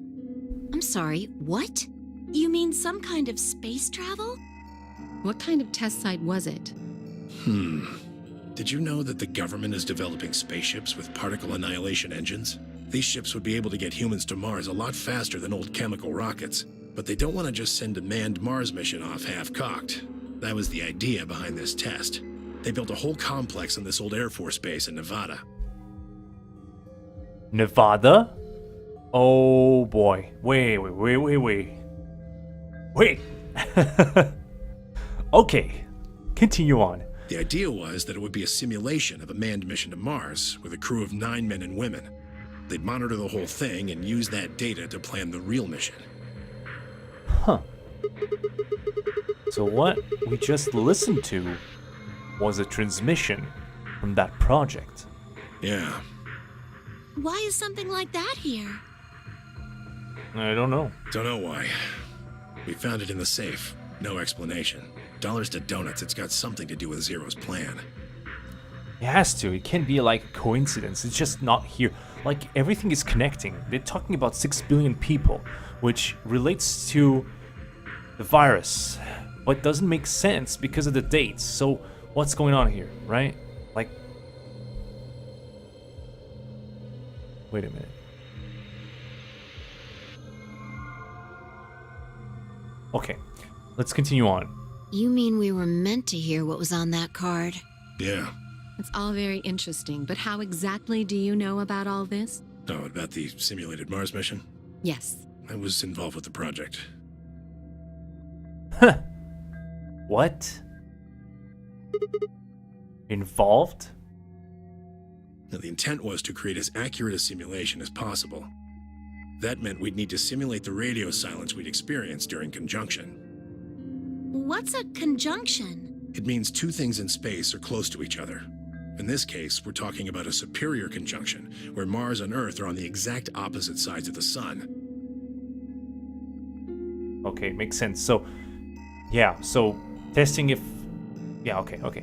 I'm sorry, what? You mean some kind of space travel? What kind of test site was it? Did you know that the government is developing spaceships with particle annihilation engines? These ships would be able to get humans to Mars a lot faster than old chemical rockets, but they don't want to just send a manned Mars mission off half-cocked. That was the idea behind this test. They built a whole complex on this old Air Force base in Nevada. Nevada? Oh boy. Wait. Okay, continue on. The idea was that it would be a simulation of a manned mission to Mars with a crew of 9 men and women. They'd monitor the whole thing and use that data to plan the real mission. Huh. So what we just listened to was a transmission from that project. Yeah. Why is something like that here? I don't know. Don't know why. We found it in the safe. No explanation. Dollars to donuts, it's got something to do with Zero's plan. It has to. It can't be like a coincidence. It's just not here. Like, everything is connecting. They're talking about 6 billion people, which relates to the virus, but doesn't make sense because of the dates. So, what's going on here, right? Like, wait a minute. Okay, let's continue on. You mean we were meant to hear what was on that card? Yeah. It's all very interesting, but how exactly do you know about all this? Oh, about the simulated Mars mission? Yes. I was involved with the project. Huh. What? Involved? Now, the intent was to create as accurate a simulation as possible. That meant we'd need to simulate the radio silence we'd experienced during conjunction. What's a conjunction? It means two things in space are close to each other. In this case, we're talking about a superior conjunction, where Mars and Earth are on the exact opposite sides of the sun. Okay, makes sense. So, yeah, so testing if... Yeah, okay.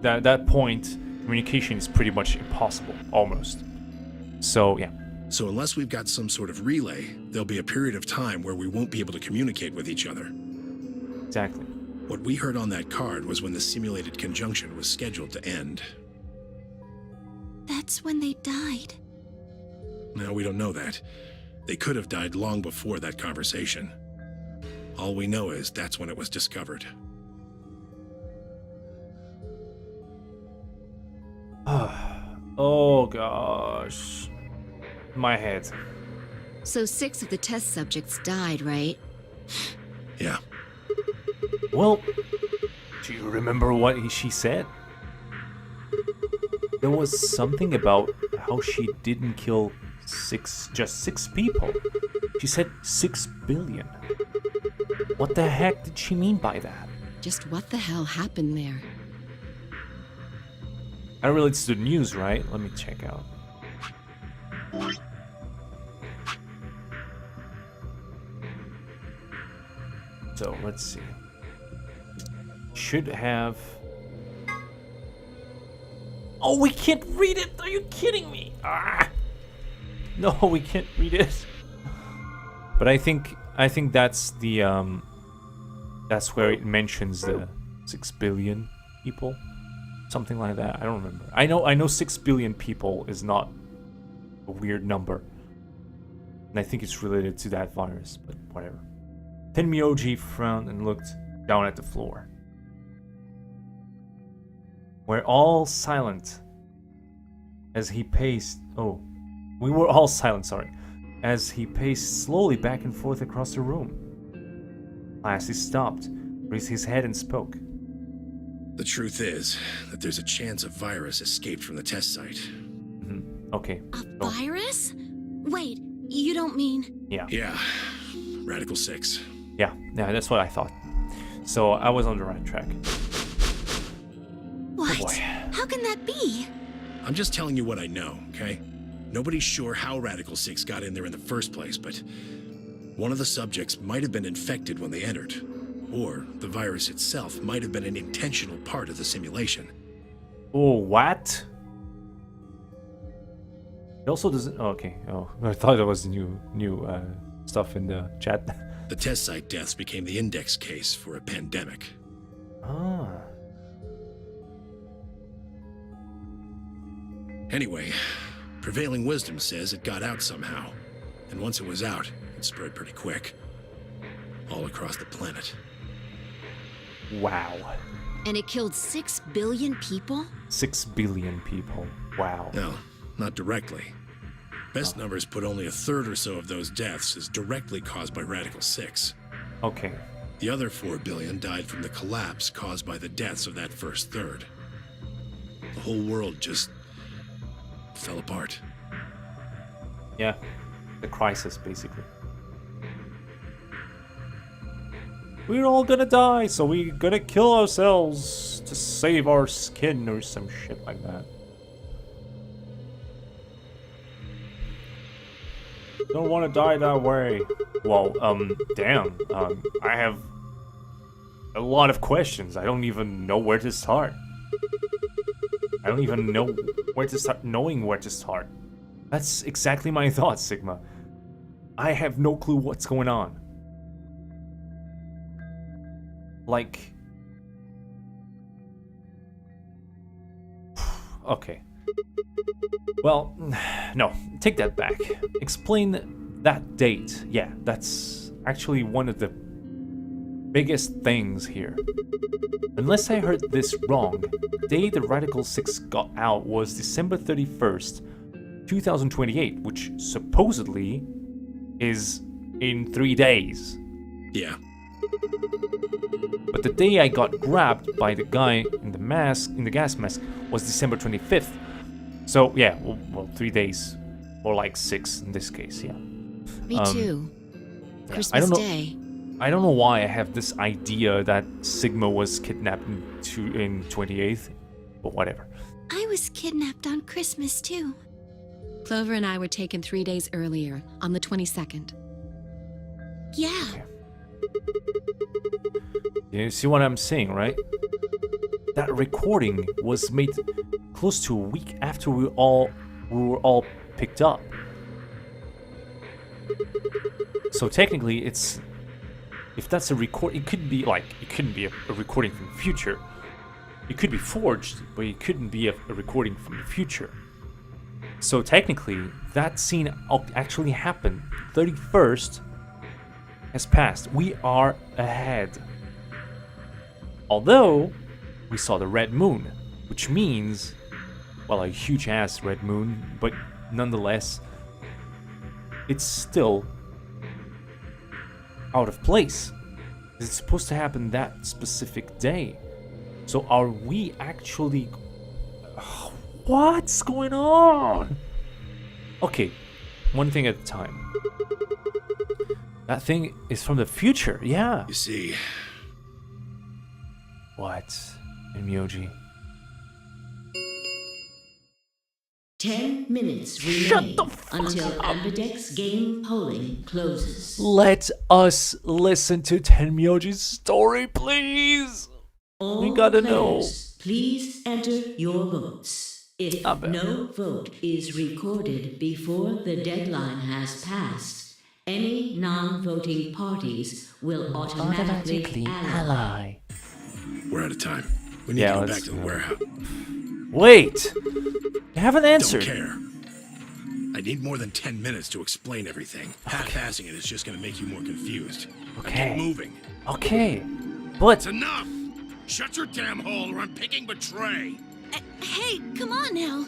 That point, communication is pretty much impossible, almost. So, yeah. So unless we've got some sort of relay, there'll be a period of time where we won't be able to communicate with each other. Exactly. What we heard on that card was when the simulated conjunction was scheduled to end. That's when they died. Now, we don't know that. They could have died long before that conversation. All we know is that's when it was discovered. Oh gosh. My head. So 6 of the test subjects died, right? Yeah. Well, do you remember what she said? There was something about how she didn't kill just six people. She said 6 billion. What the heck did she mean by that? Just what the hell happened there? That relates to the news, right? Let me check out. So, let's see. Should have... Oh, we can't read it! Are you kidding me? Ah! No, we can't read it. But I think that's the that's where it mentions the 6 billion people, something like that. I don't remember. I know 6 billion people is not a weird number, and I think it's related to that virus. But whatever. Tenmyoji frowned and looked down at the floor. We're all silent as he paced. Oh, we were all silent. Sorry. As he paced slowly back and forth across the room. Last he stopped, raised his head and spoke. The truth is that there's a chance a virus escaped from the test site. Okay. A virus? Wait, you don't mean... Yeah. Yeah. Radical 6. Yeah, that's what I thought. So I was on the right track. What? Oh boy. How can that be? I'm just telling you what I know, okay? Nobody's sure how Radical 6 got in there in the first place, but one of the subjects might have been infected when they entered. Or the virus itself might have been an intentional part of the simulation. Oh, what? It also doesn't... Oh, okay. Oh, I thought it was new stuff in the chat. The test site deaths became the index case for a pandemic. Ah. Anyway, prevailing wisdom says it got out somehow. And once it was out, it spread pretty quick. All across the planet. Wow. And it killed 6 billion people? 6 billion people. Wow. No, not directly. Best numbers put only a third or so of those deaths as directly caused by Radical 6. Okay. The other 4 billion died from the collapse caused by the deaths of that first third. The whole world just fell apart. Yeah. The crisis, basically. We're all gonna die, so we're gonna kill ourselves to save our skin or some shit like that. Don't want to die that way. Well, damn. I have a lot of questions. I don't even know where to start. I don't even know where to start knowing where to start. That's exactly my thoughts, Sigma. I have no clue what's going on. Like... Okay. Well, no, take that back. Explain that date. Yeah, that's actually one of the biggest things here. Unless I heard this wrong, the day the Radical 6 got out was December 31st, 2028, which supposedly is in 3 days. Yeah. But the day I got grabbed by the guy in the gas mask, was December 25th. So yeah, well 3 days, or like 6 in this case, yeah. Me too. Yeah, Christmas Day. I don't know why I have this idea that Sigma was kidnapped in 28th, but whatever. I was kidnapped on Christmas too. Clover and I were taken 3 days earlier, on the 22nd. Yeah. Okay. You see what I'm saying, right? That recording was made close to a week after we were all picked up. So technically, if that's a record, it couldn't be a recording from the future. It could be forged, but it couldn't be a recording from the future. So technically, that scene actually happened. 31st has passed. We are ahead. Although, we saw the red moon, which means, well, a huge-ass red moon, but nonetheless, it's still out of place. It's supposed to happen that specific day. So are we actually... What's going on? Okay, one thing at a time. That thing is from the future, yeah. You see... What? In Myoji? 10 minutes remain until Ambidex game polling closes. Let us listen to Tenmyoji's story, please. All we gotta players, please enter your votes. If no vote is recorded before the deadline has passed, any non-voting parties will automatically ally. We're out of time. We need to go back to the warehouse. Wait! You haven't answered. Don't care. I need more than 10 minutes to explain everything. Half-assing it is just going to make you more confused. Okay. Now get moving. Okay. But... It's enough! Shut your damn hole or I'm picking Betray! Hey, come on now.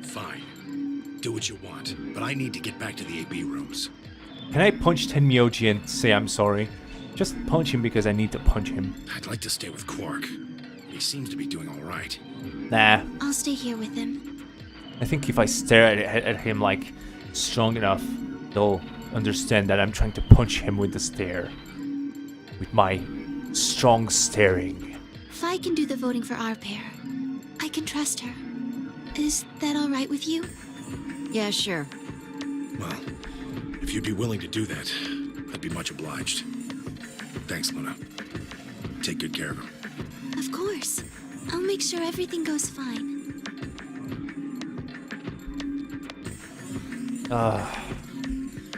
Fine. Do what you want, but I need to get back to the AB rooms. Can I punch Tenmyoji and say I'm sorry? Just punch him because I need to punch him. I'd like to stay with Quark. He seems to be doing all right. Nah. I'll stay here with him. I think if I stare at him like strong enough, they'll understand that I'm trying to punch him with the stare. With my strong staring. Fi can do the voting for our pair. I can trust her. Is that all right with you? Yeah, sure. Well, if you'd be willing to do that, I'd be much obliged. Thanks, Luna. Take good care of him. Of course. I'll make sure everything goes fine.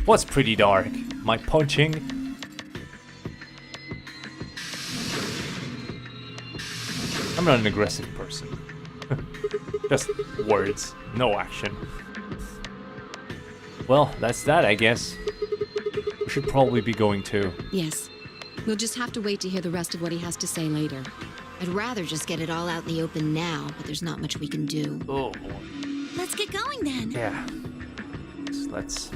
What's pretty dark? My punching? I'm not an aggressive person. Just words, no action. Well, that's that, I guess. We should probably be going too. Yes. We'll just have to wait to hear the rest of what he has to say later. I'd rather just get it all out in the open now, but there's not much we can do. Oh boy. Let's get going then. Yeah. Let's...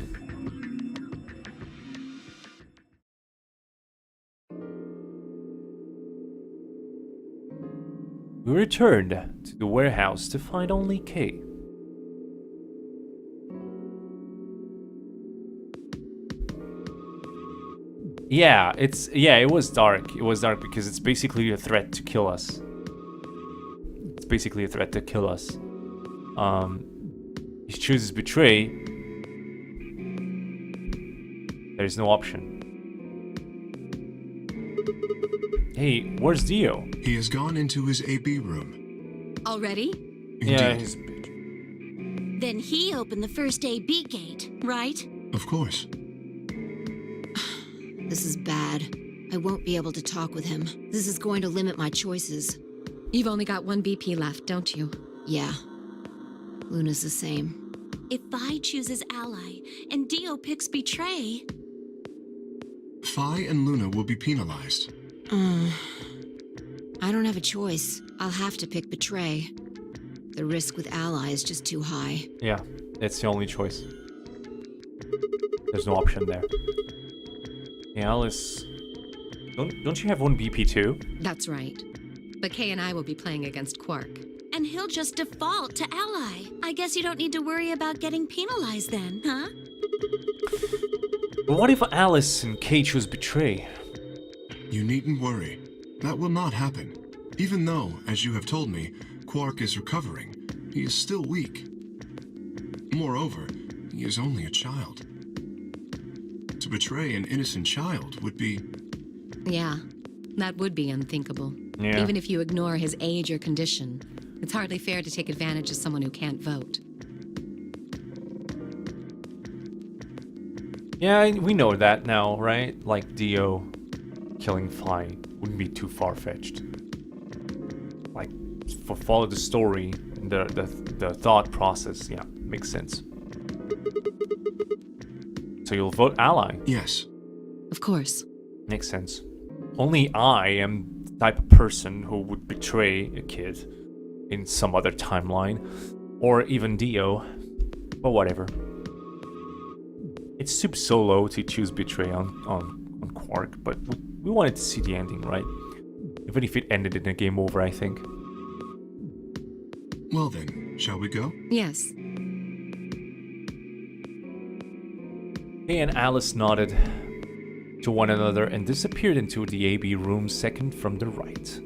We returned to the warehouse to find only Kay. Yeah, it was dark. It was dark because it's basically a threat to kill us. It's basically a threat to kill us. He chooses betray. There is no option. Hey, where's Dio? He has gone into his AB room. Already? Yeah, Indeed. he's... Then he opened the first AB gate, right? Of course. This is bad. I won't be able to talk with him. This is going to limit my choices. You've only got one BP left, don't you? Yeah. Luna's the same. If Vi chooses ally and Dio picks betray... Fi and Luna will be penalized. I don't have a choice. I'll have to pick betray. The risk with ally is just too high. Yeah, it's the only choice. There's no option there. Hey, Alice... Don't you have one BP too? That's right. But Kay and I will be playing against Quark. And he'll just default to ally. I guess you don't need to worry about getting penalized then, huh? But what if Alice and Kay choose betray? You needn't worry. That will not happen. Even though, as you have told me, Quark is recovering, he is still weak. Moreover, he is only a child. To betray an innocent child would be... Yeah, that would be unthinkable. Yeah. Even if you ignore his age or condition. It's hardly fair to take advantage of someone who can't vote. Yeah, we know that now, right? Like Dio killing Fly wouldn't be too far-fetched. Like, follow the story, the thought process, yeah, makes sense. So you'll vote ally? Yes. Of course. Makes sense. Only I am the type of person who would betray a kid in some other timeline, or even Dio, but whatever. It's super solo to choose betray on Quark, but we wanted to see the ending, right? Even if it ended in a game over, I think. Well then, shall we go? Yes. Kay and Alice nodded to one another and disappeared into the AB room second from the right.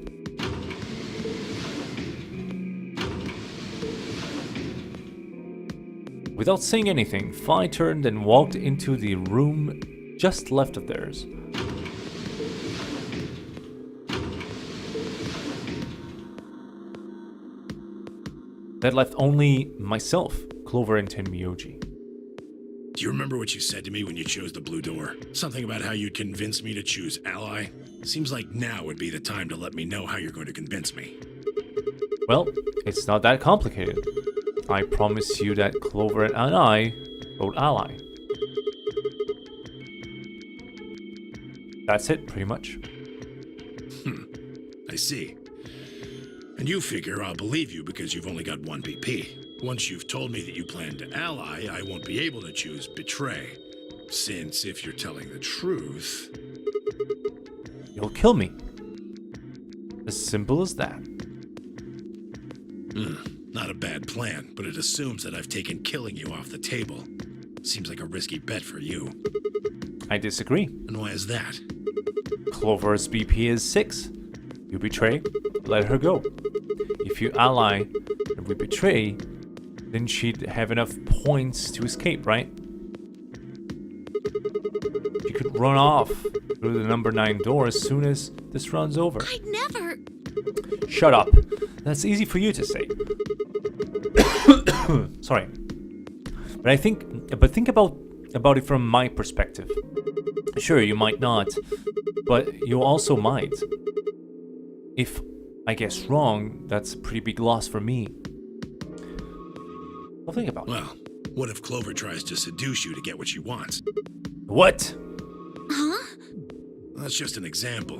Without saying anything, Fi turned and walked into the room just left of theirs. That left only myself, Clover, and Tenmyoji. Do you remember what you said to me when you chose the blue door? Something about how you'd convince me to choose ally? Seems like now would be the time to let me know how you're going to convince me. Well, it's not that complicated. I promise you that Clover and I vote ally. That's it, pretty much. I see. And you figure I'll believe you because you've only got one BP. Once you've told me that you plan to ally, I won't be able to choose betray. Since if you're telling the truth... You'll kill me. As simple as that. Not a bad plan, but it assumes that I've taken killing you off the table. Seems like a risky bet for you. I disagree. And why is that? Clover's BP is 6. You betray, let her go. If you ally and we betray, then she'd have enough points to escape, right? She could run off through the number 9 door as soon as this run's over. I'd never... Shut up. That's easy for you to say. Sorry. But think about it from my perspective. Sure, you might not, but you also might. If I guess wrong, that's a pretty big loss for me. Well, think about it. Well, what if Clover tries to seduce you to get what she wants? What? Huh? That's just an example.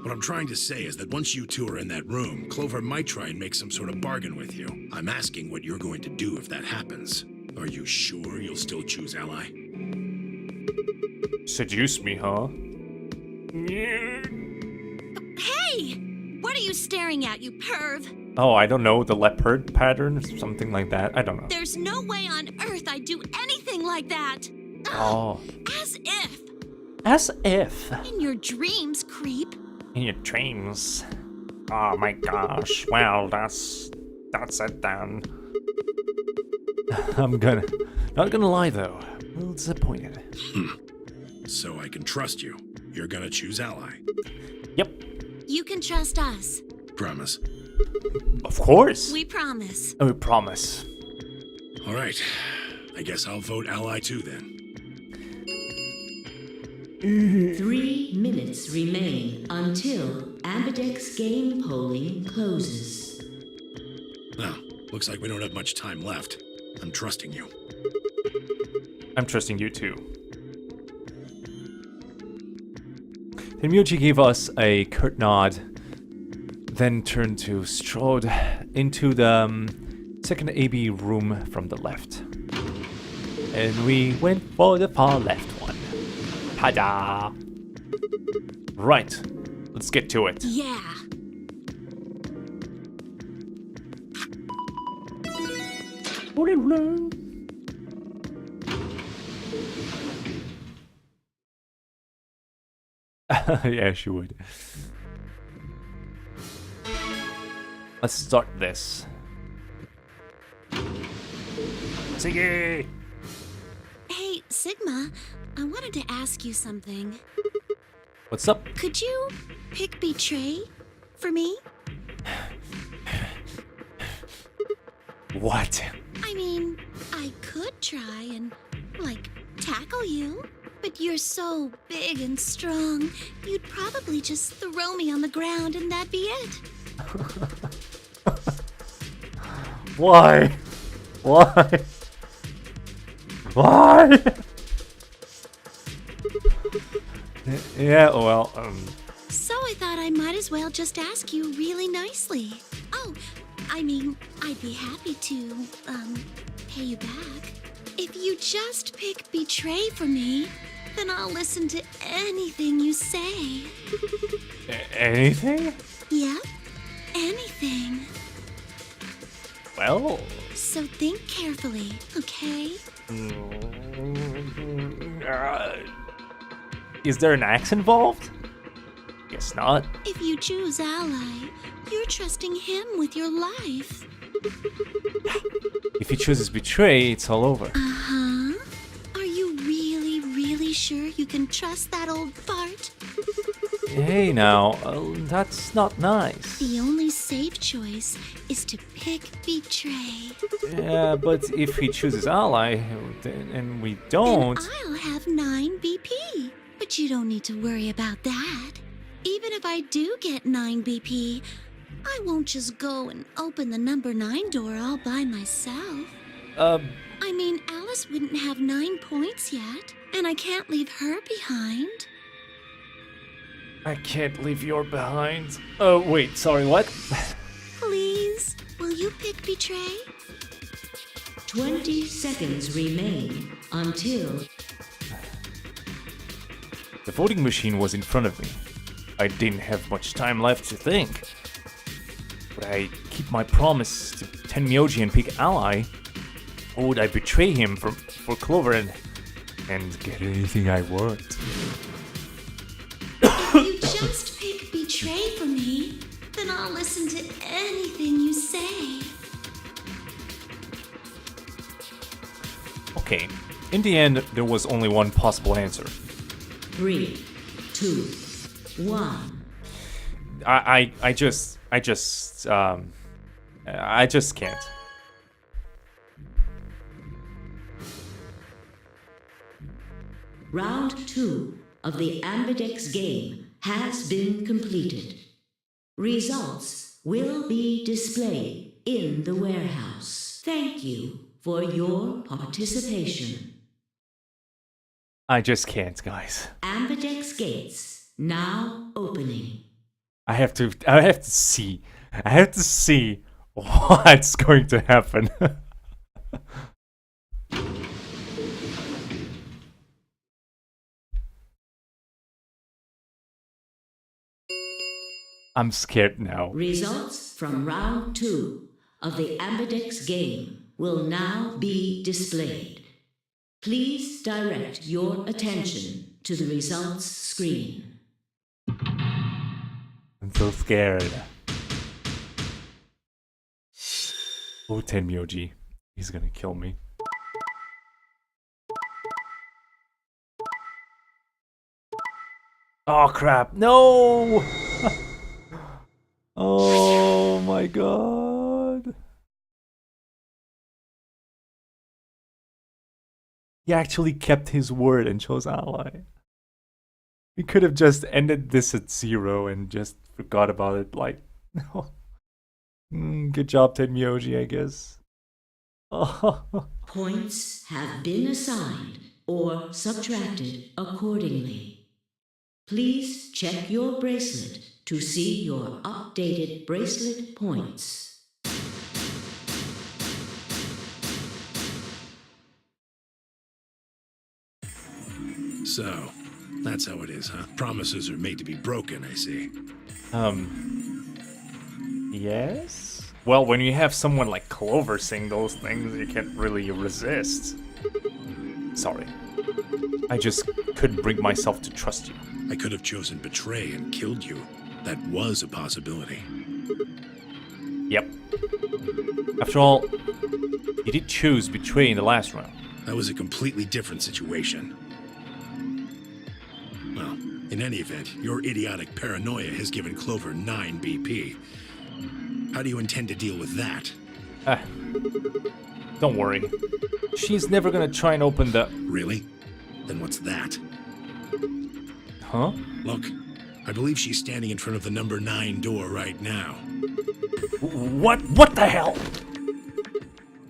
What I'm trying to say is that once you two are in that room, Clover might try and make some sort of bargain with you. I'm asking what you're going to do if that happens. Are you sure you'll still choose Ally? Seduce me, huh? Hey! What are you staring at, you perv? Oh, I don't know, the leopard pattern, something like that. I don't know. There's no way on earth I'd do anything like that. Oh. As if. As if. In your dreams, creep. In your dreams. Oh my gosh. Well, that's it then. Not gonna lie though. A little disappointed. So I can trust you. You're gonna choose Ally. Yep. You can trust us. Promise. Of course. We promise. We promise. All right. I guess I'll vote Ally too then. 3 minutes remain until Ambidex game polling closes. Well, looks like we don't have much time left. I'm trusting you. I'm trusting you too. Tenmyoji gave us a curt nod, then turned to strode into the second AB room from the left. And we went for the far left one. Ta-da! Right, let's get to it. Yeah. Yeah, she would. Let's start this. Siggy! Hey, Sigma, I wanted to ask you something. What's up? Could you pick Betray for me? What? I mean, I could try and, tackle you. But you're so big and strong, you'd probably just throw me on the ground and that'd be it. Why? Why? Why? Yeah, well, So I thought I might as well just ask you really nicely. Oh, I mean, I'd be happy to, pay you back. If you just pick Betray for me, then I'll listen to anything you say. Anything? Yep, anything. Well... So think carefully, okay? Is there an axe involved? Guess not. If you choose Ally, you're trusting him with your life. If he chooses Betray, it's all over. Uh-huh. Are you really sure you can trust that old fart? Hey now, that's not nice. The only safe choice is to pick Betray. Yeah, but if he chooses Ally, and we don't... Then I'll have 9 BP. But you don't need to worry about that. Even if I do get 9 BP, I won't just go and open the number 9 door all by myself. I mean, Alice wouldn't have 9 points yet, and I can't leave her behind. I can't leave you behind. Oh, wait, sorry, what? Please, will you pick Betray? 20 seconds remain until The voting machine was in front of me. I didn't have much time left to think. Would I keep my promise to Tenmyoji and pick Ally? Or would I betray him for Clover and get anything I want? If you just pick betray for me, then I'll listen to anything you say. Okay, in the end, there was only one possible answer. 3, 2, 1. I just can't. Round 2 of the Ambidex game has been completed. Results will be displayed in the warehouse. Thank you for your participation. I just can't, guys. Ambidex gates now opening. I have to see what's going to happen. I'm scared now. Results from round 2 of the Ambidex game will now be displayed. Please direct your attention to the results screen. I'm so scared. Oh, Tenmyoji. He's gonna kill me. Oh crap, no! Oh my god. He actually kept his word and chose Ally. We could have just ended this at 0 and just forgot about it, like, no. Good job, Tenmyoji, I guess. Points have been assigned or subtracted accordingly. Please check your bracelet to see your updated bracelet points. So, that's how it is, huh? Promises are made to be broken, I see. Yes? Well, when you have someone like Clover saying those things, you can't really resist. Sorry. I just couldn't bring myself to trust you. I could have chosen betray and killed you. That was a possibility. Yep. After all, you did choose betray in the last round. That was a completely different situation. Well, in any event, your idiotic paranoia has given Clover 9 BP. How do you intend to deal with that? Don't worry. She's never gonna try and open the... Really? Then what's that? Huh? Look, I believe she's standing in front of the number 9 door right now. What? What the hell?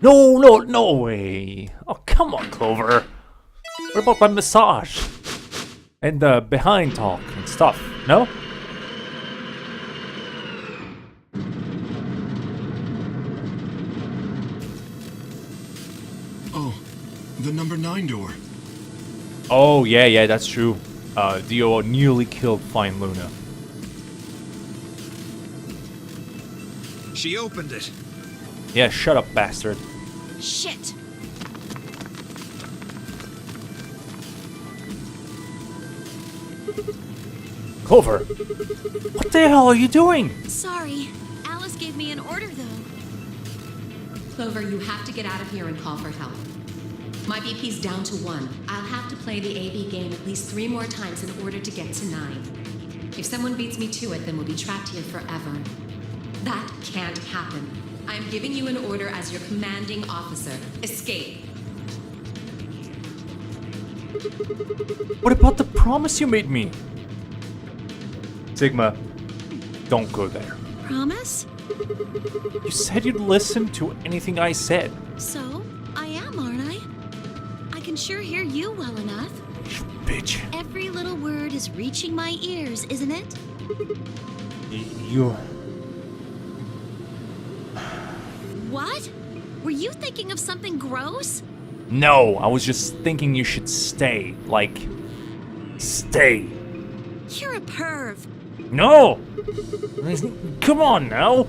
No way. Oh, come on, Clover. What about my massage? And the behind talk and stuff, no? Oh, the number 9 door. Oh, yeah, that's true. Dio nearly killed Fine Luna. She opened it. Yeah, shut up, bastard. Shit! Clover, what the hell are you doing? Sorry. Alice gave me an order, though. Clover, you have to get out of here and call for help. My BP's down to 1. I'll have to play the AB game at least 3 more times in order to get to 9. If someone beats me to it, then we'll be trapped here forever. That can't happen. I'm giving you an order as your commanding officer. Escape. What about the promise you made me? Sigma, don't go there. Promise? You said you'd listen to anything I said. So, I am, aren't I? I can sure hear you well enough. You bitch. Every little word is reaching my ears, isn't it? You... What? Were you thinking of something gross? No, I was just thinking you should stay, like... Stay. You're a perv. No! Come on now!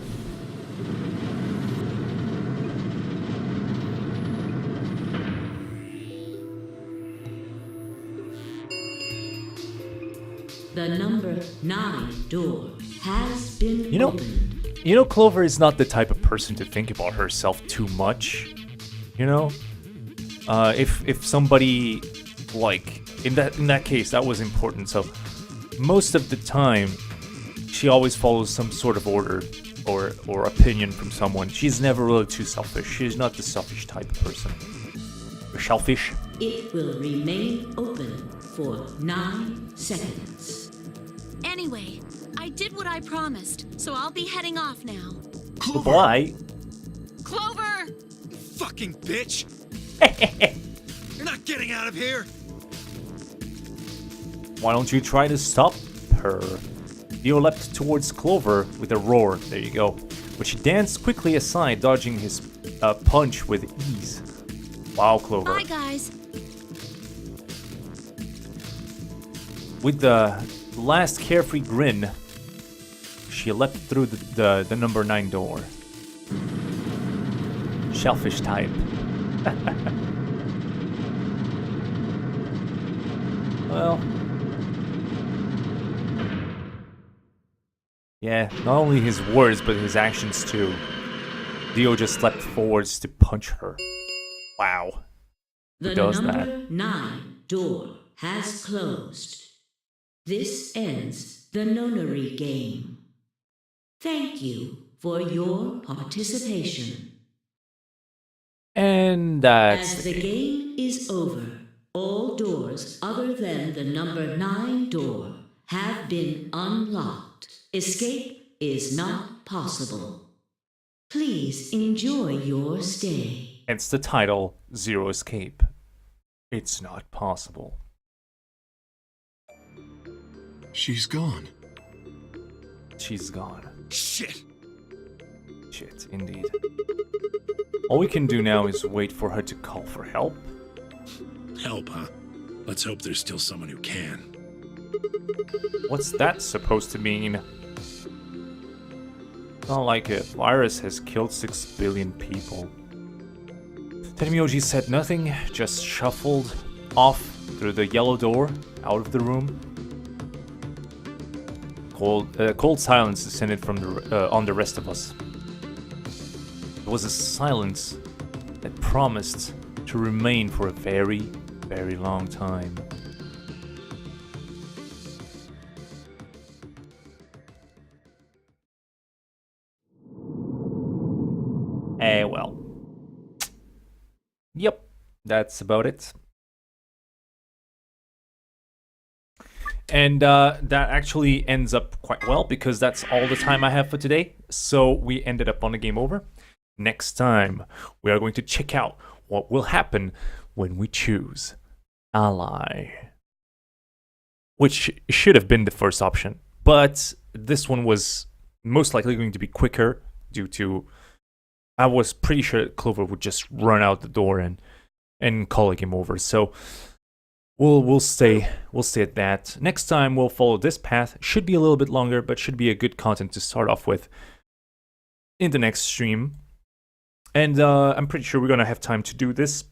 The number 9 door has been opened. You know, Clover is not the type of person to think about herself too much. You know? If somebody, like, in that case, that was important, so most of the time, she always follows some sort of order or opinion from someone. She's never really too selfish. She's not the selfish type of person. Shellfish. It will remain open for 9 seconds. Anyway, I did what I promised, so I'll be heading off now. Clover! Bye. Clover! Fucking bitch! You're not getting out of here! Why don't you try to stop her? Dio leapt towards Clover with a roar. There you go. But she danced quickly aside, dodging his punch with ease. Wow, Clover. Bye, guys. With the last carefree grin, she leapt through the number 9 door. Shellfish type. Well, yeah, not only his words, but his actions too. Dio just leapt forwards to punch her. Wow. Who The does number that? 9 door has closed. This ends the Nonary Game. Thank you for your participation. And that's As the game is over, all doors other than the number 9 door have been unlocked. Escape is not possible. Please enjoy your stay. hence the title, Zero Escape. It's not possible. She's gone. She's gone. Shit! Shit, indeed. All we can do now is wait for her to call for help. Help, huh? Let's hope there's still someone who can. What's that supposed to mean? Not like a virus has killed 6 billion people. Tenmyoji said nothing, just shuffled off through the yellow door, out of the room. Cold silence descended from on the rest of us. It was a silence that promised to remain for a very, very long time. Well. Yep, that's about it. And that actually ends up quite well because that's all the time I have for today. So we ended up on a game over. Next time, we are going to check out what will happen when we choose Ally. Which should have been the first option. But this one was most likely going to be quicker due to... I was pretty sure Clover would just run out the door and call a game over. So we'll stay at that. Next time we'll follow this path. Should be a little bit longer, but should be a good content to start off with in the next stream. And I'm pretty sure we're gonna have time to do this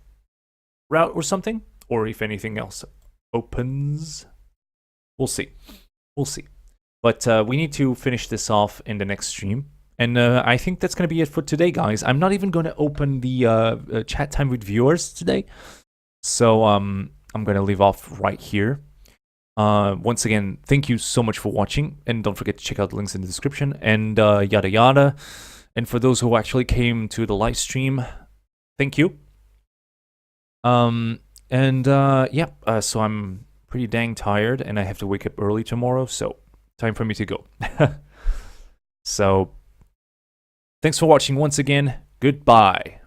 route or something, or if anything else opens. We'll see. We'll see. But we need to finish this off in the next stream. And I think that's going to be it for today, guys. I'm not even going to open the chat time with viewers today. So I'm going to leave off right here. Once again, thank you so much for watching. And don't forget to check out the links in the description and yada yada. And for those who actually came to the live stream, thank you. So I'm pretty dang tired and I have to wake up early tomorrow. So time for me to go. So... thanks for watching once again. Goodbye.